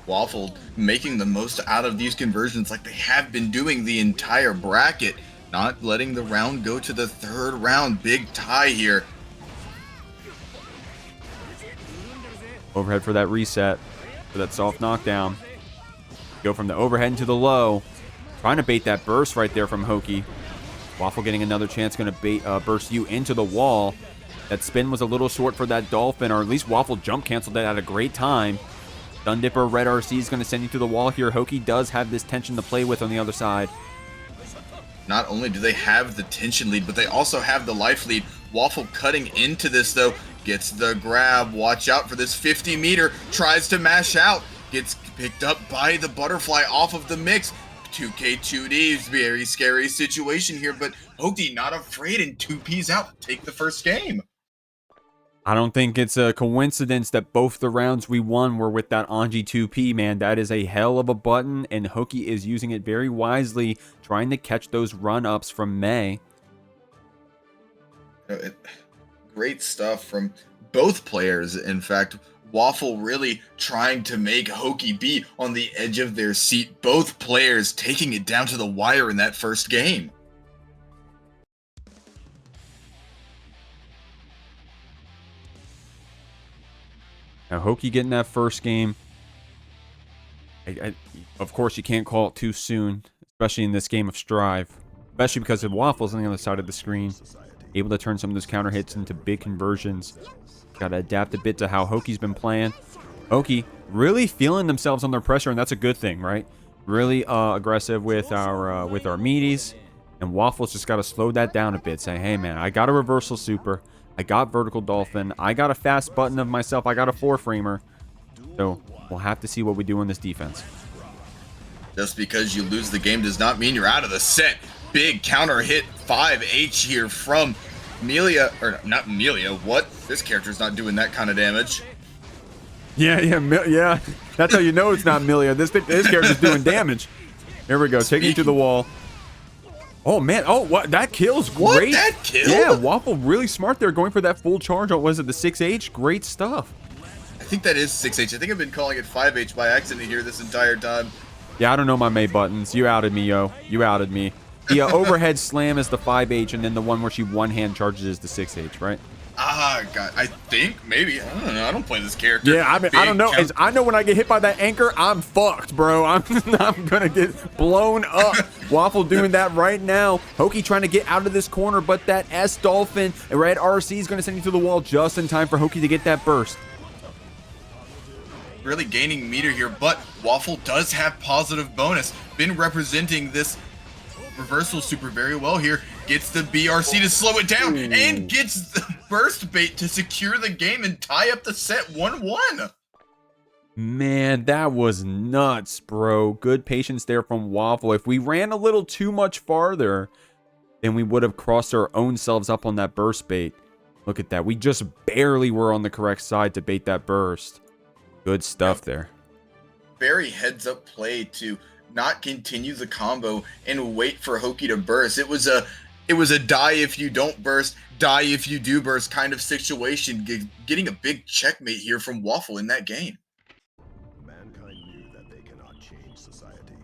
Waffle making the most out of these conversions like they have been doing the entire bracket. Not letting the round go to the third round. Big tie here. Overhead for that reset, for that soft knockdown. Go from the overhead into the low. Trying to bait that burst right there from Hoki. Waffle getting another chance, going to burst you into the wall. That spin was a little short for that Dolphin, or at least Waffle jump canceled that at a great time. Dundipper Red RC is going to send you to the wall here. Hoki does have this tension to play with on the other side. Not only do they have the tension lead, but they also have the life lead. Waffle cutting into this, though. Gets the grab. Watch out for this 50 meter. Tries to mash out. Gets picked up by the butterfly off of the mix. 2K2D. Very scary situation here, but Hoki not afraid and 2P's out to take the first game. I don't think it's a coincidence that both the rounds we won were with that Anji 2P, man. That is a hell of a button, and Hoki is using it very wisely, trying to catch those run-ups from Mei. Great stuff from both players. In fact, Waffle really trying to make Hoki be on the edge of their seat. Both players taking it down to the wire in that first game. Now, Hoki getting that first game. Of course, you can't call it too soon, especially in this game of Strive. Especially because of Waffles on the other side of the screen. Able to turn some of those counter hits into big conversions. Got to adapt a bit to how Hoki's been playing. Hoki really feeling themselves under pressure, and that's a good thing, right? Really aggressive with our meaties. And Waffles just got to slow that down a bit. Say, hey, man, I got a reversal super. I got vertical dolphin. I got a fast button of myself. I got a 4-framer. So we'll have to see what we do on this defense. Just because you lose the game does not mean you're out of the set. Big counter hit 5H here from Melia, or not Melia, what? This character's not doing that kind of damage. Yeah. That's how you know it's not Melia. This character's doing damage. Here we go, taking to the wall. Oh man, what? That kills great. What? That killed? Yeah, Waffle really smart there, going for that full charge on, was it the 6H? Great stuff. I think that is 6H. I think I've been calling it 5H by accident here this entire time. Yeah, I don't know my May buttons. You outed me, yo. You outed me. The overhead slam is the 5H, and then the one where she one-hand charges is the 6H, right? God, I think maybe. I don't know. I don't play this character. Yeah, I don't know. I know when I get hit by that anchor, I'm fucked, bro. I'm gonna get blown up. Waffle doing that right now. Hoki trying to get out of this corner, but that S Dolphin Red RC is gonna send you to the wall just in time for Hoki to get that burst. Really gaining meter here, but Waffle does have positive bonus. Been representing this reversal super very well here. Gets the BRC to slow it down and gets the burst bait to secure the game and tie up the set 1-1. Man, that was nuts, bro. Good patience there from Waffle. If we ran a little too much farther, then we would have crossed our own selves up on that burst bait. Look at that. We just barely were on the correct side to bait that burst. Good stuff there. Very heads up play to not continue the combo and wait for Hoki to burst. It was a die if you don't burst, die if you do burst kind of situation. Getting a big checkmate here from Waffle in that game. Mankind knew that they cannot change society,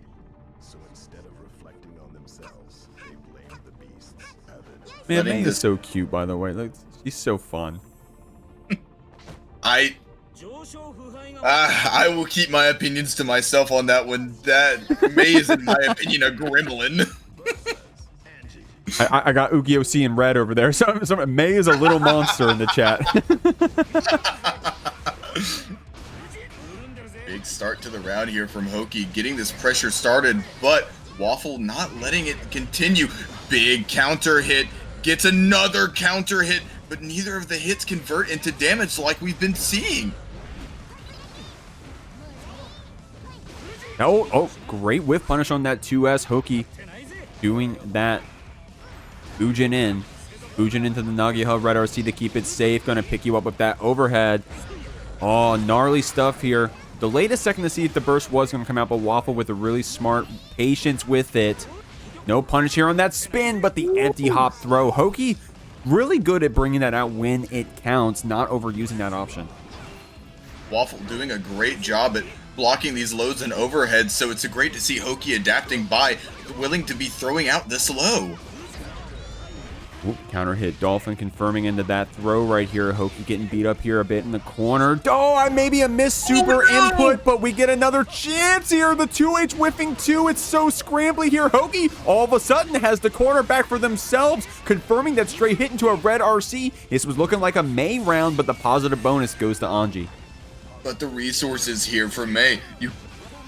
so instead of reflecting on themselves, they blamed the beasts. Man, May is so cute, by the way. Like, she's so fun. I will keep my opinions to myself on that one. That May is, in my opinion, a gremlin. I got Ugioc in red over there. So May is a little monster in the chat. Big start to the round here from Hoki, getting this pressure started, but Waffle not letting it continue. Big counter hit, gets another counter hit, but neither of the hits convert into damage like we've been seeing. Oh, great whiff punish on that 2S. Hoki doing that. Ujin into the Nagiha Red RC to keep it safe. Gonna pick you up with that overhead. Oh, gnarly stuff here. Delayed a second to see if the burst was gonna come out, but Waffle with a really smart patience with it. No punish here on that spin, but the empty hop throw. Hoki really good at bringing that out when it counts, not overusing that option. Waffle doing a great job at blocking these loads and overheads, so it's great to see Hoki adapting by, willing to be throwing out this low. Ooh, counter hit. Dolphin confirming into that throw right here. Hoki getting beat up here a bit in the corner. Oh, maybe a missed super input, but we get another chance here. The 2H whiffing 2. It's so scrambly here. Hoki all of a sudden has the corner back for themselves, confirming that straight hit into a red RC. This was looking like a May round, but the positive bonus goes to Anji. But the resources here for May, you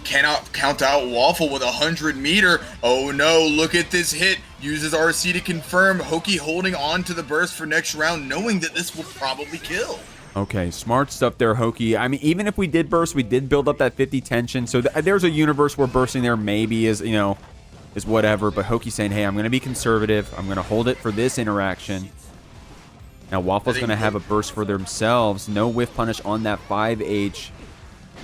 cannot count out Waffle with 100 meter. Oh no, look at this hit. Uses RC to confirm. Hoki holding on to the burst for next round, knowing that this will probably kill. Okay, smart stuff there, Hoki. I mean, even if we did burst, we did build up that 50 tension. So there's a universe where bursting there maybe is, is whatever. But Hoki saying, hey, I'm going to be conservative. I'm going to hold it for this interaction. Now, Waffle's going to have a burst for themselves. No whiff punish on that 5H.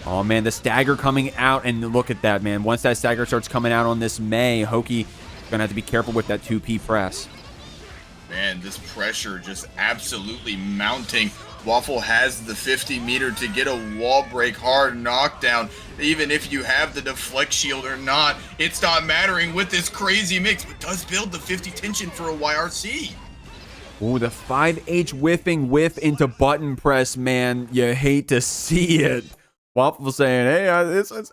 Oh, man, the stagger coming out. And look at that, man. Once that stagger starts coming out on this May, Hoki going to have to be careful with that 2P press. Man, this pressure just absolutely mounting. Waffle has the 50 meter to get a wall break hard knockdown. Even if you have the deflect shield or not, it's not mattering with this crazy mix. But does build the 50 tension for a YRC. Ooh, the 5H whiff into button press, man. You hate to see it. Waffle saying, hey,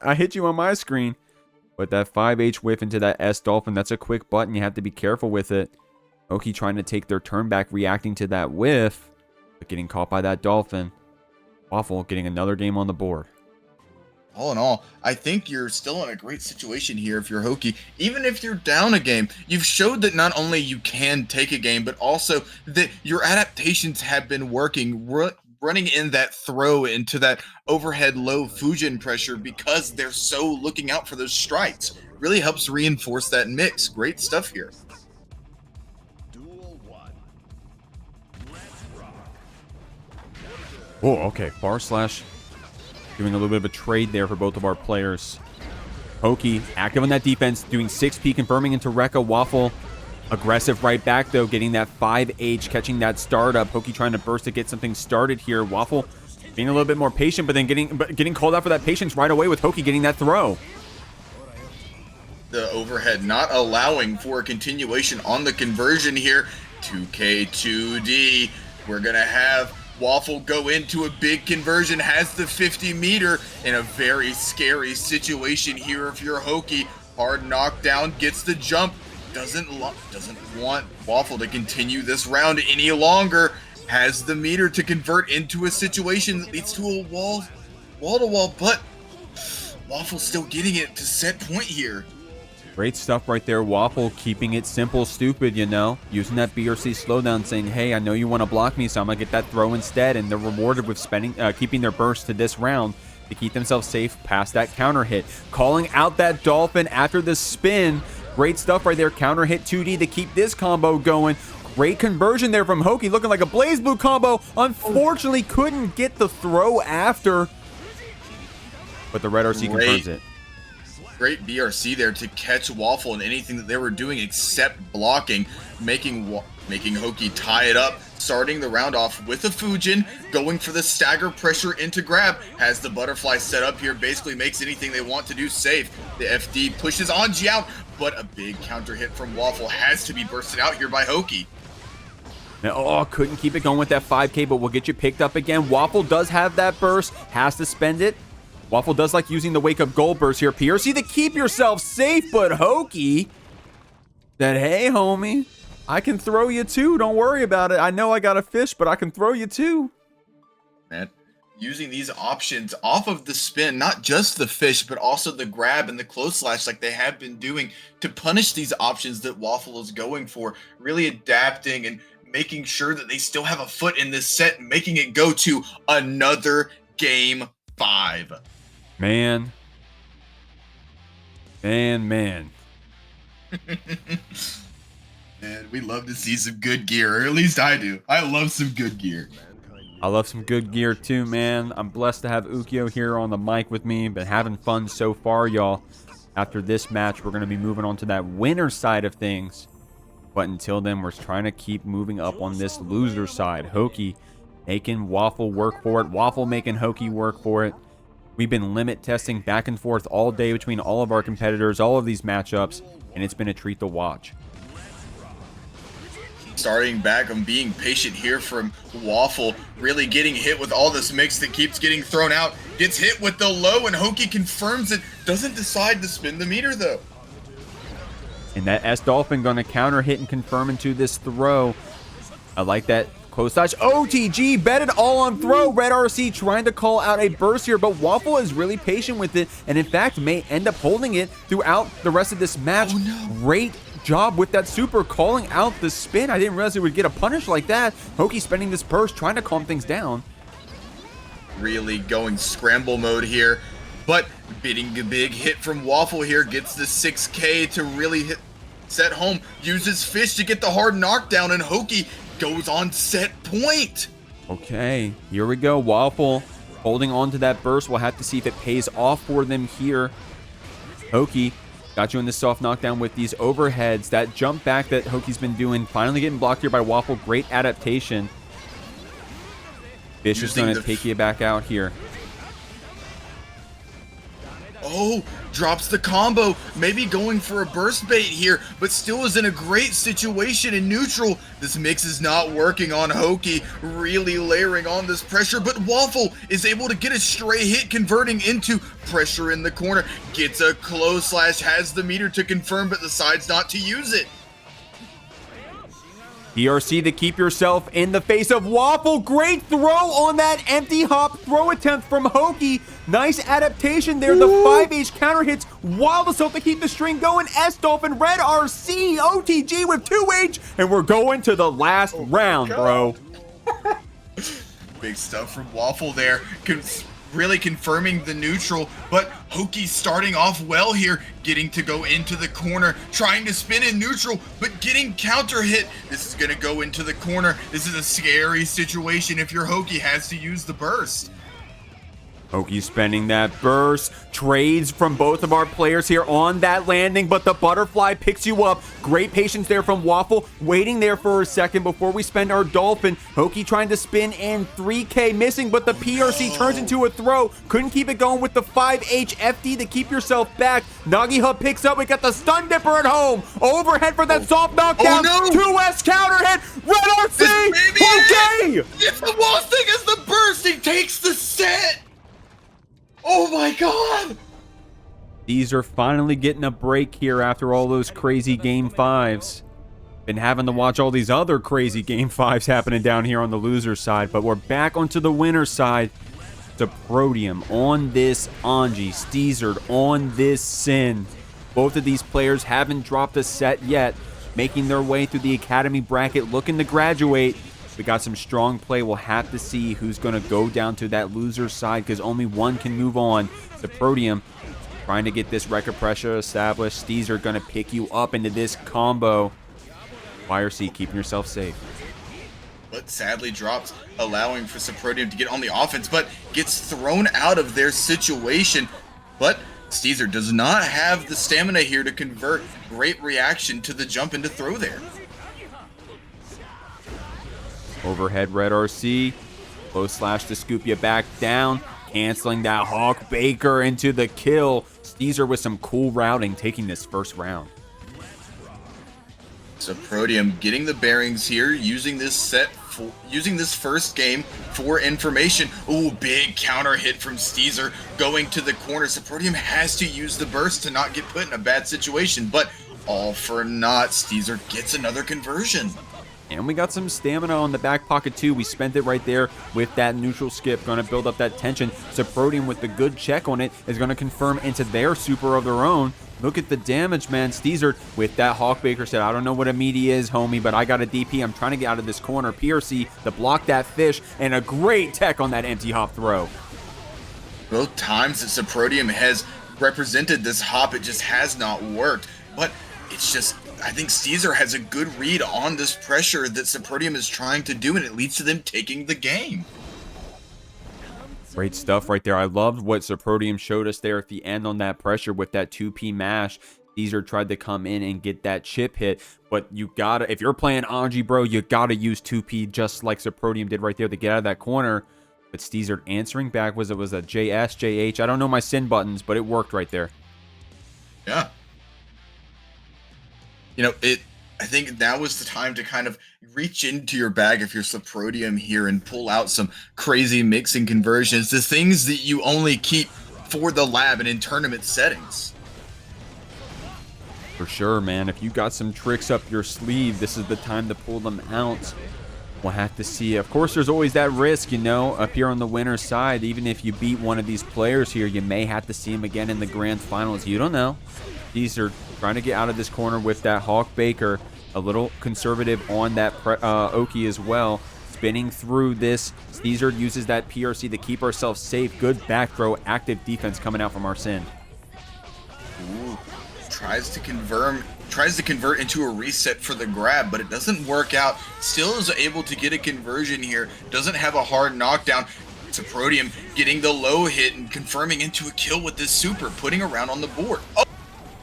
I hit you on my screen. But that 5H whiff into that S Dolphin, that's a quick button. You have to be careful with it. Hoki trying to take their turn back, reacting to that whiff, but getting caught by that Dolphin. Waffle getting another game on the board. All in all, I think you're still in a great situation here if you're Hoki. Even if you're down a game, you've showed that not only you can take a game, but also that your adaptations have been working. running in that throw into that overhead low Fujin pressure because they're so looking out for those strikes. Really helps reinforce that mix. Great stuff here. Duel 1. Let's rock. Oh, okay. Bar slash doing a little bit of a trade there for both of our players. Hoki active on that defense, doing 6P, confirming into Rekka. Waffle aggressive right back, though, getting that 5H, catching that startup. Hoki trying to burst to get something started here. Waffle being a little bit more patient, but then getting called out for that patience right away with Hoki getting that throw. The overhead not allowing for a continuation on the conversion here. 2K2D. We're going to have Waffle go into a big conversion, has the 50 meter in a very scary situation here if you're Hoki. Hard knockdown, gets the jump, doesn't want Waffle to continue this round any longer, has the meter to convert into a situation that leads to a wall-to-wall, but Waffle still getting it to set point here. Great stuff right there. Waffle keeping it simple, stupid, you know. Using that BRC slowdown, saying, hey, I know you want to block me, so I'm going to get that throw instead. And they're rewarded with keeping their burst to this round to keep themselves safe past that counter hit. Calling out that Dolphin after the spin. Great stuff right there. Counter hit 2D to keep this combo going. Great conversion there from Hoki, looking like a Blaze Blue combo. Unfortunately, couldn't get the throw after. But the Red RC confirms it. Great BRC there to catch Waffle in anything that they were doing except blocking, making Hoki tie it up, starting the round off with a Fujin, going for the stagger pressure into grab, has the butterfly set up here, basically makes anything they want to do safe. The FD pushes Anji out, but a big counter hit from Waffle has to be bursted out here by Hoki. Oh, couldn't keep it going with that 5K, but we'll get you picked up again. Waffle does have that burst, has to spend it. Waffle does like using the wake up gold burst here. PRC to keep yourself safe, but Hoki said, hey, homie, I can throw you too. Don't worry about it. I know I got a fish, but I can throw you too. Man, using these options off of the spin, not just the fish, but also the grab and the close slash like they have been doing to punish these options that Waffle is going for. Really adapting and making sure that they still have a foot in this set, making it go to another game 5. Man. Man, we love to see some good gear, or at least I do. I love some good gear. I love some good gear too, man. I'm blessed to have Ukyo here on the mic with me. Been having fun so far, y'all. After this match, we're going to be moving on to that winner side of things. But until then, we're trying to keep moving up on this loser side. Hoki making Waffle work for it. Waffle making Hoki work for it. We've been limit testing back and forth all day between all of our competitors, all of these matchups, and it's been a treat to watch. Starting back on being patient here from Waffle, really getting hit with all this mix that keeps getting thrown out, gets hit with the low, and Hoki confirms it, doesn't decide to spin the meter though. And that S Dolphin going to counter hit and confirm into this throw. I like that. Close touch. OTG betted all on throw. Red RC trying to call out a burst here, but Waffle is really patient with it, and in fact may end up holding it throughout the rest of this match. Oh, no. Great job with that super, calling out the spin. I didn't realize it would get a punish like that. Hoki spending this burst, trying to calm things down. Really going scramble mode here, but bidding a big hit from Waffle here, gets the 6K to really set home, uses fish to get the hard knockdown, and Hoki goes on set point. Okay, here we go. Waffle holding on to that burst. We'll have to see if it pays off for them here. Hoki got you in the soft knockdown with these overheads. That jump back that Hoki's been doing, finally getting blocked here by Waffle. Great adaptation. Fish is going to take you back out here. Oh, drops the combo, maybe going for a burst bait here, but still is in a great situation in neutral. This mix is not working on Hoki, really layering on this pressure, but Waffle is able to get a stray hit, converting into pressure in the corner. Gets a close slash, has the meter to confirm, but decides not to use it. BRC to keep yourself in the face of Waffle. Great throw on that empty hop throw attempt from Hoki. Nice adaptation there. The 5H counter hits Wild Assault to keep the string going. S Dolphin, Red RC, OTG with 2H, and we're going to the last round, bro. Big stuff from Waffle there. Really confirming the neutral, but Hoki starting off well here, getting to go into the corner, trying to spin in neutral, but getting counter hit. This is going to go into the corner. This is a scary situation if your Hoki has to use the burst. Hoki spending that burst, trades from both of our players here on that landing, but the butterfly picks you up. Great patience there from Waffle, waiting there for a second before we spend our dolphin. Hoki trying to spin in, 3K missing, but the PRC turns into a throw. Couldn't keep it going with the 5H FD to keep yourself back. Nagiha picks up, we got the stun dipper at home. Overhead for that soft knockdown, 2S counter hit, Red RC, okay! If the wall thing is the burst, he takes the set! Oh my god! These are finally getting a break here after all those crazy game 5s. Been having to watch all these other crazy game 5s happening down here on the loser side, but we're back onto the winner side. Soprodium on this Anji, steezered on this Sin. Both of these players haven't dropped a set yet, making their way through the academy bracket, looking to graduate. We got some strong play. We'll have to see who's going to go down to that loser side because only one can move on. Soprodium trying to get this record pressure established. Steezer going to pick you up into this combo. YRC keeping yourself safe. But sadly drops, allowing for Soprodium to get on the offense, but gets thrown out of their situation. But Steezer does not have the stamina here to convert. Great reaction to the jump into throw there. Overhead Red RC. Low slash to scoop you back down. Canceling that Hawk Baker into the kill. Steezer with some cool routing taking this first round. Soprodium getting the bearings here, using this set, using this first game for information. Ooh, big counter hit from Steezer going to the corner. Soprodium has to use the burst to not get put in a bad situation, but all for naught. Steezer gets another conversion. And we got some stamina on the back pocket too. We spent it right there with that neutral skip. Going to build up that tension. Soprodium with the good check on it is going to confirm into their super of their own. Look at the damage, man. Steezer with that Hawk Baker said, I don't know what a meaty is, homie, but I got a DP. I'm trying to get out of this corner. PRC to block that fish, and a great tech on that empty hop throw. Both times that Soprodium has represented this hop, it just has not worked. But it's just, I think Steezer has a good read on this pressure that Soprodium is trying to do, and it leads to them taking the game. Great stuff right there. I loved what Soprodium showed us there at the end on that pressure with that 2P mash. Steezer tried to come in and get that chip hit, but you gotta, if you're playing Anji, bro, you gotta use 2P just like Soprodium did right there to get out of that corner. But Steezer answering back was, it was a JS, JH. I don't know my sin buttons, but it worked right there. Yeah. You know, I think that was the time to kind of reach into your bag if you're Soprodium here and pull out some crazy mixing conversions, the things that you only keep for the lab and in tournament settings. For sure, man. If you got some tricks up your sleeve, this is the time to pull them out. We'll have to see. Of course, there's always that risk, you know, up here on the winner's side. Even if you beat one of these players here, you may have to see him again in the grand finals. You don't know. These are trying to get out of this corner with that Hawk Baker. A little conservative on that Oki as well. Spinning through this. Steezer uses that PRC to keep ourselves safe. Good back throw. Active defense coming out from our Sin. Ooh. Tries to convert into a reset for the grab, but it doesn't work out. Still is able to get a conversion here. Doesn't have a hard knockdown. Soprodium getting the low hit and confirming into a kill with this super, putting around on the board. Oh,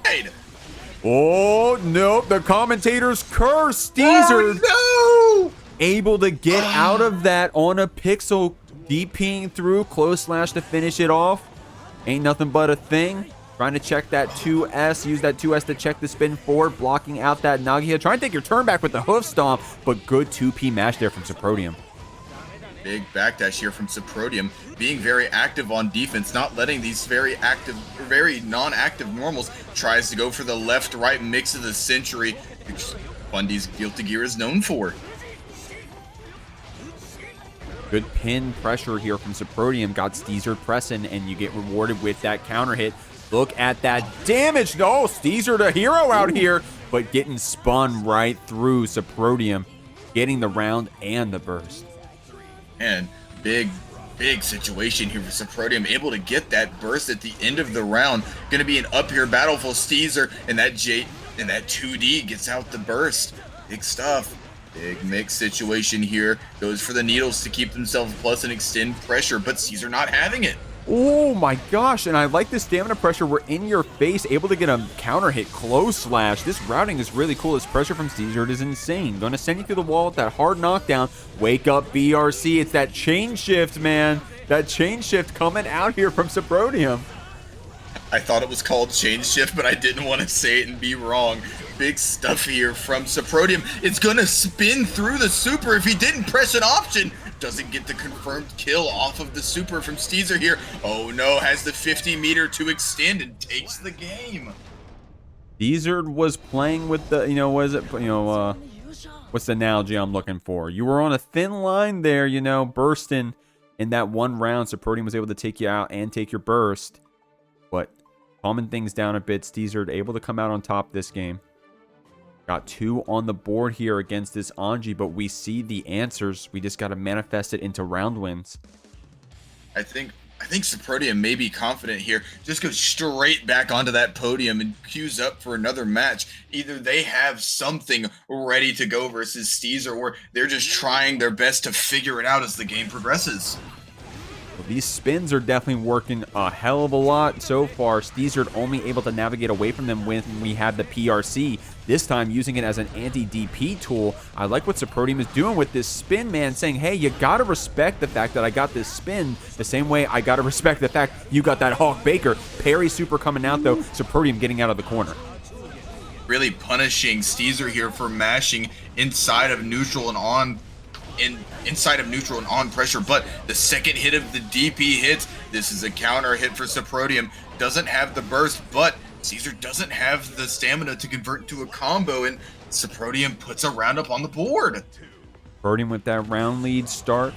right. Oh, nope. The commentator's curse. Steezer. Oh, no! Able to get out of that on a pixel. DPing through. Close slash to finish it off. Ain't nothing but a thing. Trying to check that 2S. Use that 2S to check the spin forward. Blocking out that Nagiha. Trying to take your turn back with the hoof stomp. But good 2P match there from Soprodium. Big backdash here from Soprodium, being very active on defense, not letting these very active, very non-active normals. Tries to go for the left-right mix of the century, which Bundy's Guilty Gear is known for. Good pin pressure here from Soprodium. Got Steezer pressing, and you get rewarded with that counter hit. Look at that damage. No, Steezer the hero out here, but getting spun right through Soprodium, getting the round and the burst. And Big situation here for Soprodium, able to get that burst at the end of the round. Gonna be an up here battle for steezered, and that 2D gets out the burst. Big stuff. Big mix situation here. Goes for the needles to keep themselves plus and extend pressure, but steezered not having it. Oh my gosh, and I like this stamina pressure. We're in your face, able to get a counter hit, close slash. This routing is really cool. This pressure from steezered is insane. Gonna send you through the wall with that hard knockdown. Wake up, BRC. It's that chain shift, man. That chain shift coming out here from Soprodium. I thought it was called change shift, but I didn't want to say it and be wrong. Big stuff here from Soprodium. It's gonna spin through the super if he didn't press an option. Doesn't get the confirmed kill off of the super from steezered here. Oh no, has the 50 meter to extend and takes the game. steezered was playing with the, what's the analogy I'm looking for? You were on a thin line there, bursting in that one round. Soprodium was able to take you out and take your burst. But calming things down a bit, steezered able to come out on top this game. Got 2 on the board here against this Anji, but we see the answers. We just got to manifest it into round wins. I think Soprodium may be confident here. Just go straight back onto that podium and queues up for another match. Either they have something ready to go versus steezered, or they're just trying their best to figure it out as the game progresses. Well, these spins are definitely working a hell of a lot so far. steezered only able to navigate away from them when we had the PRC. This time using it as an anti-DP tool. I like what Soprodium is doing with this spin, man, saying, hey, you gotta respect the fact that I got this spin the same way I gotta respect the fact you got that Hawk Baker. Parry super coming out though. Soprodium getting out of the corner. Really punishing steezered here for mashing inside of neutral and on pressure, but the second hit of the DP hits. This is a counter hit for Soprodium. Doesn't have the burst, but steezered doesn't have the stamina to convert into a combo, and Soprodium puts a round up on the board. Soprodium with that round lead start.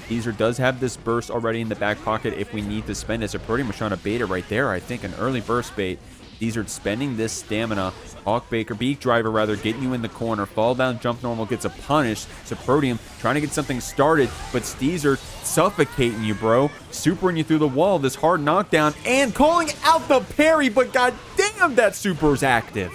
steezered does have this burst already in the back pocket if we need to spend it. Soprodium was trying to bait it right there. I think an early burst bait. steezered spending this stamina. Hawk Baker, Beak Driver rather, getting you in the corner. Fall down, jump normal, gets a punish. Soprodium trying to get something started, but steezered suffocating you, bro. Supering you through the wall, this hard knockdown, and calling out the parry, but goddamn, that super is active.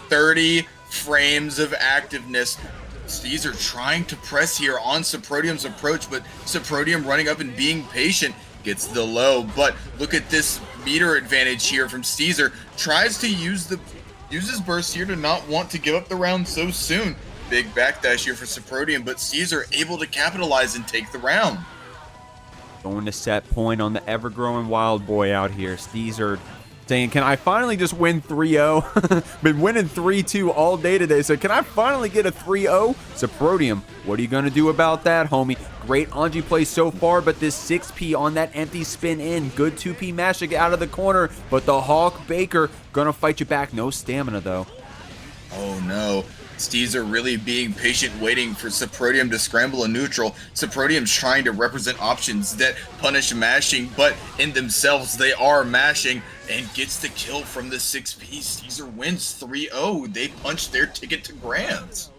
30 frames of activeness. steezered trying to press here on Soprodium's approach, but Soprodium running up and being patient. Gets the low, but look at this meter advantage here from steezered. Tries to use his burst here to not want to give up the round so soon. Big backdash here for Soprodium, but steezered able to capitalize and take the round. Going to set point on the ever-growing wild boy out here. steezered saying, can I finally just win 3-0? Been winning 3-2 all day today, so can I finally get a 3-0? Soprodium, what are you going to do about that, homie? Great Anji play so far, but this 6P on that empty spin in. Good 2P mash to get out of the corner, but the Hawk Baker going to fight you back. No stamina, though. Oh, no. steezered really being patient, waiting for Soprodium to scramble a neutral. Soprodium's trying to represent options that punish mashing, but in themselves, they are mashing, and gets the kill from the 6P. steezered wins 3-0. They punched their ticket to Grands.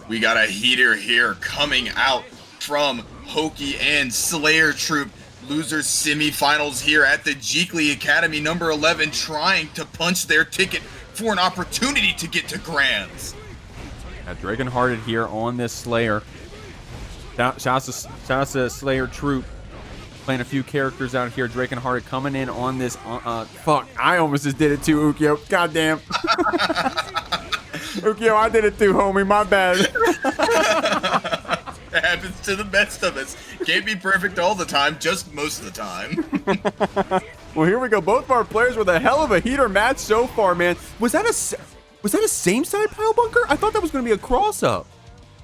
We got a heater here coming out from Hoki and Slayer Troop. Losers semifinals here at the Jeekly Academy, number 11, trying to punch their ticket for an opportunity to get to Grands. DrakonHearted here on this Slayer. Shout out to Slayer Troop. Playing a few characters out here. DrakonHearted coming in on this. Fuck, I almost just did it too, Ukyo. Goddamn. Ukyo, I did it too, homie. My bad. It happens to the best of us. Can't be perfect all the time, just most of the time. Well, here we go. Both of our players with a hell of a heater match so far, man. Was that a same side pile bunker? I thought that was going to be a cross up.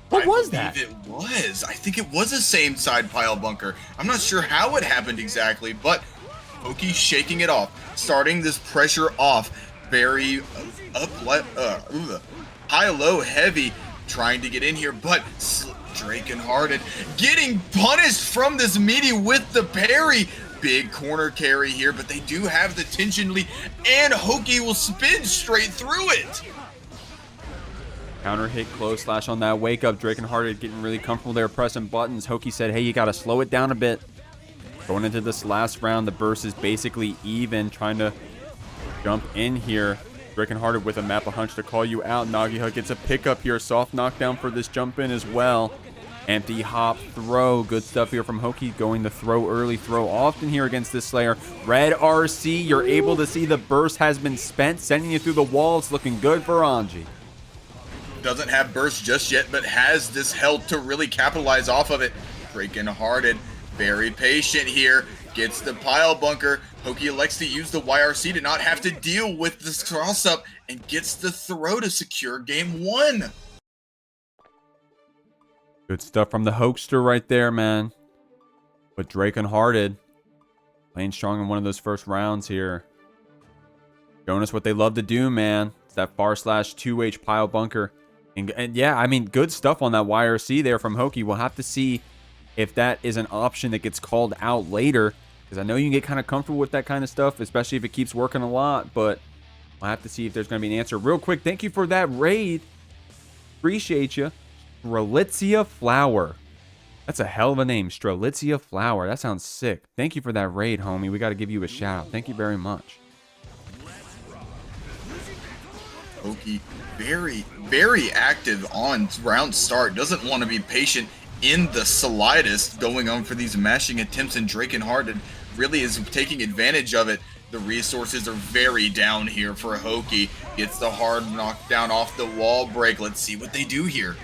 What was that? It was. I think it was a same side pile bunker. I'm not sure how it happened exactly, but Hoki shaking it off, starting this pressure off. Very high, low, heavy, trying to get in here, but DrakonHearted getting punished from this meaty with the parry. Big corner carry here, but they do have the tension lead, and Hoki will spin straight through it. Counter hit close slash on that wake up. DrakonHearted getting really comfortable there pressing buttons. Hoki said, hey, you got to slow it down a bit. Going into this last round, the burst is basically even. Trying to jump in here. DrakonHearted with a map of hunch to call you out. Nagiha gets a pickup here. Soft knockdown for this jump in as well. Empty hop throw. Good stuff here from Hoki. Going to throw early, throw often here against this Slayer. Red RC. You're able to see the burst has been spent. Sending you through the walls. Looking good for Anji. Doesn't have burst just yet, but has this health to really capitalize off of it. DrakonHearted, very patient here. Gets the pile bunker. Hoki elects to use the YRC to not have to deal with this cross up and gets the throw to secure game 1. Good stuff from the Hoekster right there, man. But DrakonHearted playing strong in one of those first rounds here. Showing us what they love to do, man. It's that far slash 2H pile bunker. And yeah, I mean, good stuff on that YRC there from Hoki. We'll have to see if that is an option that gets called out later. Because I know you can get kind of comfortable with that kind of stuff, especially if it keeps working a lot. But I'll have to see if there's going to be an answer. Real quick, thank you for that raid. Appreciate you. Strelitzia Flower. That's a hell of a name. Strelitzia Flower. That sounds sick. Thank you for that raid, homie. We got to give you a shout out. Thank you very much. Hoki very, very active on round start. Doesn't want to be patient in the slightest, going on for these mashing attempts, and DrakonHearted really is taking advantage of it. The resources are very down here for Hoki. Gets the hard knockdown off the wall break. Let's see what they do here.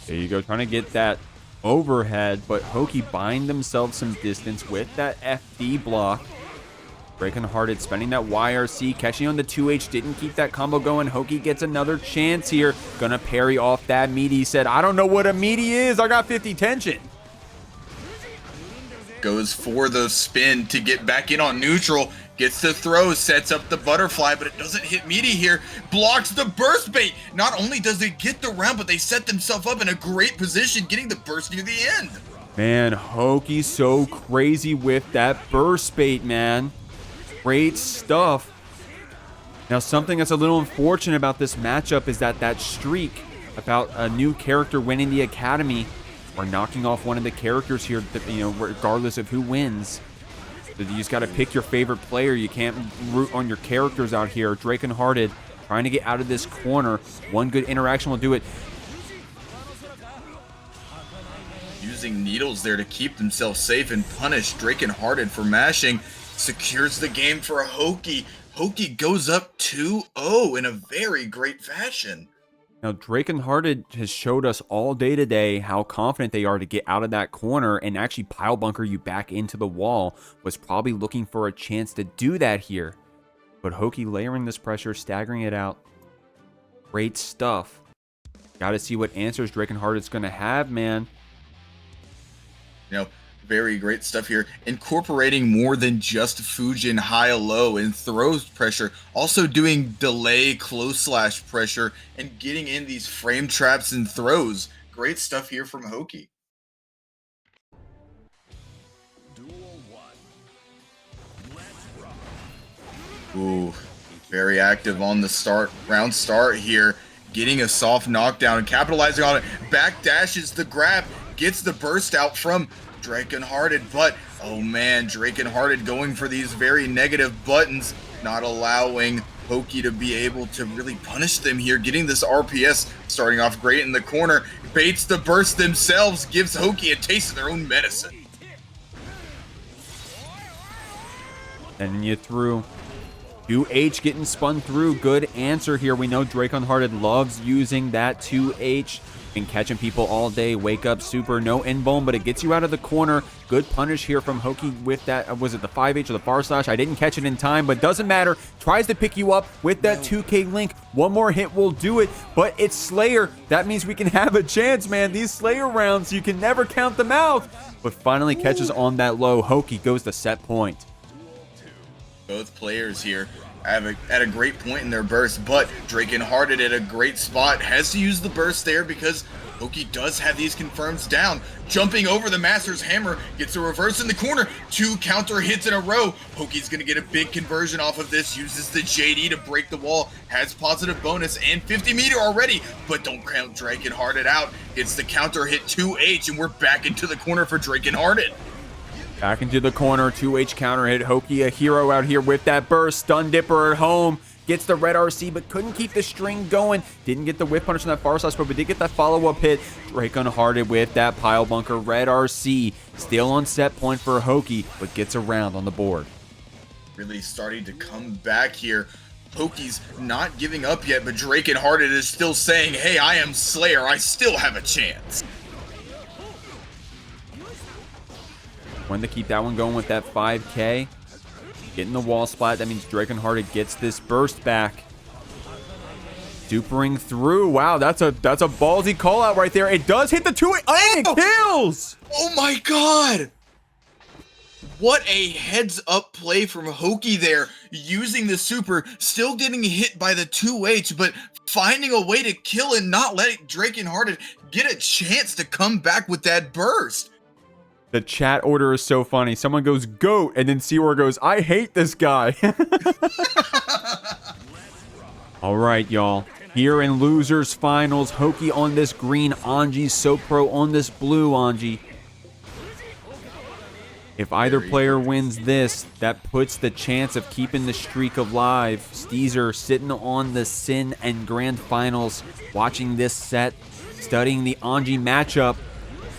There you go, trying to get that overhead, but Hoki buying themselves some distance with that FD block. DrakonHearted spending that YRC, catching on the 2H, didn't keep that combo going. Hoki gets another chance here. Gonna parry off that meaty. Said, I don't know what a meaty is. I got 50 tension. Goes for the spin to get back in on neutral. Gets the throw, sets up the butterfly, but it doesn't hit meaty here. Blocks the burst bait. Not only does it get the round, but they set themselves up in a great position, getting the burst near the end. Man, Hoki's so crazy with that burst bait, man. Great stuff. Now, something that's a little unfortunate about this matchup is that that streak about a new character winning the academy or knocking off one of the characters here, you know, regardless of who wins. You just got to pick your favorite player. You can't root on your characters out here. DrakonHearted trying to get out of this corner. One good interaction will do it. Using needles there to keep themselves safe and punish DrakonHearted for mashing. Secures the game for Hoki. Hoki goes up 2-0 in a very great fashion. Now, DrakonHearted has showed us all day today how confident they are to get out of that corner and actually pile bunker you back into the wall. Was probably looking for a chance to do that here. But Hoki layering this pressure, staggering it out. Great stuff. Got to see what answers DrakonHearted's going to have, man. You know, very great stuff here. Incorporating more than just Fujin high-low and throws pressure. Also doing delay close slash pressure and getting in these frame traps and throws. Great stuff here from Hoki. Ooh, very active on the round start here. Getting a soft knockdown and capitalizing on it. Back dashes the grab. Gets the burst out from DrakonHearted, but oh man, DrakonHearted going for these very negative buttons, not allowing Hoki to be able to really punish them here. Getting this RPS starting off great in the corner, baits the burst themselves, gives Hoki a taste of their own medicine. And you through 2H getting spun through. Good answer here. We know DrakonHearted loves using that 2H and catching people all day. Wake up super, no invuln, but it gets you out of the corner. Good punish here from Hoki with that. Was it the 5H or the far slash? I didn't catch it in time, but doesn't matter. Tries to pick you up with that 2K link. One more hit will do it, but it's Slayer. That means we can have a chance, man. These Slayer rounds, you can never count them out. But finally catches on that low. Hoki goes to set point. Both players here have at a great point in their burst, but DrakonHearted at a great spot has to use the burst there because Hoki does have these confirms down. Jumping over the Master's Hammer, gets a reverse in the corner, 2 counter hits in a row. Hoki's gonna get a big conversion off of this, uses the JD to break the wall, has positive bonus and 50 meter already, but don't count DrakonHearted out. It's the counter hit 2H, and we're back into the corner for DrakonHearted. Back into the corner, 2H counter hit. Hoki, a hero out here with that burst. Stun Dipper at home. Gets the red RC, but couldn't keep the string going. Didn't get the whip punish on that far side spot, but did get that follow-up hit. DrakonHearted with that pile bunker. Red RC still on set point for Hoki, but gets around on the board. Really starting to come back here. Hoki's not giving up yet, but DrakonHearted is still saying, hey, I am Slayer. I still have a chance. When to keep that one going with that 5K. Getting the wall splat. That means DrakonHearted gets this burst back. Supering through. Wow, that's a ballsy call out right there. It does hit the 2 and it kills. Oh my god. What a heads up play from Hoki there. Using the super, still getting hit by the 2H, but finding a way to kill and not letting DrakonHearted get a chance to come back with that burst. The chat order is so funny. Someone goes GOAT, and then Seawar goes, I hate this guy. All right, y'all. Here in losers finals, Hoki on this green, Anji, Sopro on this blue, Anji. If either player wins this, that puts the chance of keeping the streak alive. Steezer sitting on the Sin and Grand Finals, watching this set, studying the Anji matchup.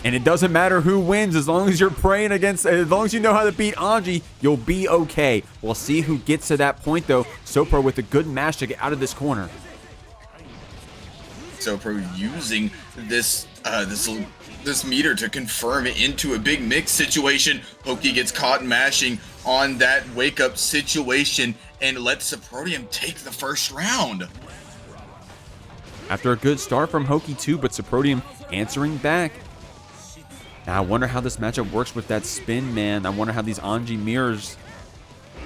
And it doesn't matter who wins, as long as you're praying against, as long as you know how to beat Anji, you'll be okay. We'll see who gets to that point, though. Sopro with a good mash to get out of this corner. Sopro using this this meter to confirm it into a big mix situation. Hoki gets caught mashing on that wake up situation and lets Soprodium take the first round. After a good start from Hoki too, but Soprodium answering back. Now I wonder how this matchup works with that spin, man. I wonder how these Anji mirrors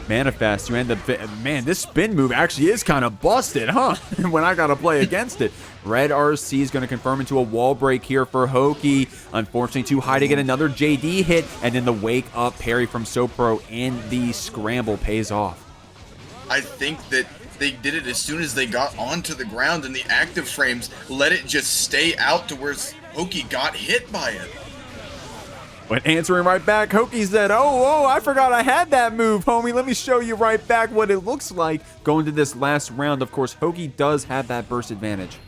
manifest. You end up, man, this spin move actually is kind of busted, huh? When I gotta play against it. Red RC is going to confirm into a wall break here for Hoki. Unfortunately, too high to get another JD hit, and then the wake up parry from Sopro and the scramble pays off. I think that they did it as soon as they got onto the ground, and the active frames let it just stay out to where Hoki got hit by it. But answering right back, Hoki said, oh, I forgot I had that move, homie. Let me show you right back what it looks like going to this last round. Of course, Hoki does have that burst advantage.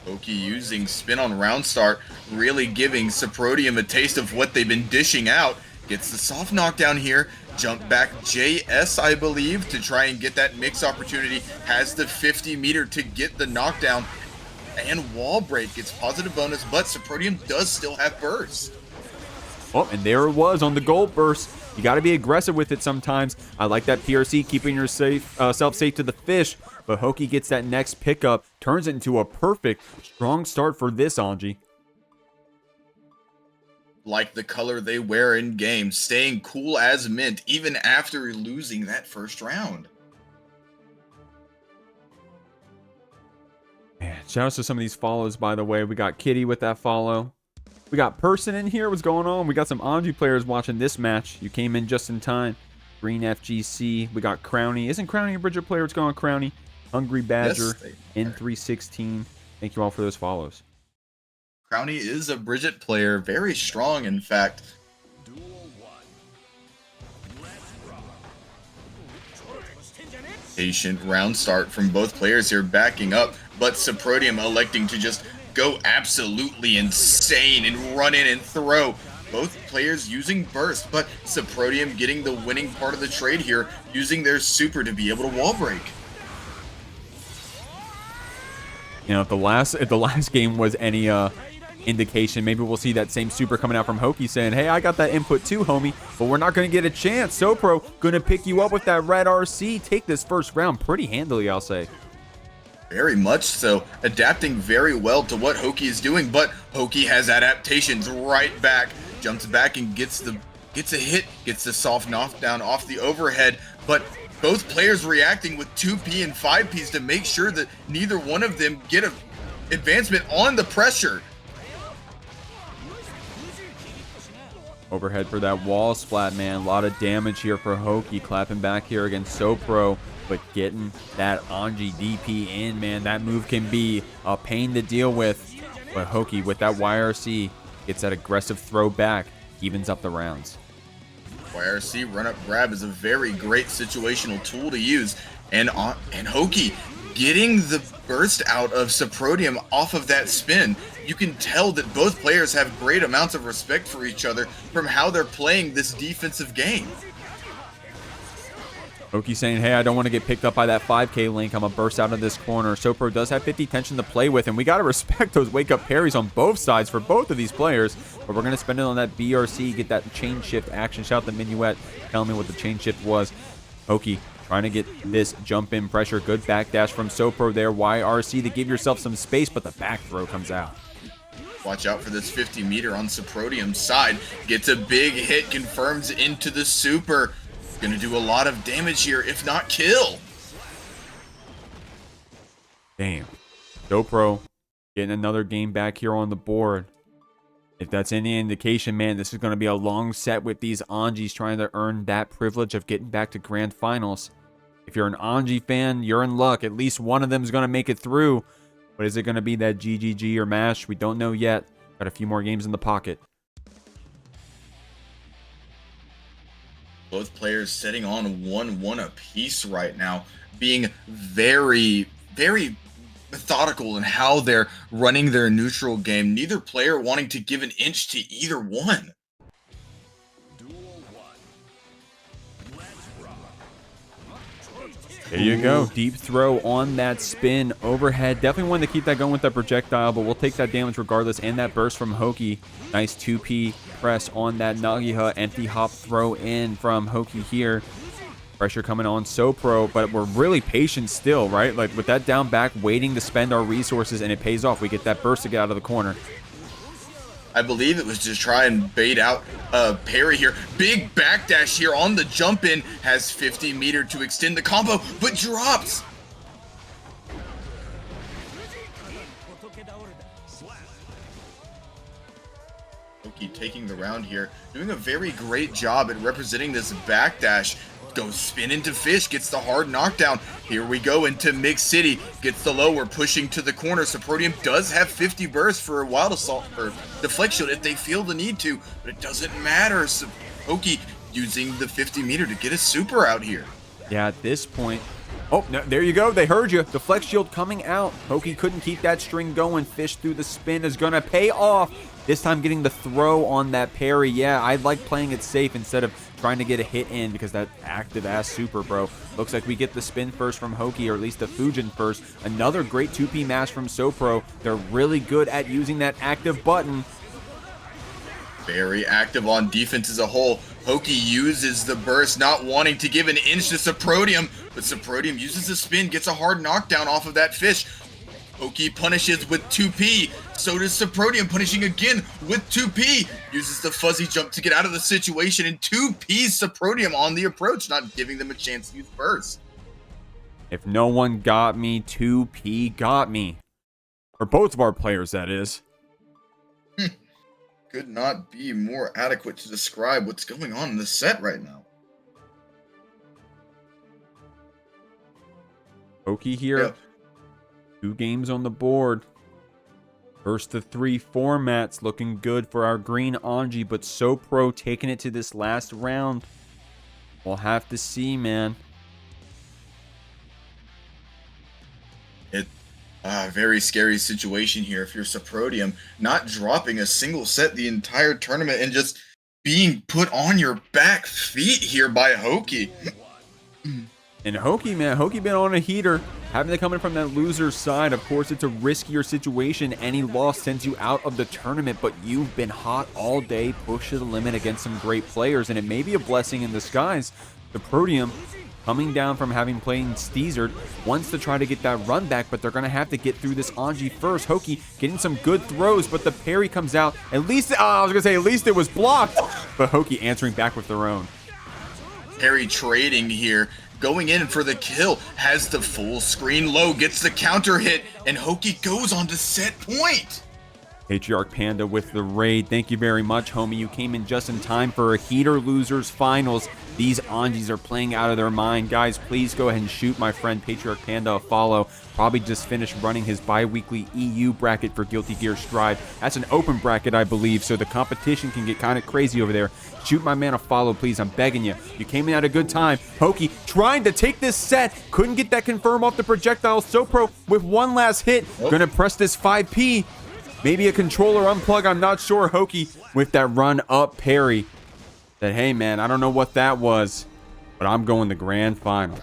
Hoki using spin on round start, really giving Soprodium a taste of what they've been dishing out. Gets the soft knockdown here. Jump back JS, I believe, to try and get that mix opportunity. Has the 50 meter to get the knockdown. And wall break gets positive bonus, but Soprodium does still have burst. Oh, and there it was on the gold burst. You got to be aggressive with it sometimes. I like that PRC, keeping yourself safe to the fish. But Hoki gets that next pickup, turns it into a perfect, strong start for this Anji. Like the color they wear in game, staying cool as mint, even after losing that first round. Man, shout out to some of these follows, by the way. We got Kitty with that follow. We got Person in here. What's going on? We got some Anji players watching this match. You came in just in time. Green FGC. We got Crowny. Isn't Crowny a Bridget player? What's going on, Crowny? Hungry Badger. Yes, N316. Thank you all for those follows. Crowny is a Bridget player. Very strong, in fact. Patient round start from both players here backing up, but Soprodium electing to just go absolutely insane and run in and throw. Both players using burst, but Soprodium getting the winning part of the trade here, using their super to be able to wall break. You know, if the last game was any indication, maybe we'll see that same super coming out from Hoki saying, hey, I got that input too, homie, but we're not going to get a chance. Sopro going to pick you up with that red RC. Take this first round pretty handily, I'll say. Very much so, adapting very well to what Hoki is doing, but Hoki has adaptations right back, jumps back and gets a hit, gets the soft knockdown off the overhead, but both players reacting with 2P and 5Ps to make sure that neither one of them get an advancement on the pressure. Overhead for that wall splat, man. A lot of damage here for Hoki. Clapping back here against Sopro, but getting that Anji DP in, man. That move can be a pain to deal with. But Hoki, with that YRC, gets that aggressive throw back, evens up the rounds. YRC run-up grab is a very great situational tool to use. And Hoki getting the burst out of Soprodium off of that spin. You can tell that both players have great amounts of respect for each other from how they're playing this defensive game. Hoki saying, hey, I don't want to get picked up by that 5K link. I'm going to burst out of this corner. Sopro does have 50 tension to play with, and we got to respect those wake-up parries on both sides for both of these players. But we're going to spend it on that BRC, get that chain shift action. Shout out to Minuet telling me what the chain shift was. Hoki trying to get this jump in pressure. Good backdash from Sopro there. YRC to give yourself some space, but the back throw comes out. Watch out for this 50 meter on Soprodium's side. Gets a big hit, confirms into the super. Gonna do a lot of damage here, if not kill. Damn. Sopro getting another game back here on the board. If that's any indication, man, this is going to be a long set with these Anjis trying to earn that privilege of getting back to grand finals. If you're an Anji fan, you're in luck. At least one of them is going to make it through. But is it going to be that GGG or MASH? We don't know yet. Got a few more games in the pocket. Both players sitting on 1-1 apiece right now, being very, very methodical in how they're running their neutral game. Neither player wanting to give an inch to either one. There you go. Deep throw on that spin overhead. Definitely wanted to keep that going with that projectile, but we'll take that damage regardless. And that burst from Hoki. Nice 2P press on that Nagiha. Empty hop throw in from Hoki here. Pressure coming on Sopro, but we're really patient still, right? Like with that down back, waiting to spend our resources, and it pays off. We get that burst to get out of the corner. I believe it was just try and bait out parry here. Big backdash here on the jump in. Has 50 meter to extend the combo, but drops. Hoki taking the round here. Doing a very great job at representing this backdash. Goes spin into fish, gets the hard knockdown. Here we go into Mix City, gets the lower, pushing to the corner. Soprodium does have 50 bursts for a wild assault or deflect shield if they feel the need to, but it doesn't matter. So Hoki using the 50 meter to get a super out here. Yeah, at this point. Oh, no, there you go. They heard you. Deflect shield coming out. Hoki couldn't keep that string going. Fish through the spin is going to pay off. This time getting the throw on that parry. Yeah, I like playing it safe instead of trying to get a hit in because that active-ass super, bro. Looks like we get the spin first from Hoki, or at least the Fujin first. Another great 2P mash from Sopro. They're really good at using that active button. Very active on defense as a whole. Hoki uses the burst, not wanting to give an inch to Soprodium, but Soprodium uses the spin, gets a hard knockdown off of that fish. Hoki punishes with 2P. So does Soprodium, punishing again with 2P. Uses the fuzzy jump to get out of the situation, and 2P Soprodium on the approach, not giving them a chance to use burst. If no one got me, 2P got me. For both of our players, that is. Could not be more adequate to describe what's going on in the set right now. Hoki here. Yep. 2 games on the board. First of 3 formats looking good for our green Anji, but Sopro taking it to this last round. We'll have to see, man. Very scary situation here if you're Soprodium, not dropping a single set the entire tournament and just being put on your back feet here by Hoki. And Hoki, man, Hoki been on a heater. Having to come in from that loser's side, of course, it's a riskier situation. Any loss sends you out of the tournament, but you've been hot all day, push to the limit against some great players, and it may be a blessing in disguise. Soprodium, coming down from having played steezered, wants to try to get that run back, but they're going to have to get through this Anji first. Hoki getting some good throws, but the parry comes out. At least, I was going to say, at least it was blocked, but Hoki answering back with their own. Perry trading here, going in for the kill, has the full screen low, gets the counter hit, and Hoki goes on to set point. Patriarch Panda with the raid. Thank you very much, homie. You came in just in time for a heater losers finals. These Anjis are playing out of their mind. Guys, please go ahead and shoot my friend Patriarch Panda a follow. Probably just finished running his bi-weekly EU bracket for Guilty Gear Strive. That's an open bracket, I believe, so the competition can get kind of crazy over there. Shoot my man a follow, please. I'm begging you. You came in at a good time. Hoki trying to take this set. Couldn't get that confirm off the projectile. Sopro with one last hit. Gonna press this 5P. Maybe a controller unplug, I'm not sure. Hoki with that run up parry. Said, hey man, I don't know what that was, but I'm going to grand finals.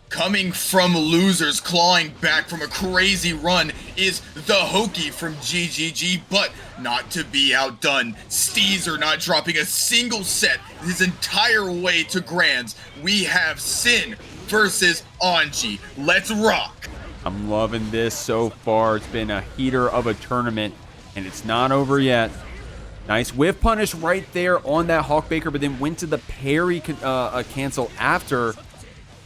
Coming from losers, clawing back from a crazy run is the Hoki from GGG, but not to be outdone. Steezer not dropping a single set his entire way to grands. We have Sin versus Anji. Let's rock. I'm loving this so far. It's been a heater of a tournament, and it's not over yet. Nice whiff punish right there on that Hawkbaker, but then went to the parry cancel after.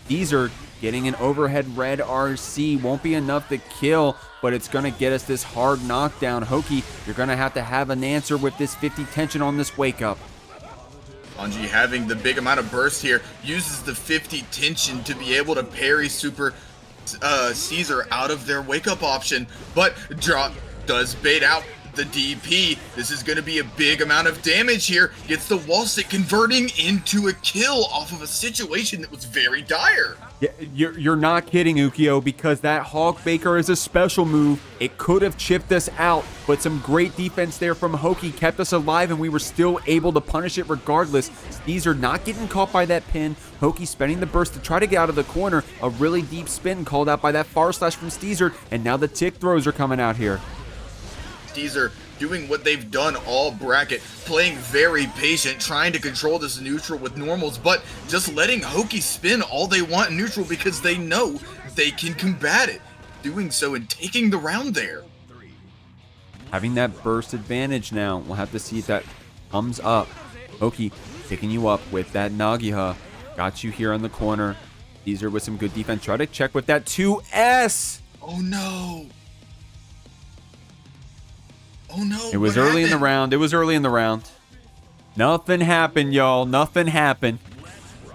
Steezer getting an overhead red RC. Won't be enough to kill, but it's going to get us this hard knockdown. Hoki, you're going to have an answer with this 50 tension on this wake up. Anji having the big amount of burst here, uses the 50 tension to be able to parry Super Caesar out of their wake up option, but drop does bait out the DP. This is going to be a big amount of damage here. Gets the wall stick, converting into a kill off of a situation that was very dire. Yeah, you're not kidding, Ukio, because that Hawkbaker is a special move. It could have chipped us out, but some great defense there from Hoki kept us alive, and we were still able to punish it regardless. Steezer not getting caught by that pin. Hoki spending the burst to try to get out of the corner. A really deep spin called out by that far slash from Steezer, and now the tick throws are coming out here. Steezer doing what they've done all bracket, playing very patient, trying to control this neutral with normals, but just letting Hoki spin all they want in neutral because they know they can combat it. Doing so and taking the round there. Having that burst advantage now. We'll have to see if that comes up. Hoki picking you up with that Nagiha. Got you here on the corner. Steezer with some good defense. Try to check with that 2S. Oh no. Oh no. It was early in the round. It was early in the round. Nothing happened, y'all. Nothing happened.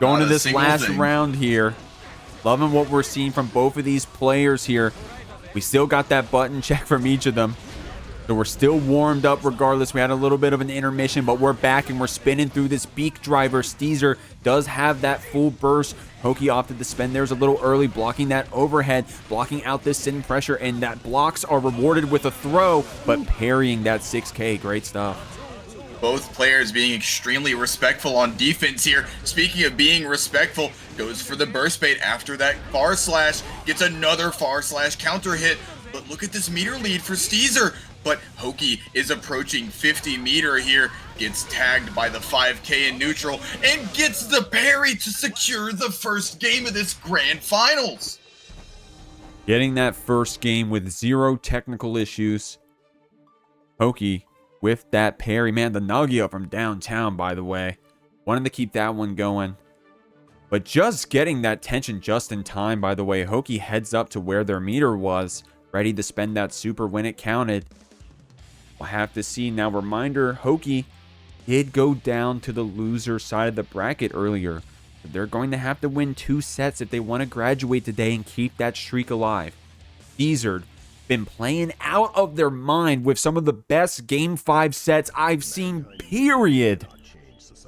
Going to this last round here. Loving what we're seeing from both of these players here. We still got that button check from each of them. So we're still warmed up regardless. We had a little bit of an intermission, but we're back and we're spinning through this beak driver. Steezer does have that full burst. Hoki opted to spend theirs a little early, blocking that overhead, blocking out this sin pressure, and that blocks are rewarded with a throw, but parrying that 6K. Great stuff. Both players being extremely respectful on defense here. Speaking of being respectful, goes for the burst bait after that far slash, gets another far slash counter hit, but look at this meter lead for Steezer. But Hoki is approaching 50 meter here, gets tagged by the 5K in neutral, and gets the parry to secure the first game of this grand finals. Getting that first game with zero technical issues. Hoki with that parry. Man, the Nagia from downtown, by the way. Wanted to keep that one going. But just getting that tension just in time, by the way. Hoki heads up to where their meter was, ready to spend that super when it counted. We'll have to see. Now, reminder, Hoki did go down to the loser side of the bracket earlier. But they're going to have to win 2 sets if they want to graduate today and keep that streak alive. Steezered been playing out of their mind with some of the best Game 5 sets I've seen, period.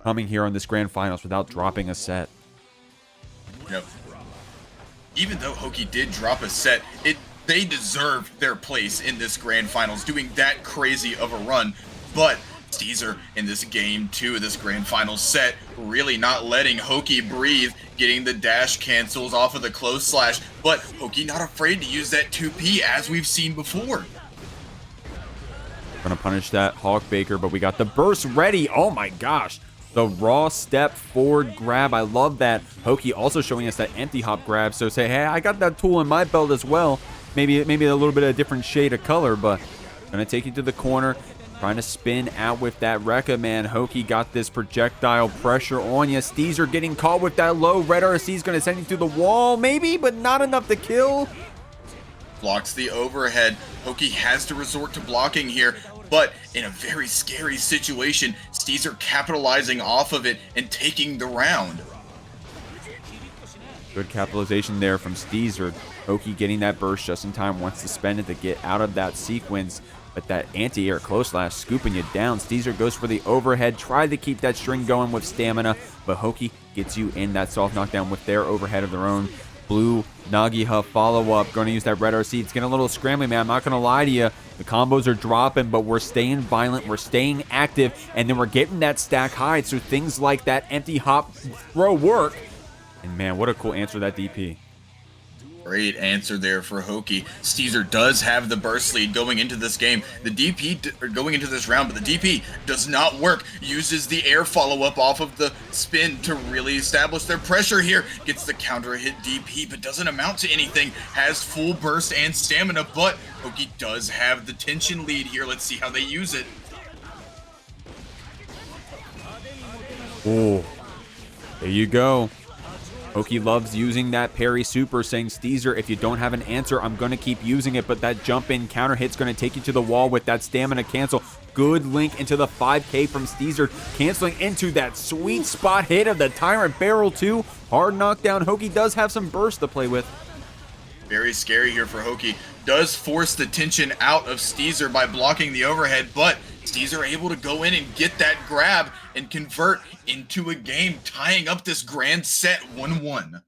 Coming here on this grand finals without dropping a set. You know, even though Hoki did drop a set, they deserve their place in this grand finals, doing that crazy of a run. But Steezer in this game 2 of this grand finals set, really not letting Hoki breathe, getting the dash cancels off of the close slash, but Hoki not afraid to use that 2P as we've seen before. Gonna punish that Hawkbaker, but we got the burst ready. Oh my gosh. The raw step forward grab. I love that. Hoki also showing us that empty hop grab. So say, hey, I got that tool in my belt as well. Maybe a little bit of a different shade of color, but gonna take you to the corner. Trying to spin out with that Rekka, man. Hoki got this projectile pressure on you. Steezer getting caught with that low. Red RC is going to send you through the wall, maybe, but not enough to kill. Blocks the overhead. Hoki has to resort to blocking here, but in a very scary situation, Steezer capitalizing off of it and taking the round. Good capitalization there from Steezer. Hoki getting that burst just in time, wants to spend it to get out of that sequence. But that anti-air close slash scooping you down. Steezer goes for the overhead. Tried to keep that string going with stamina. But Hoki gets you in that soft knockdown with their overhead of their own. Blue Nagiha follow-up. Going to use that red RC. It's getting a little scrambling, man. I'm not going to lie to you. The combos are dropping, but we're staying violent. We're staying active. And then we're getting that stack high. So things like that empty hop throw work. And man, what a cool answer that DP. Great answer there for Hoki. Steezer does have the burst lead going into this game. The DP, going into this round, but the DP does not work. Uses the air follow-up off of the spin to really establish their pressure here. Gets the counter hit DP, but doesn't amount to anything. Has full burst and stamina, but Hoki does have the tension lead here. Let's see how they use it. Oh, there you go. Hoki loves using that parry super, saying, Steezer, if you don't have an answer, I'm going to keep using it, but that jump in counter hit's going to take you to the wall with that stamina cancel. Good link into the 5K from Steezer, canceling into that sweet spot hit of the Tyrant Barrel 2. Hard knockdown. Hoki does have some burst to play with. Very scary here for Hoki. Does force the tension out of Steezer by blocking the overhead, but Steezer able to go in and get that grab and convert into a game, tying up this grand set 1-1.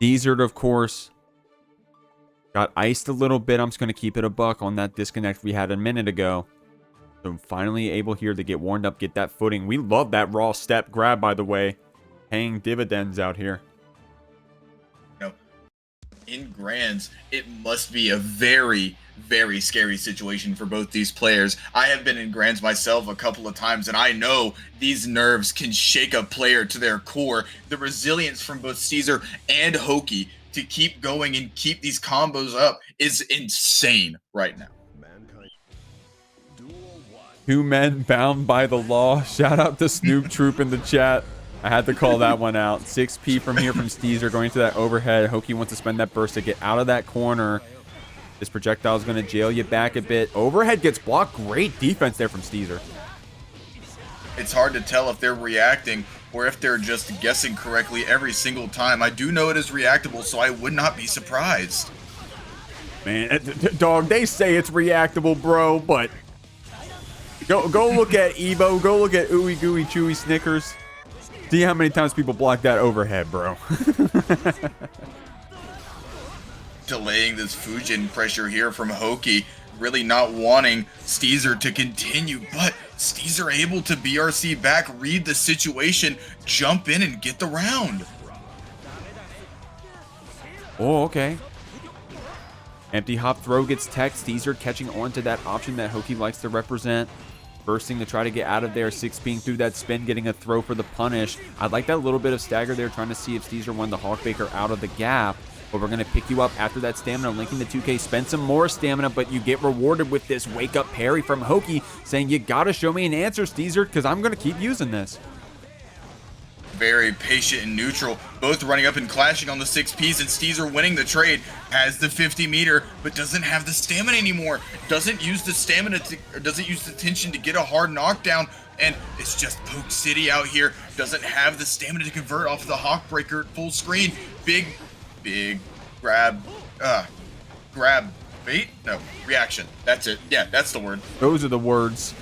Steezer, of course, got iced a little bit. I'm just going to keep it a buck on that disconnect we had a minute ago. So finally able here to get warmed up, get that footing. We love that raw step grab, by the way. Paying dividends out here. In grands, it must be a very, very scary situation for both these players. I have been in grands myself a couple of times, and I know these nerves can shake a player to their core. The resilience from both Steezer and Hoki to keep going and keep these combos up is insane right now. Two men bound by the law. Shout out to Snoop Troop in the chat. I had to call that one out. 6P from here from Steezer going to that overhead. Hoki wants to spend that burst to get out of that corner. This projectile is going to jail you back a bit. Overhead gets blocked. Great defense there from Steezer. It's hard to tell if they're reacting or if they're just guessing correctly every single time. I do know it is reactable, so I would not be surprised. Man, dog, they say it's reactable, bro, but go look at Evo. Go look at Ooey Gooey Chewy Snickers. See how many times people block that overhead, bro. Delaying this Fujin pressure here from Hoki, really not wanting Steezer to continue, but Steezer able to BRC back, read the situation, jump in and get the round. Oh, okay. Empty hop throw gets tech. Steezer catching on to that option that Hoki likes to represent. Bursting to try to get out of there. 6Ping through that spin, getting a throw for the punish. I like that little bit of stagger there, trying to see if Steezer won the Hawkbaker out of the gap. But we're going to pick you up after that stamina, linking the 2K. Spend some more stamina, but you get rewarded with this wake-up parry from Hoki, saying, you got to show me an answer, Steezer, because I'm going to keep using this. Very patient and neutral, both running up and clashing on the 6Ps, and Steezer winning the trade. Has the 50 meter, but doesn't have the stamina anymore. Doesn't use the stamina to, or doesn't use the tension to get a hard knockdown, and it's just Poke City out here. Doesn't have the stamina to convert off of the Hawkbreaker full screen. Big grab bait? No, reaction. That's it. Yeah, that's the word. Those are the words.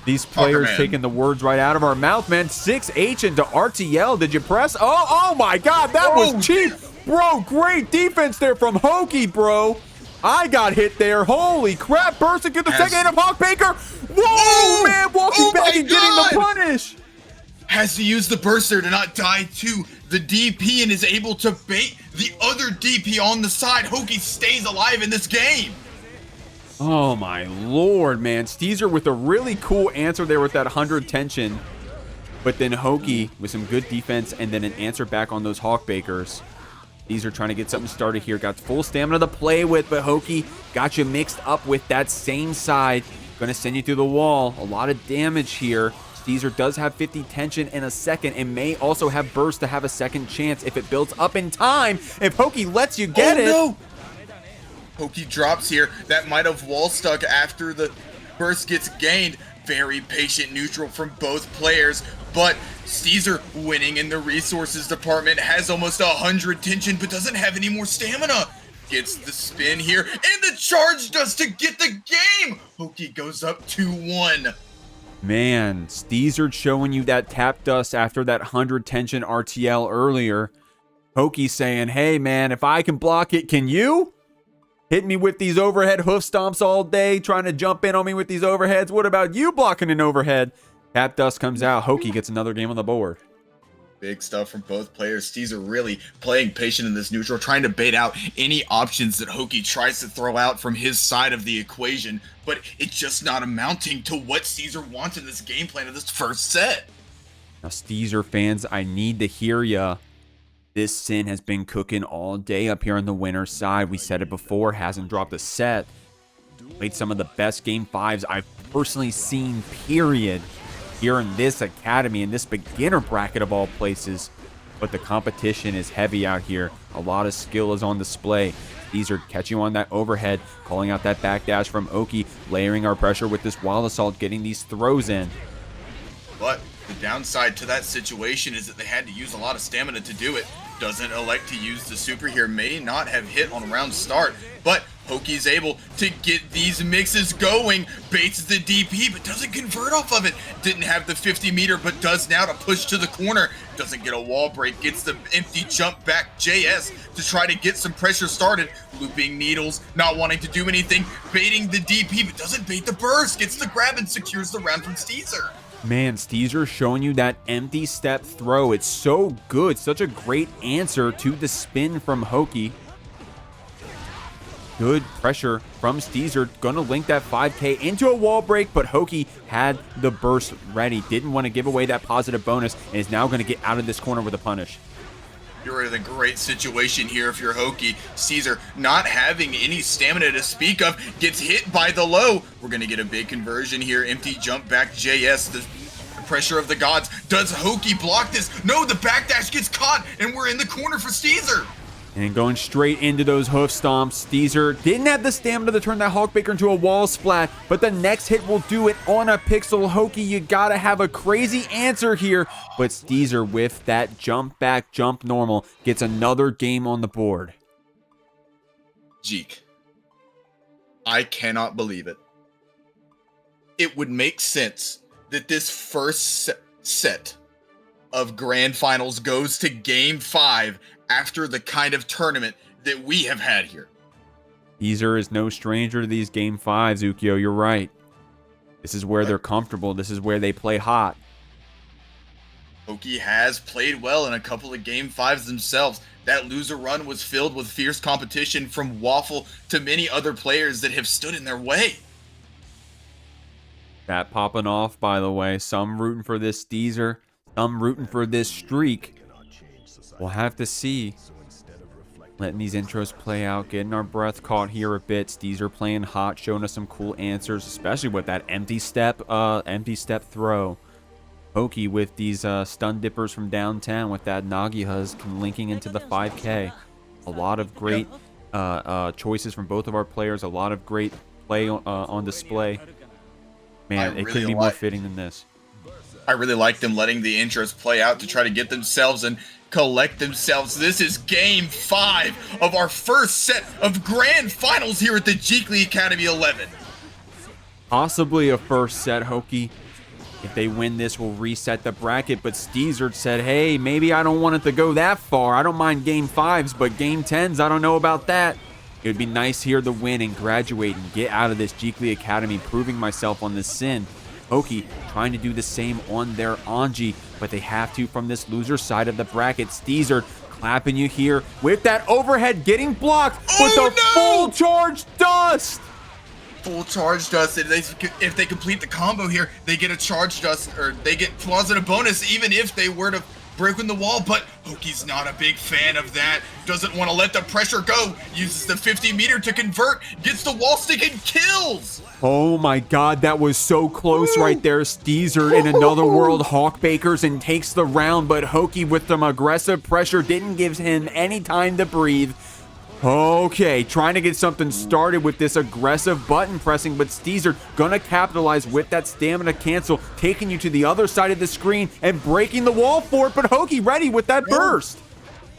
These players taking the words right out of our mouth, man. 6H into RTL. Did you press? Oh my God, that was cheap. Bro, great defense there from Hoki, bro. I got hit there. Holy crap. Bursting through the second of Hawkbaker. Whoa, man. Walking back and getting the punish. Has to use the burster to not die to the DP and is able to bait the other DP on the side. Hoki stays alive in this game. Oh my lord, man. Steezer with a really cool answer there with that 100 tension. But then Hoki with some good defense and then an answer back on those Hawkbakers. These are trying to get something started here. Got full stamina to play with, but Hoki got you mixed up with that same side. Going to send you through the wall. A lot of damage here. Steezer does have 50 tension in a second and may also have burst to have a second chance if it builds up in time. If Hoki lets you get it. No! Hoki drops here. That might have wall stuck after the burst gets gained. Very patient neutral from both players, but Steezer, winning in the resources department, has almost 100 tension but doesn't have any more stamina. Gets the spin here and the charge does to get the game. Hoki goes up 2-1. Man, Steezer showing you that tap dust after that 100 tension RTL earlier. Hoki saying, hey man, if I can block it, can you? Hit me with these overhead hoof stomps all day, trying to jump in on me with these overheads. What about you blocking an overhead? Tap dust comes out. Hoki gets another game on the board. Big stuff from both players. Steezer really playing patient in this neutral, trying to bait out any options that Hoki tries to throw out from his side of the equation, but it's just not amounting to what Steezer wants in this game plan of this first set. Now, Steezer fans, I need to hear ya. This Sin has been cooking all day up here on the winner's side. We said it before, hasn't dropped a set. Played some of the best game 5s I've personally seen, period, here in this academy, in this beginner bracket of all places. But the competition is heavy out here. A lot of skill is on display. These are catching on that overhead, calling out that backdash from Oki, layering our pressure with this wild assault, getting these throws in. But the downside to that situation is that they had to use a lot of stamina to do it. Doesn't elect to use the super here, may not have hit on round start, but Hoki's able to get these mixes going, baits the DP, but doesn't convert off of it. Didn't have the 50 meter, but does now to push to the corner. Doesn't get a wall break, gets the empty jump back JS to try to get some pressure started. Looping needles, not wanting to do anything, baiting the DP, but doesn't bait the burst. Gets the grab and secures the round from Steezer. Man, Steezer showing you that empty step throw. It's so good. Such a great answer to the spin from Hoki. Good pressure from Steezer. Gonna link that 5K into a wall break, but Hoki had the burst ready. Didn't want to give away that positive bonus and is now going to get out of this corner with a punish. You're in a great situation here if you're Hoki. Steezer not having any stamina to speak of, gets hit by the low. We're going to get a big conversion here. Empty jump back JS. The pressure of the gods. Does Hoki block this? No, the backdash gets caught and we're in the corner for Steezer. And going straight into those hoof stomps. Steezer didn't have the stamina to turn that Hawkbaker into a wall splat, but the next hit will do it on a pixel. Hoki, you gotta have a crazy answer here. But Steezer with that jump back, jump normal, gets another game on the board. Jeek, I cannot believe it. It would make sense that this first set of grand finals goes to game 5 after the kind of tournament that we have had here. Steezer is no stranger to these game 5s, Ukyo. You're right. This is where they're comfortable. This is where they play hot. Hoki has played well in a couple of game 5s themselves. That loser run was filled with fierce competition from Waffle to many other players that have stood in their way. That popping off, by the way. Some rooting for this Steezer. Some rooting for this streak. We'll have to see. Letting these intros play out, getting our breath caught here a bit. Steezer playing hot, showing us some cool answers, especially with that empty step throw. Hoki with these stun dippers from downtown with that Nagihas linking into the 5K. A lot of great choices from both of our players. A lot of great play on display. Man, it couldn't be more fitting than this. I really like them letting the intros play out to try to get themselves and collect themselves. This is game 5 of our first set of grand finals here at the Jeekly Academy 11. Possibly a first set, Hoki. If they win this, we'll reset the bracket. But Steezer said, hey, maybe I don't want it to go that far. I don't mind game 5s, but game 10s, I don't know about that. It would be nice here to win and graduate and get out of this Jeekly Academy, proving myself on this Sin. Hoki trying to do the same on their Anji, but they have to from this loser side of the bracket. Steezer clapping you here with that overhead getting blocked with the full charge dust. Full charge dust. If they complete the combo here, they get a charge dust, or they get positive bonus even if they were to breaking the wall, but Hoki's not a big fan of that. Doesn't want to let the pressure go. Uses the 50 meter to convert, gets the wall stick and kills. Oh my god, that was so close right there. Steezered in another world Hawkbakers and takes the round, but Hoki with some aggressive pressure didn't give him any time to breathe. Okay, trying to get something started with this aggressive button pressing, but Steezered gonna capitalize with that stamina cancel, taking you to the other side of the screen and breaking the wall for it, but Hoki ready with that burst.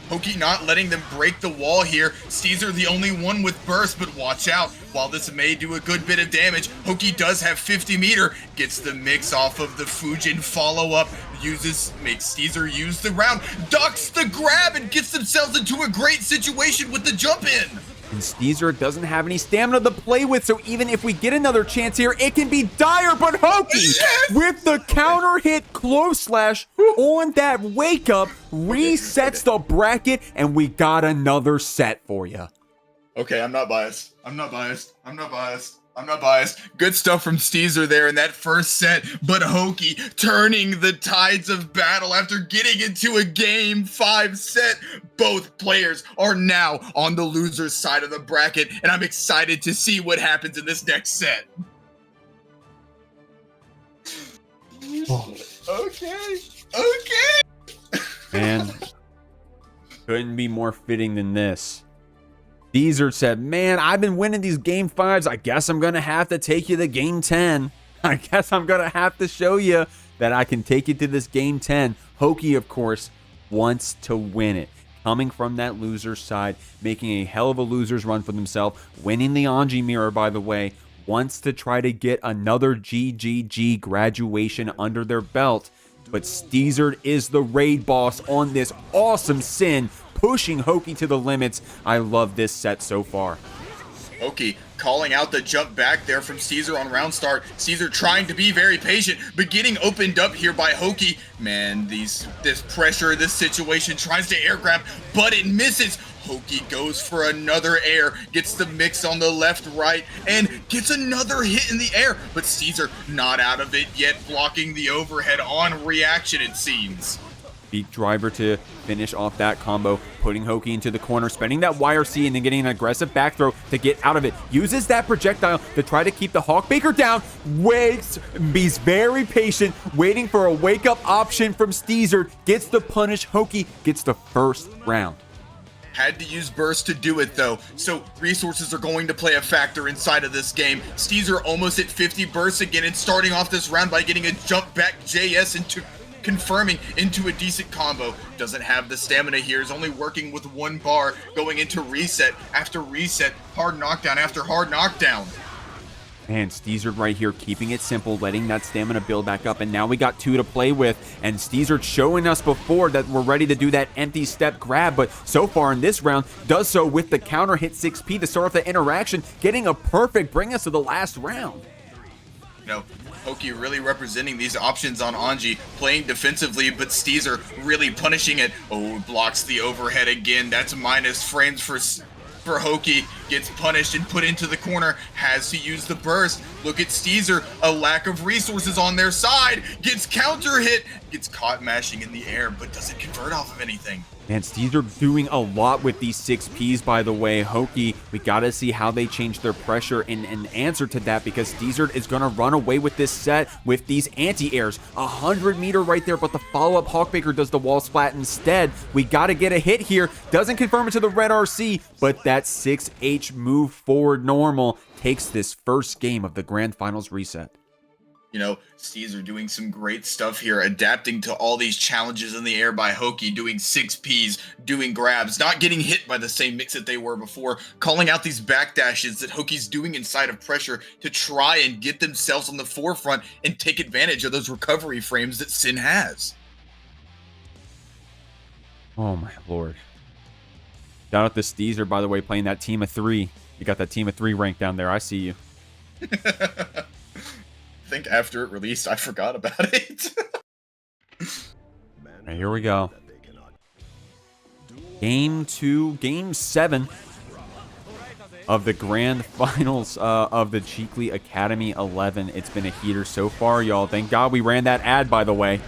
Hoki not letting them break the wall here. Steezered the only one with burst, but watch out. While this may do a good bit of damage, Hoki does have 50 meter, gets the mix off of the Fujin follow-up, makes Steezered use the round, ducks the grab, and gets themselves into a great situation with the jump in. And Steezered doesn't have any stamina to play with, so even if we get another chance here, it can be dire, but Hoki, with the counter hit close slash on that wake up, resets the bracket, and we got another set for you. Okay, I'm not biased. Good stuff from Steezered there in that first set, but Hoki turning the tides of battle after getting into a game 5 set. Both players are now on the loser's side of the bracket, and I'm excited to see what happens in this next set. Okay. Man, couldn't be more fitting than this. Steezered said, man, I've been winning these game 5s. I guess I'm going to have to take you to game 10. I guess I'm going to have to show you that I can take you to this game 10. Hoki, of course, wants to win it. Coming from that loser's side, making a hell of a loser's run for themselves, winning the Anji mirror, by the way, wants to try to get another GGG graduation under their belt. But Steezered is the raid boss on this awesome sin, pushing Hoki to the limits. I love this set so far. Hoki calling out the jump back there from Steezered on round start. Steezered trying to be very patient, but getting opened up here by Hoki. Man, this pressure, this situation, tries to air grab, but it misses. Hoki goes for another air, gets the mix on the left, right, and gets another hit in the air, but Steezered not out of it yet, blocking the overhead on reaction, it seems. Beak driver to finish off that combo, putting Hoki into the corner, spending that YRC and then getting an aggressive back throw to get out of it. Uses that projectile to try to keep the Hawkbaker down. Waits, he's very patient, waiting for a wake-up option from Steezered. Gets the punish. Hoki gets the first round. Had to use burst to do it though, so resources are going to play a factor inside of this game. Steezered almost at 50 bursts again and starting off this round by getting a jump back JS into confirming into a decent combo. Doesn't have the stamina here, is only working with 1 bar, going into reset after reset, hard knockdown after hard knockdown. And Steezered right here, keeping it simple, letting that stamina build back up, and now we got 2 to play with, and Steezered showing us before that we're ready to do that empty step grab, but so far in this round, does so with the counter hit 6P to start off the interaction, getting a perfect bring us to the last round. No, Hoki really representing these options on Anji, playing defensively, but Steezered really punishing it. Oh, blocks the overhead again. That's minus frames for Hoki. Gets punished and put into the corner. Has to use the burst. Look at Steezered, a lack of resources on their side. Gets counter hit. Gets caught mashing in the air, but doesn't convert off of anything. And Steezered doing a lot with these 6Ps, by the way. Hoki, we got to see how they change their pressure in answer to that, because Steezered is going to run away with this set with these anti-airs. 100 meter right there, but the follow-up Hawkbaker does the wall splat instead. We got to get a hit here. Doesn't confirm it to the red RC, but that 6H move forward normal takes this first game of the Grand Finals reset. You know, Steezered doing some great stuff here, adapting to all these challenges in the air by Hoki, doing 6Ps, doing grabs, not getting hit by the same mix that they were before, calling out these backdashes that Hoki's doing inside of pressure to try and get themselves on the forefront and take advantage of those recovery frames that Sin has. Oh my lord. Shout out to Steezered, by the way, playing that team of 3. You got that team of 3 rank down there. I see you. I think after it released, I forgot about it. Right, here we go. Game 7 of the Grand Finals of the Jeekly Academy 11. It's been a heater so far, y'all. Thank God we ran that ad, by the way.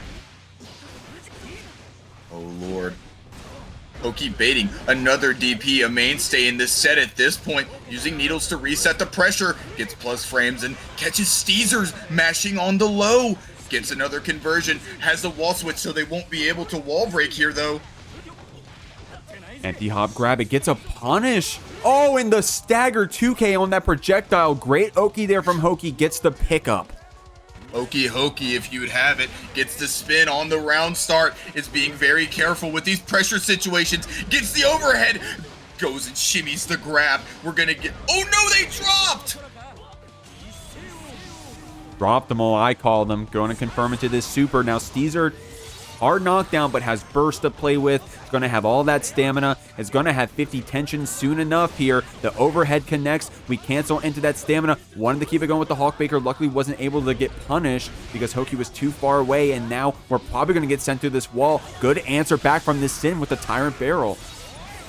Hoki baiting another DP, a mainstay in this set at this point, using needles to reset the pressure, gets plus frames and catches steezers mashing on the low, gets another conversion, has the wall switch so they won't be able to wall break here though. Empty hop grab, it gets a punish. Oh, and the stagger 2K on that projectile. Great Oki there from Hoki, gets the pickup. Hoki, if you'd have it, gets the spin on the round start, is being very careful with these pressure situations, gets the overhead, goes and shimmies the grab. We're gonna get, oh no, they dropped! Dropped them all, I call them. Going to confirm it to this super. Now steezered, hard knockdown, but has burst to play with. It's going to have all that stamina. It's going to have 50 tension soon enough here. The overhead connects. We cancel into that stamina. Wanted to keep it going with the Hawkbaker. Luckily wasn't able to get punished because Hoki was too far away. And now we're probably going to get sent through this wall. Good answer back from this Sin with the Tyrant Barrel.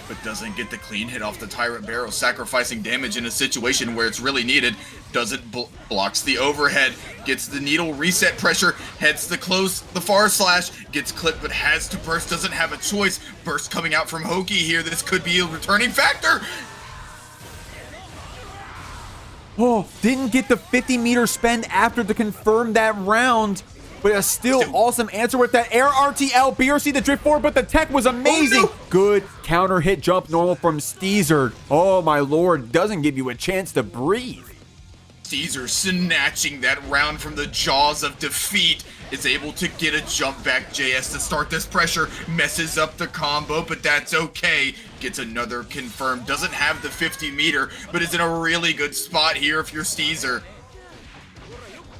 But doesn't get the clean hit off the Tyrant Barrel, sacrificing damage in a situation where it's really needed. Doesn't blocks the overhead, gets the needle reset pressure, heads the close, the far slash, gets clipped but has to burst, doesn't have a choice. Burst coming out from Hoki here, this could be a returning factor. Oh, didn't get the 50-meter spend after to confirm that round. But a still awesome answer with that air RTL, BRC the drift forward, but the tech was amazing. Oh, no. Good counter hit jump normal from steezered. Oh my lord, doesn't give you a chance to breathe. Steezer snatching that round from the jaws of defeat, is able to get a jump back JS to start this pressure, messes up the combo, but that's okay. Gets another confirmed, doesn't have the 50 meter, but is in a really good spot here if you're Steezer.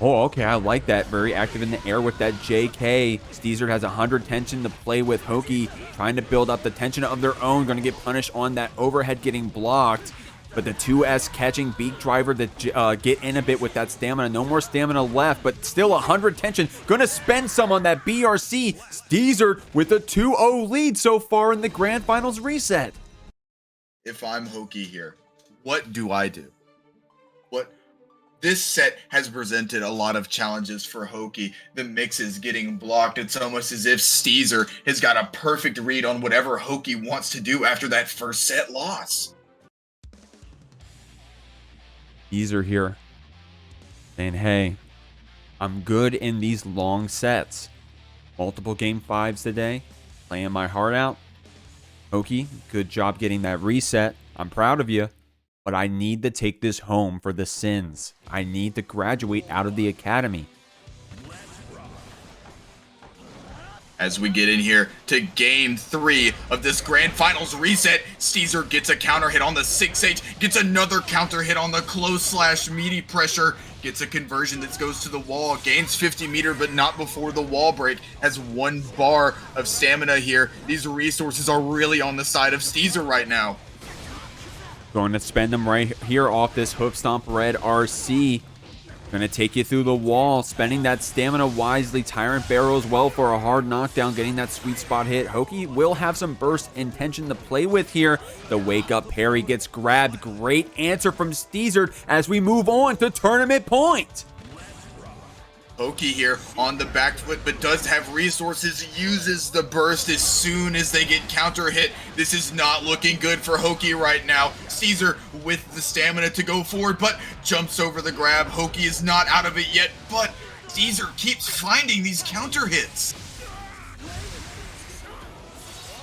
Oh, okay, I like that. Very active in the air with that JK. Steezered has 100 tension to play with. Hoki trying to build up the tension of their own. Going to get punished on that overhead getting blocked. But the 2S catching Beak Driver to get in a bit with that stamina. No more stamina left, but still 100 tension. Going to spend some on that BRC. Steezered with a 2-0 lead so far in the Grand Finals reset. If I'm Hoki here, what do I do? This set has presented a lot of challenges for Hoki. The mix is getting blocked. It's almost as if Steezer has got a perfect read on whatever Hoki wants to do after that first set loss. Steezer here saying, hey, I'm good in these long sets. Multiple game 5s today. Playing my heart out. Hoki, good job getting that reset. I'm proud of you. But I need to take this home for the Sins. I need to graduate out of the academy. As we get in here to game 3 of this Grand Finals reset, Steezer gets a counter hit on the 6H, gets another counter hit on the close slash meaty pressure, gets a conversion that goes to the wall, gains 50 meter but not before the wall break, has 1 bar of stamina here. These resources are really on the side of Steezer right now. Going to spend them right here off this Hoof Stomp Red RC. Going to take you through the wall, spending that stamina wisely. Tyrant Barrel as well for a hard knockdown, getting that sweet spot hit. Hoki will have some burst intention to play with here. The wake up parry gets grabbed. Great answer from Steezered as we move on to tournament point. Hoki here on the back foot, but does have resources, uses the burst as soon as they get counter hit. This is not looking good for Hoki right now. Steezer with the stamina to go forward, but jumps over the grab. Hoki is not out of it yet, but Steezer keeps finding these counter hits.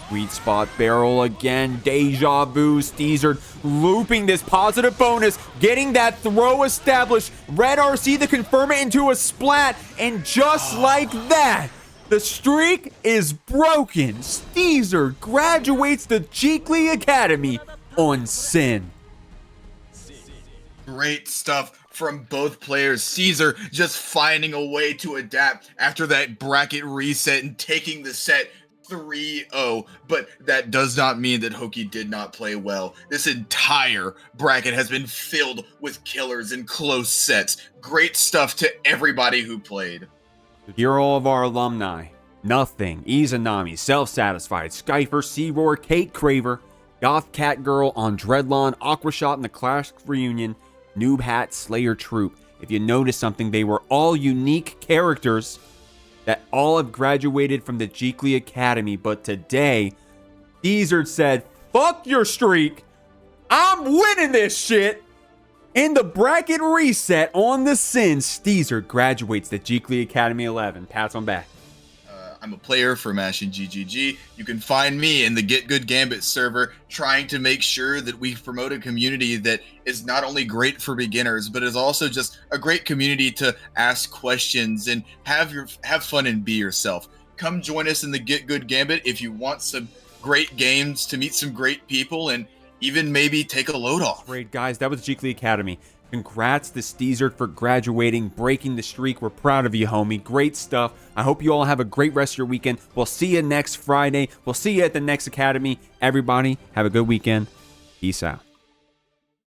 Sweet spot barrel again. Deja vu. Steezered looping this positive bonus. Getting that throw established. Red RC to confirm it into a splat. And just like that, the streak is broken. Steezered graduates the Jeekly Academy on Sin. Great stuff from both players. Steezer just finding a way to adapt after that bracket reset and taking the set 3-0, but that does not mean that Hoki did not play well. This entire bracket has been filled with killers and close sets. Great stuff to everybody who played. Hero of our alumni, Nothing, Izanami, Self-Satisfied, Skyfer, Searoar, Kate Craver, Goth Cat Girl on Dreadlawn, Aquashot in the Clash Reunion, Noob Hat, Slayer Troop. If you notice something, they were all unique characters that all have graduated from the Jeekly Academy, but today, Steezered said, fuck your streak. I'm winning this shit. In the bracket reset on the Sin, Steezered graduates the Jeekly Academy 11. Pats on back. I'm a player for Mash and GGG. You can find me in the Get Good Gambit server trying to make sure that we promote a community that is not only great for beginners, but is also just a great community to ask questions and have fun and be yourself. Come join us in the Get Good Gambit if you want some great games, to meet some great people, and even maybe take a load off. Great, guys. That was Jeekly Academy. Congrats to Steezered for graduating, breaking the streak. We're proud of you, homie. Great stuff. I hope you all have a great rest of your weekend. We'll see you next Friday. We'll see you at the next Academy. Everybody, have a good weekend. Peace out.